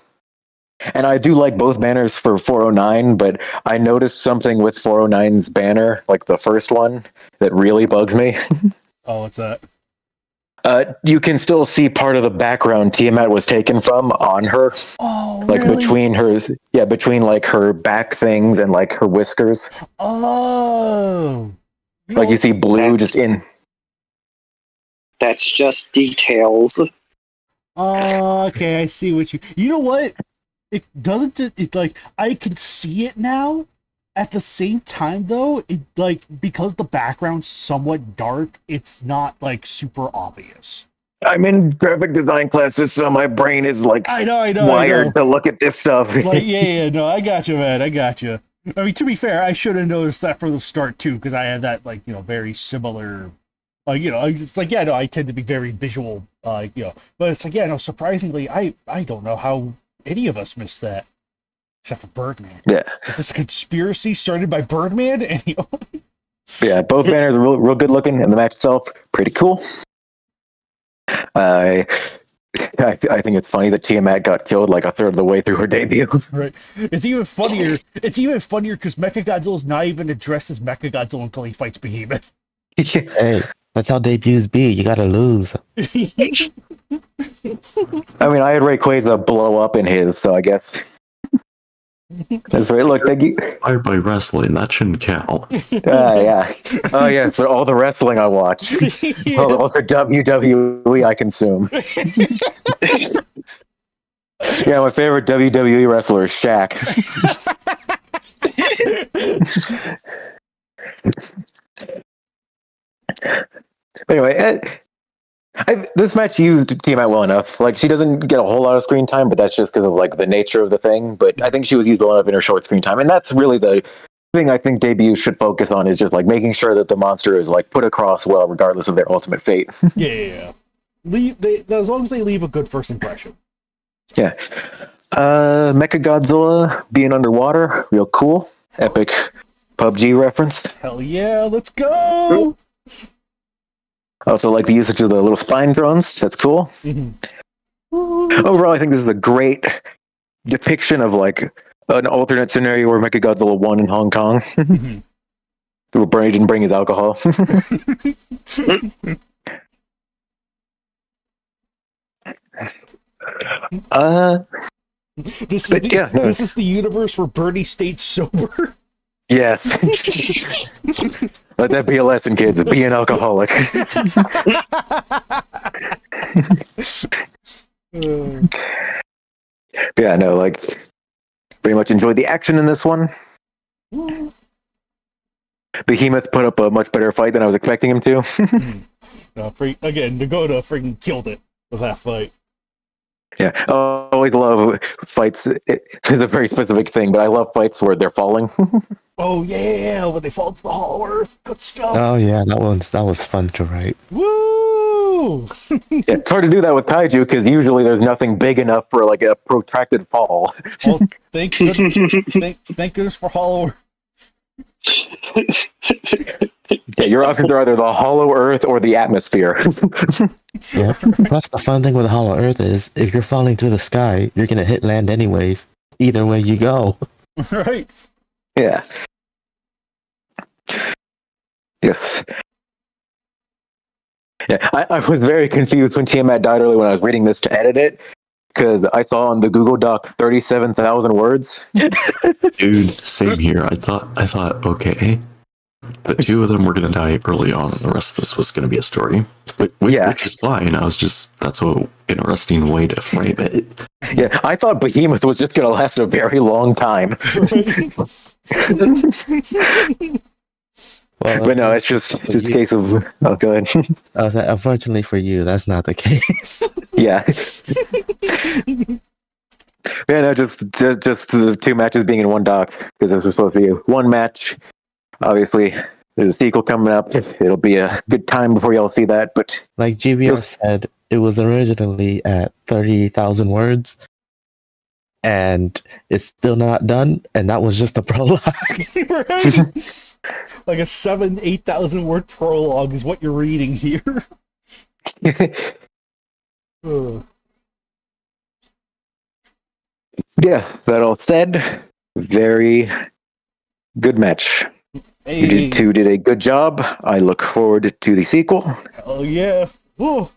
And I do like both banners for 409, but I noticed something with 409's banner, like the first one, that really bugs me. Oh, what's that? You can still see part of the background Tiamat was taken from on her, Oh, like really? between like her back things and like her whiskers. Oh. Like you see blue just in. That's just details. Oh, okay, I see what you. You know what? It doesn't. It like I can see it now. At the same time, though, it like because the background's somewhat dark, it's not like super obvious. I'm in graphic design classes, so my brain is like I know. wired to look at this stuff. Like, yeah, no, I got you, man. I got you. I mean, to be fair, I should have noticed that from the start too, because I had that like very similar. It's like yeah, no, I tend to be very visual, but it's like yeah, no, surprisingly, I don't know how any of us missed that, except for Birdman. Yeah. Is this a conspiracy started by Birdman? And Yeah, both banners are real good looking, and the match itself pretty cool. I think it's funny that Tiamat got killed like a third of the way through her debut. right, it's even funnier. It's even funnier because Mechagodzilla's not even addressed as Mechagodzilla until he fights Behemoth. Hey, that's how debuts be. You gotta lose. I mean, I had Rayquaza blow up in his, so I guess that's right. Look, thank you. Inspired by wrestling, that shouldn't count. Yeah. Oh yeah, for all the wrestling I watch, all the WWE I consume. Yeah, my favorite WWE wrestler is Shaq. Anyway, this match used Tiamat well enough. Like, she doesn't get a whole lot of screen time, but that's just because of like the nature of the thing. But I think she was used well enough in her short screen time, and that's really the thing I think debuts should focus on, is just like making sure that the monster is like put across well, regardless of their ultimate fate. Yeah. As long as they leave a good first impression. Yeah. Mechagodzilla being underwater, real cool. Epic PUBG reference. Hell yeah, let's go! I also like the usage of the little spine drones. That's cool. Mhm. Overall, I think this is a great depiction of like an alternate scenario where Mechagodzilla won in Hong Kong. Mhm. Where Bernie didn't bring his alcohol. This is But yeah, no. this is the universe where Bernie stayed sober. Yes. Let that be a lesson, kids. Be an alcoholic. Yeah, no, like, pretty much enjoyed the action in this one. Behemoth put up a much better fight than I was expecting him to. Again, Nagoda freaking killed it with that fight. Yeah, I always love fights. It's a very specific thing, but I love fights where they're falling. Oh yeah, when they fall to the Hollow Earth, good stuff. Oh yeah, that was fun to write. Woo! Yeah, it's hard to do that with Kaiju because usually there's nothing big enough for like a protracted fall. Oh, thank goodness for Hollow Earth. Yeah, your options are either the hollow Earth or the atmosphere. Yeah. Plus, the fun thing with Hollow Earth is if you're falling through the sky, you're gonna hit land anyways. Either way you go. Right. Yeah. Yes. Yeah, I was very confused when Tiamat died early when I was reading this to edit it because I saw on the Google Doc 37,000 words. Dude, same here. I thought, okay, the two of them were gonna die early on, and the rest of this was gonna be a story. Yeah. Which is fine. That's a interesting way to frame it. Yeah, I thought Behemoth was just going to last a very long time. Well, But no, it's just a case of, oh, go ahead. I was like, unfortunately for you, that's not the case. Yeah. Yeah, no, just the two matches being in one doc because this was supposed to be one match. Obviously, there's a sequel coming up. It'll be a good time before y'all see that. But Like GBR said, it was originally at 30,000 words, and it's still not done, and that was just a prologue. Right? Like a 8,000 word prologue is what you're reading here. Ugh. yeah, that all said, very good match. You two did a good job. I look forward to the sequel. Oh yeah. Whoa.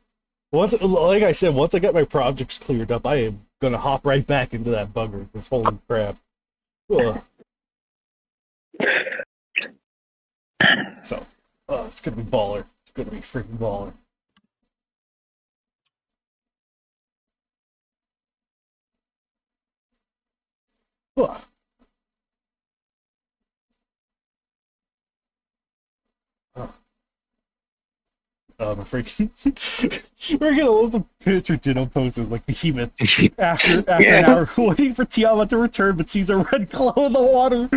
Like I said, once I get my projects cleared up, I am gonna hop right back into that bugger. This holy crap. Ugh. So, it's gonna be baller. It's gonna be freaking baller. Ugh. I'm freaking. We're gonna love the picture Ditto posted like Behemoth after an hour waiting for Tiamat to return, but sees a red glow in the water.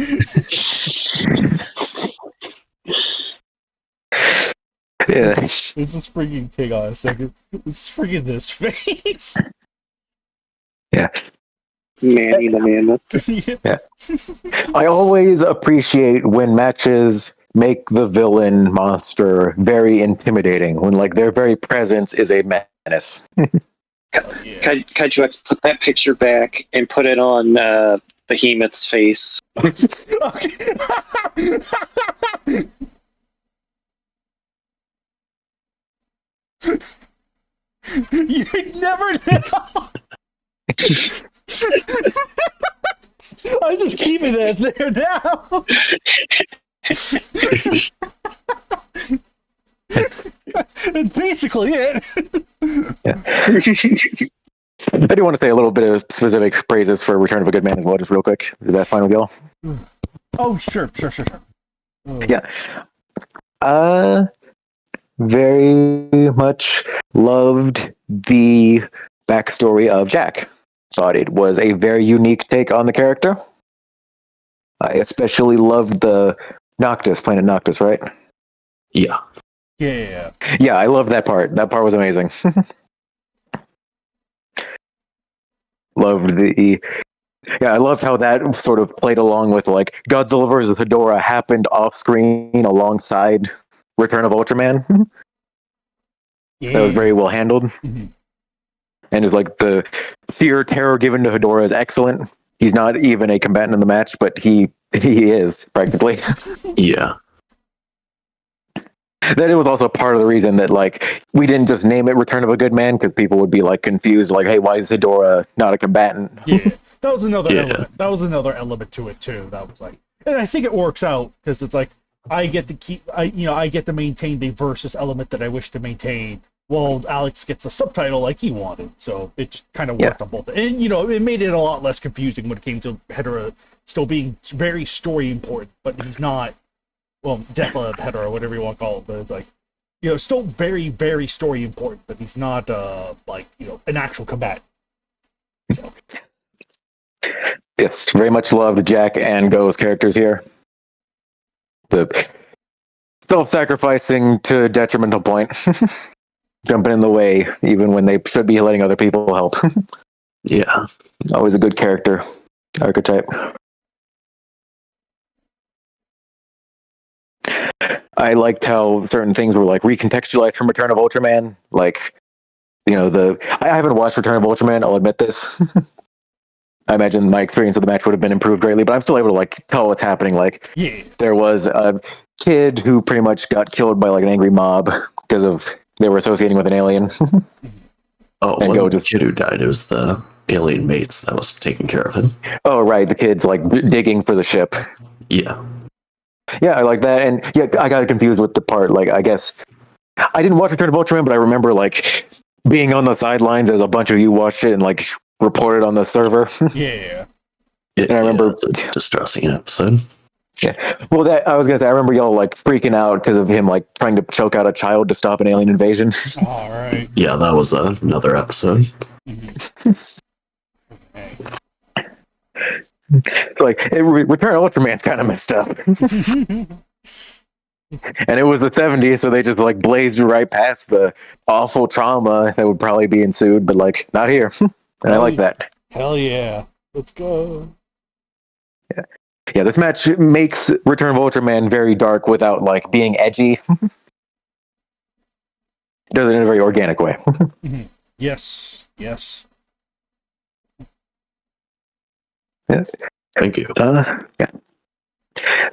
Yeah. It's just freaking hang on a second. It's freaking this face. Yeah. Manny the Mammoth. Yeah. I always appreciate when matches make the villain monster very intimidating, when like their very presence is a menace. Oh, yeah. Kaiju X, put that picture back and put it on Behemoth's face. Okay. You never know. I'm just keeping that there now. That's basically it. I do want to say a little bit of specific praises for Return of a Good Man as well, just real quick. Is that fine with y'all? Oh, sure. Yeah. Very much loved the backstory of Jack. Thought it was a very unique take on the character. I especially loved the Noctis, Planet Noctis, right? Yeah. Yeah. Yeah, I loved that part. That part was amazing. I loved how that sort of played along with like Godzilla vs. Hedorah happened off screen alongside Return of Ultraman. Yeah. That was very well handled. Mhm. And it's like the sheer terror given to Hedorah is excellent. He's not even a combatant in the match, but he is practically. Yeah. That it was also part of the reason that like we didn't just name it Return of a Good Man because people would be like confused, like, hey, why is Hedorah not a combatant? Yeah. That was another Yeah. element. That was another element to it too. That was like, and I think it works out because it's like I get to maintain the versus element that I wish to maintain. Well, Alex gets a subtitle like he wanted, so it just kind of worked on both. And it made it a lot less confusing when it came to Hedorah still being very story important, but he's not. Well, definitely Hedorah, whatever you want to call it, but it's like still very, very story important, but he's not an actual combatant. It's very much loved Jack and Go's characters here. The self-sacrificing to a detrimental point. Jumping in the way, even when they should be letting other people help. Yeah. Always a good character archetype. I liked how certain things were like recontextualized from Return of Ultraman. Like, I haven't watched Return of Ultraman, I'll admit this. I imagine my experience of the match would have been improved greatly, but I'm still able to like tell what's happening. Like, Yeah. there was a kid who pretty much got killed by like an angry mob because of they were associating with an alien. Oh, And it Go wasn't the just- kid who died. It was the alien mates that was taking care of him. Oh, right, the kid's like digging for the ship. Yeah. Yeah, I like that, and yeah, I got confused with the part. Like, I guess I didn't watch Return of Ultraman, but I remember like being on the sidelines as a bunch of you watched it and like reported on the server. Yeah. And I remember- it's a distressing episode. Well, that I was gonna say, I remember y'all like freaking out because of him like trying to choke out a child to stop an alien invasion. All right. Yeah, that was another episode. Hey. Like, Return of Ultraman's kind of messed up, and it was the '70s, so they just like blazed right past the awful trauma that would probably be ensued, but like not here, and I like that. Hell yeah. Let's go. Yeah, this match makes Return of Ultraman very dark without like being edgy. Does it in a very organic way. Yes. Yes. Thank you. Yeah.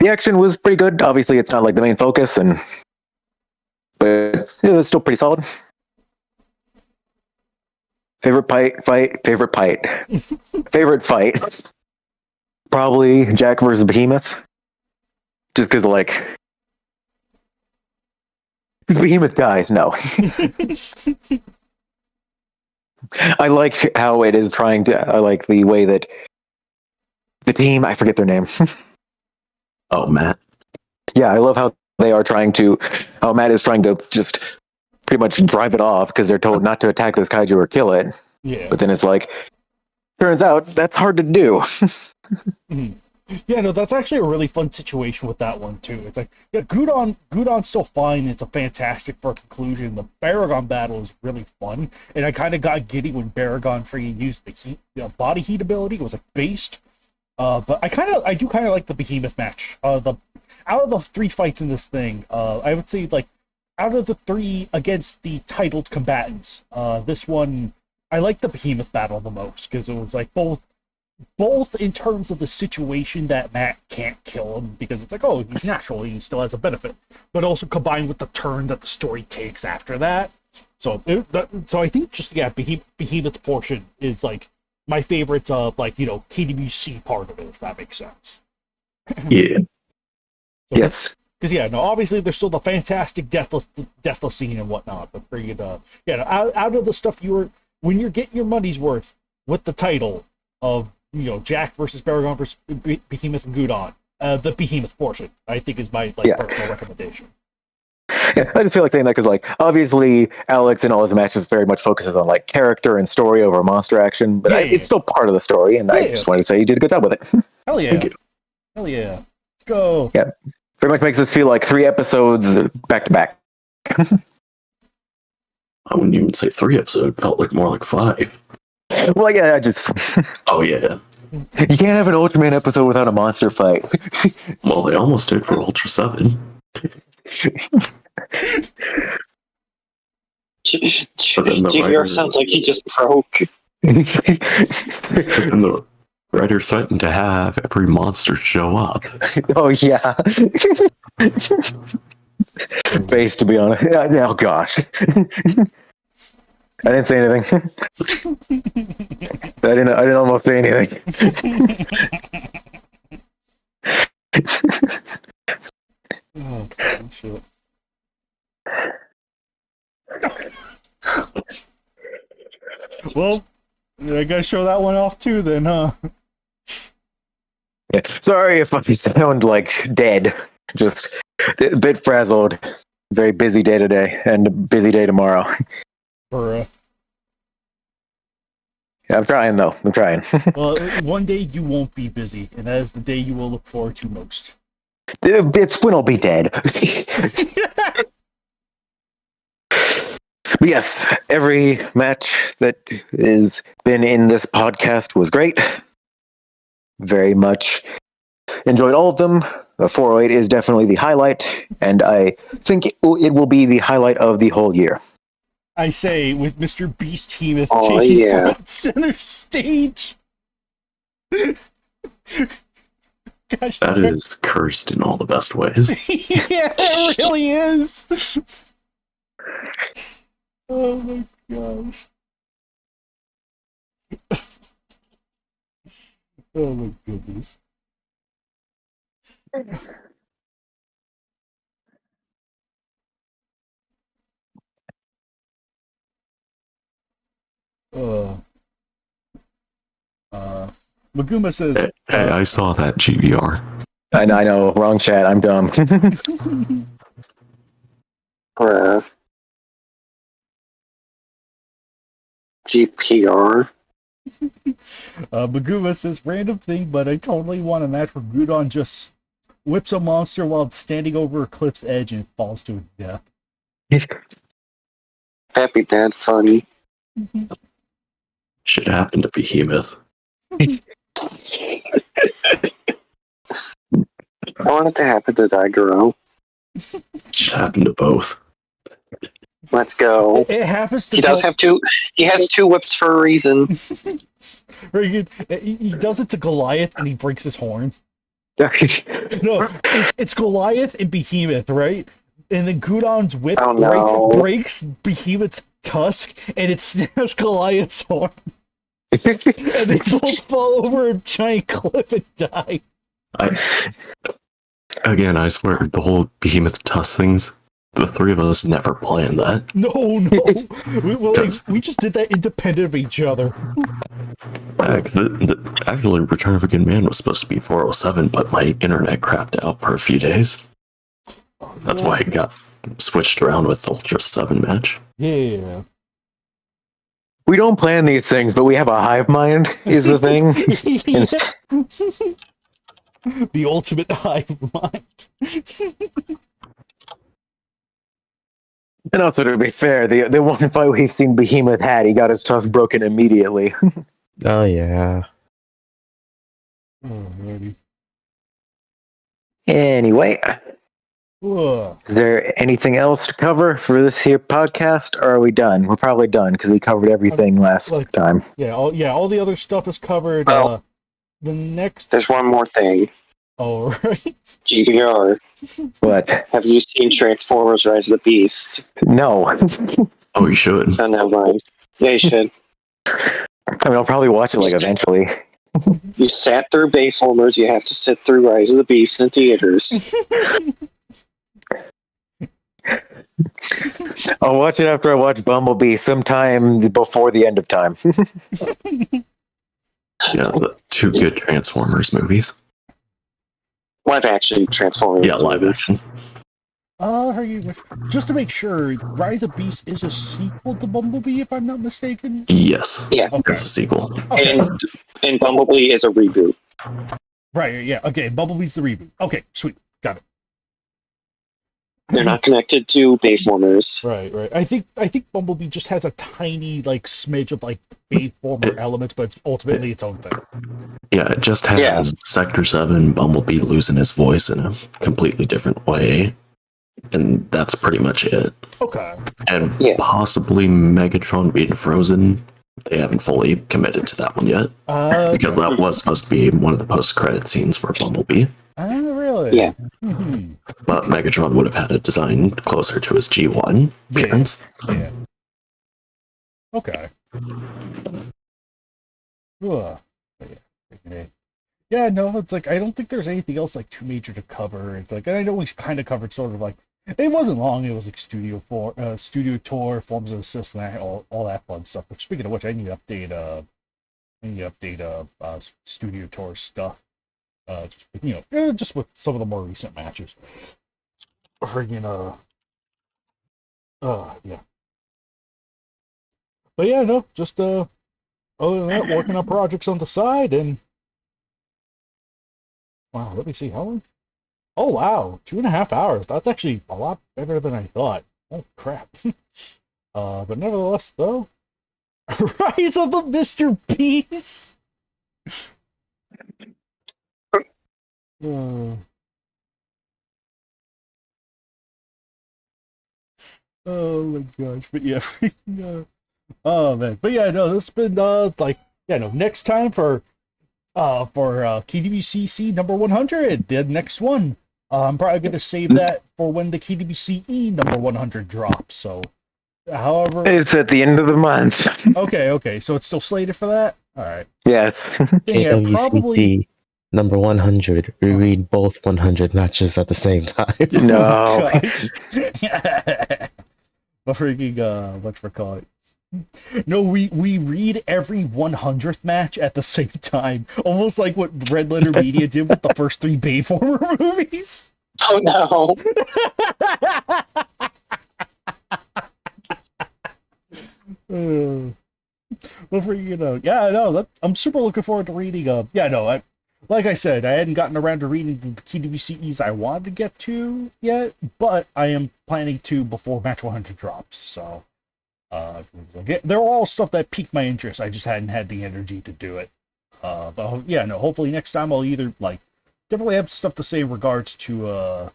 The action was pretty good. Obviously, it's not like the main focus, but it was still pretty solid. Favorite fight. Favorite fight. Probably Jack versus Behemoth. Just because, like, Behemoth dies. No, I like how it is trying to. I like the way that the team. I forget their name. Oh, Matt. Yeah, I love how they are trying to. How Matt is trying to just pretty much drive it off because they're told not to attack this kaiju or kill it. Yeah. But then it's like, turns out that's hard to do. Yeah, no, that's actually a really fun situation with that one too. It's like, yeah, Gudon's still fine. It's a fantastic for a conclusion. The Baragon battle is really fun, and I kind of got giddy when Baragon freaking used the heat, body heat ability. It was like based, but I do kind of like the Behemoth match. Out of the 3 fights in this thing, I would say like out of the 3 against the titled combatants, this one I like the Behemoth battle the most because it was like both in terms of the situation that Matt can't kill him because it's like, oh, he's natural, he still has a benefit, but also combined with the turn that the story takes after that. So I think just, yeah, Behemoth's portion is like my favorite like, KWC part of it, if that makes sense. Yeah. So Yes. because yeah, no, obviously there's still the fantastic deathless scene and whatnot, but for you to out of the stuff when you're getting your money's worth with the title of Jack versus Baragon versus Behemoth and Gudon, the Behemoth portion I think is my personal recommendation. Yeah, I just feel like saying that because, like, obviously Alex in all his matches very much focuses on like character and story over monster action, but it's still part of the story, and I just wanted to say you did a good job with it. Hell yeah! Thank you. Hell yeah! Let's go! Yeah, very much makes us feel like 3 episodes back to back. I wouldn't even say 3 episodes. It felt like more like 5. Well, yeah, I just Oh, yeah. you can't have an Ultraman episode without a monster fight. Well, they almost did for Ultra 7. JVR sounds like he just broke. And the writer threatened to have every monster show up. Oh yeah. Face, to be honest. Oh gosh. I didn't say anything. I didn't almost say anything. Oh, shit. Well, I gotta show that one off too, then, huh? Yeah. Sorry if I sound like dead. Just a bit frazzled. Very busy day today and a busy day tomorrow. For I'm trying though. I'm trying. Well, one day you won't be busy, and that is the day you will look forward to most. It's when I'll be dead. But yes, every match that has been in this podcast was great. Very much enjoyed all of them. The 408 is definitely the highlight, and I think it will be the highlight of the whole year. I say, with Mr. Beast Teameth Oh, taking yeah. front center stage. Gosh, That is cursed in all the best ways. yeah, it really is. Oh my gosh. Oh my goodness. Uh, Maguma says, Hey, I saw that GBR. I know, wrong chat. I'm dumb. Bruh. GPR. Maguma says, random thing, but I totally want a match where Gudon just whips a monster while it's standing over a cliff's edge and falls to its death. Happy Dad funny. Shit happened to Behemoth. I want it to happen to Daigoro. Shit happened to both. Let's go. It happens to He does have two. He has two whips for a reason. Very good. He does it to Goliath and he breaks his horn. No, it's Goliath and Behemoth, right? And then Gudon's whip Oh, no. breaks Behemoth's tusk and it snaps Goliath's horn. And they both fall over a giant cliff and die. I swear, the whole Behemoth Tusk things, the three of us never planned that. No. We just did that independent of each other. Actually, Return of a Good Man was supposed to be 407, but my internet crapped out for a few days. That's why it got switched around with the Ultra 7 match. Yeah. We don't plan these things, but we have a hive mind, is the thing. The ultimate hive mind. And also, to be fair, the one fight we've seen Behemoth had, he got his tusk broken immediately. Oh yeah. Alrighty. Anyway, Ugh. is there anything else to cover for this here podcast, or are we done? We're probably done because we covered everything last time. Yeah, all the other stuff is covered. Well, the next. There's one more thing. Oh, right. GPR. But Have you seen Transformers: Rise of the Beast? no. Oh, you should. Oh, never mind. Yeah, you should. I mean, I'll probably watch it eventually. You sat through Bayformers, you have to sit through Rise of the Beast in theaters. I'll watch it after I watch Bumblebee sometime before the end of time. Yeah, the two good Transformers movies. Live action Transformers. Yeah, live action. Just to make sure, Rise of Beast is a sequel to Bumblebee, if I'm not mistaken. Yes. Yeah. Okay. It's a sequel. Okay. And Bumblebee is a reboot. Right. Yeah. Okay. Bumblebee's the reboot. Okay. Sweet. Got it. They're not connected to Bayformers. Right. I think Bumblebee just has a tiny smidge of Bayformer elements, but it's ultimately its own thing. Yeah, it just has Sector 7, Bumblebee losing his voice in a completely different way. And that's pretty much it. Okay. And possibly Megatron being frozen. They haven't fully committed to that one yet. Because that was supposed to be one of the post-credit scenes for Bumblebee. Oh, really? Yeah. Mm-hmm. But Megatron would have had a design closer to his G1 appearance. Yeah. Okay. Ugh. Yeah, no, it's I don't think there's anything else too major to cover. It's and I know we kind of covered sort of it wasn't long. It was studio tour, forms of assist, and all that fun stuff. But speaking of which, I need to update studio tour stuff. Just with some of the more recent matches. Yeah. But yeah, no, just other than that, working on projects on the side, and wow, let me see how long. Oh wow, 2.5 hours. That's actually a lot better than I thought. Oh crap. But nevertheless, though, Rise of the Mr. Peace. Oh my gosh, but yeah, oh man, but yeah, no, this has been like, yeah, no, next time for KWCC number 100, the next one. I'm probably gonna save that for when the KWCE number 100 drops. So, however, It's at the end of the month. okay, so it's still slated for that. All right, Yes. yeah, probably. KWCC number 100. We read both 100 matches at the same time. No. Oh, gosh. But freaking whatchamacallit. No, we read every 100th match at the same time, almost like what Red Letter Media did with the first 3 Bayformer movies. Oh no! Well, freaking yeah, no, I'm super looking forward to reading. Yeah, no, like I said, I hadn't gotten around to reading the KWCEs I wanted to get to yet, but I am planning to before Match 100 drops. So, they're all stuff that piqued my interest. I just hadn't had the energy to do it. But yeah, no, hopefully next time I'll either definitely have stuff to say in regards to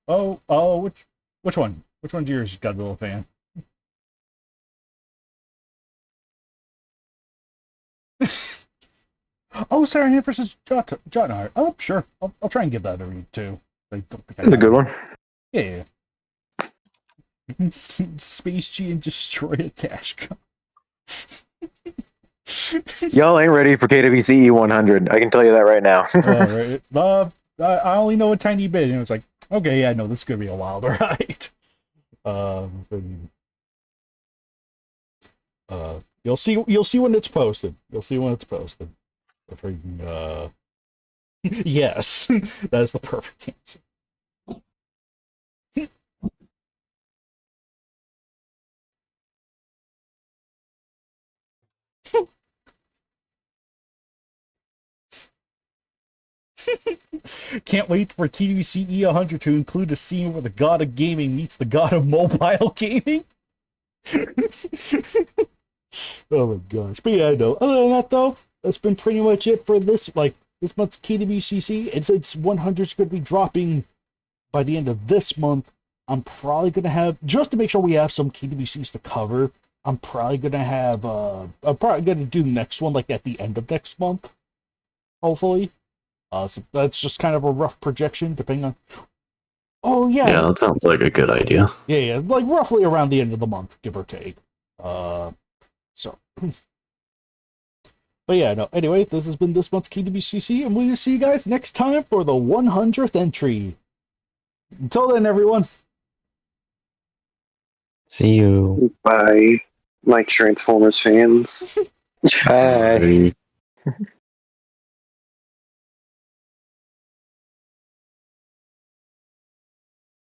which one? Which one's yours, Godzilla fan? Oh, Sarah Hand versus Jotnar. Oh, sure. I'll try and give that a read too. I don't think It's a good one. Yeah. Space G and destroy a Tashka. Y'all ain't ready for KWCE 100. I can tell you that right now. Right. I only know a tiny bit, and it's like, okay, yeah, no, this is gonna be a wild ride. You'll see when it's posted. You'll see when it's posted. Yes, that is the perfect answer. Can't wait for TVCE 100 to include a scene where the god of gaming meets the god of mobile gaming. Oh my gosh. But yeah, no. Other than that, though, that's been pretty much it for this month's KWCC. It's 100's going to be dropping by the end of this month. I'm probably going to have, just to make sure we have some KWCs to cover, I'm probably going to do the next one like at the end of next month, hopefully. So that's just kind of a rough projection, depending on. Oh yeah. Yeah, that sounds like a good idea. Yeah, like roughly around the end of the month, give or take. So. But yeah, no. Anyway, this has been this month's KWCC, and we'll see you guys next time for the 100th entry. Until then, everyone. See you. Bye, my Transformers fans. Bye.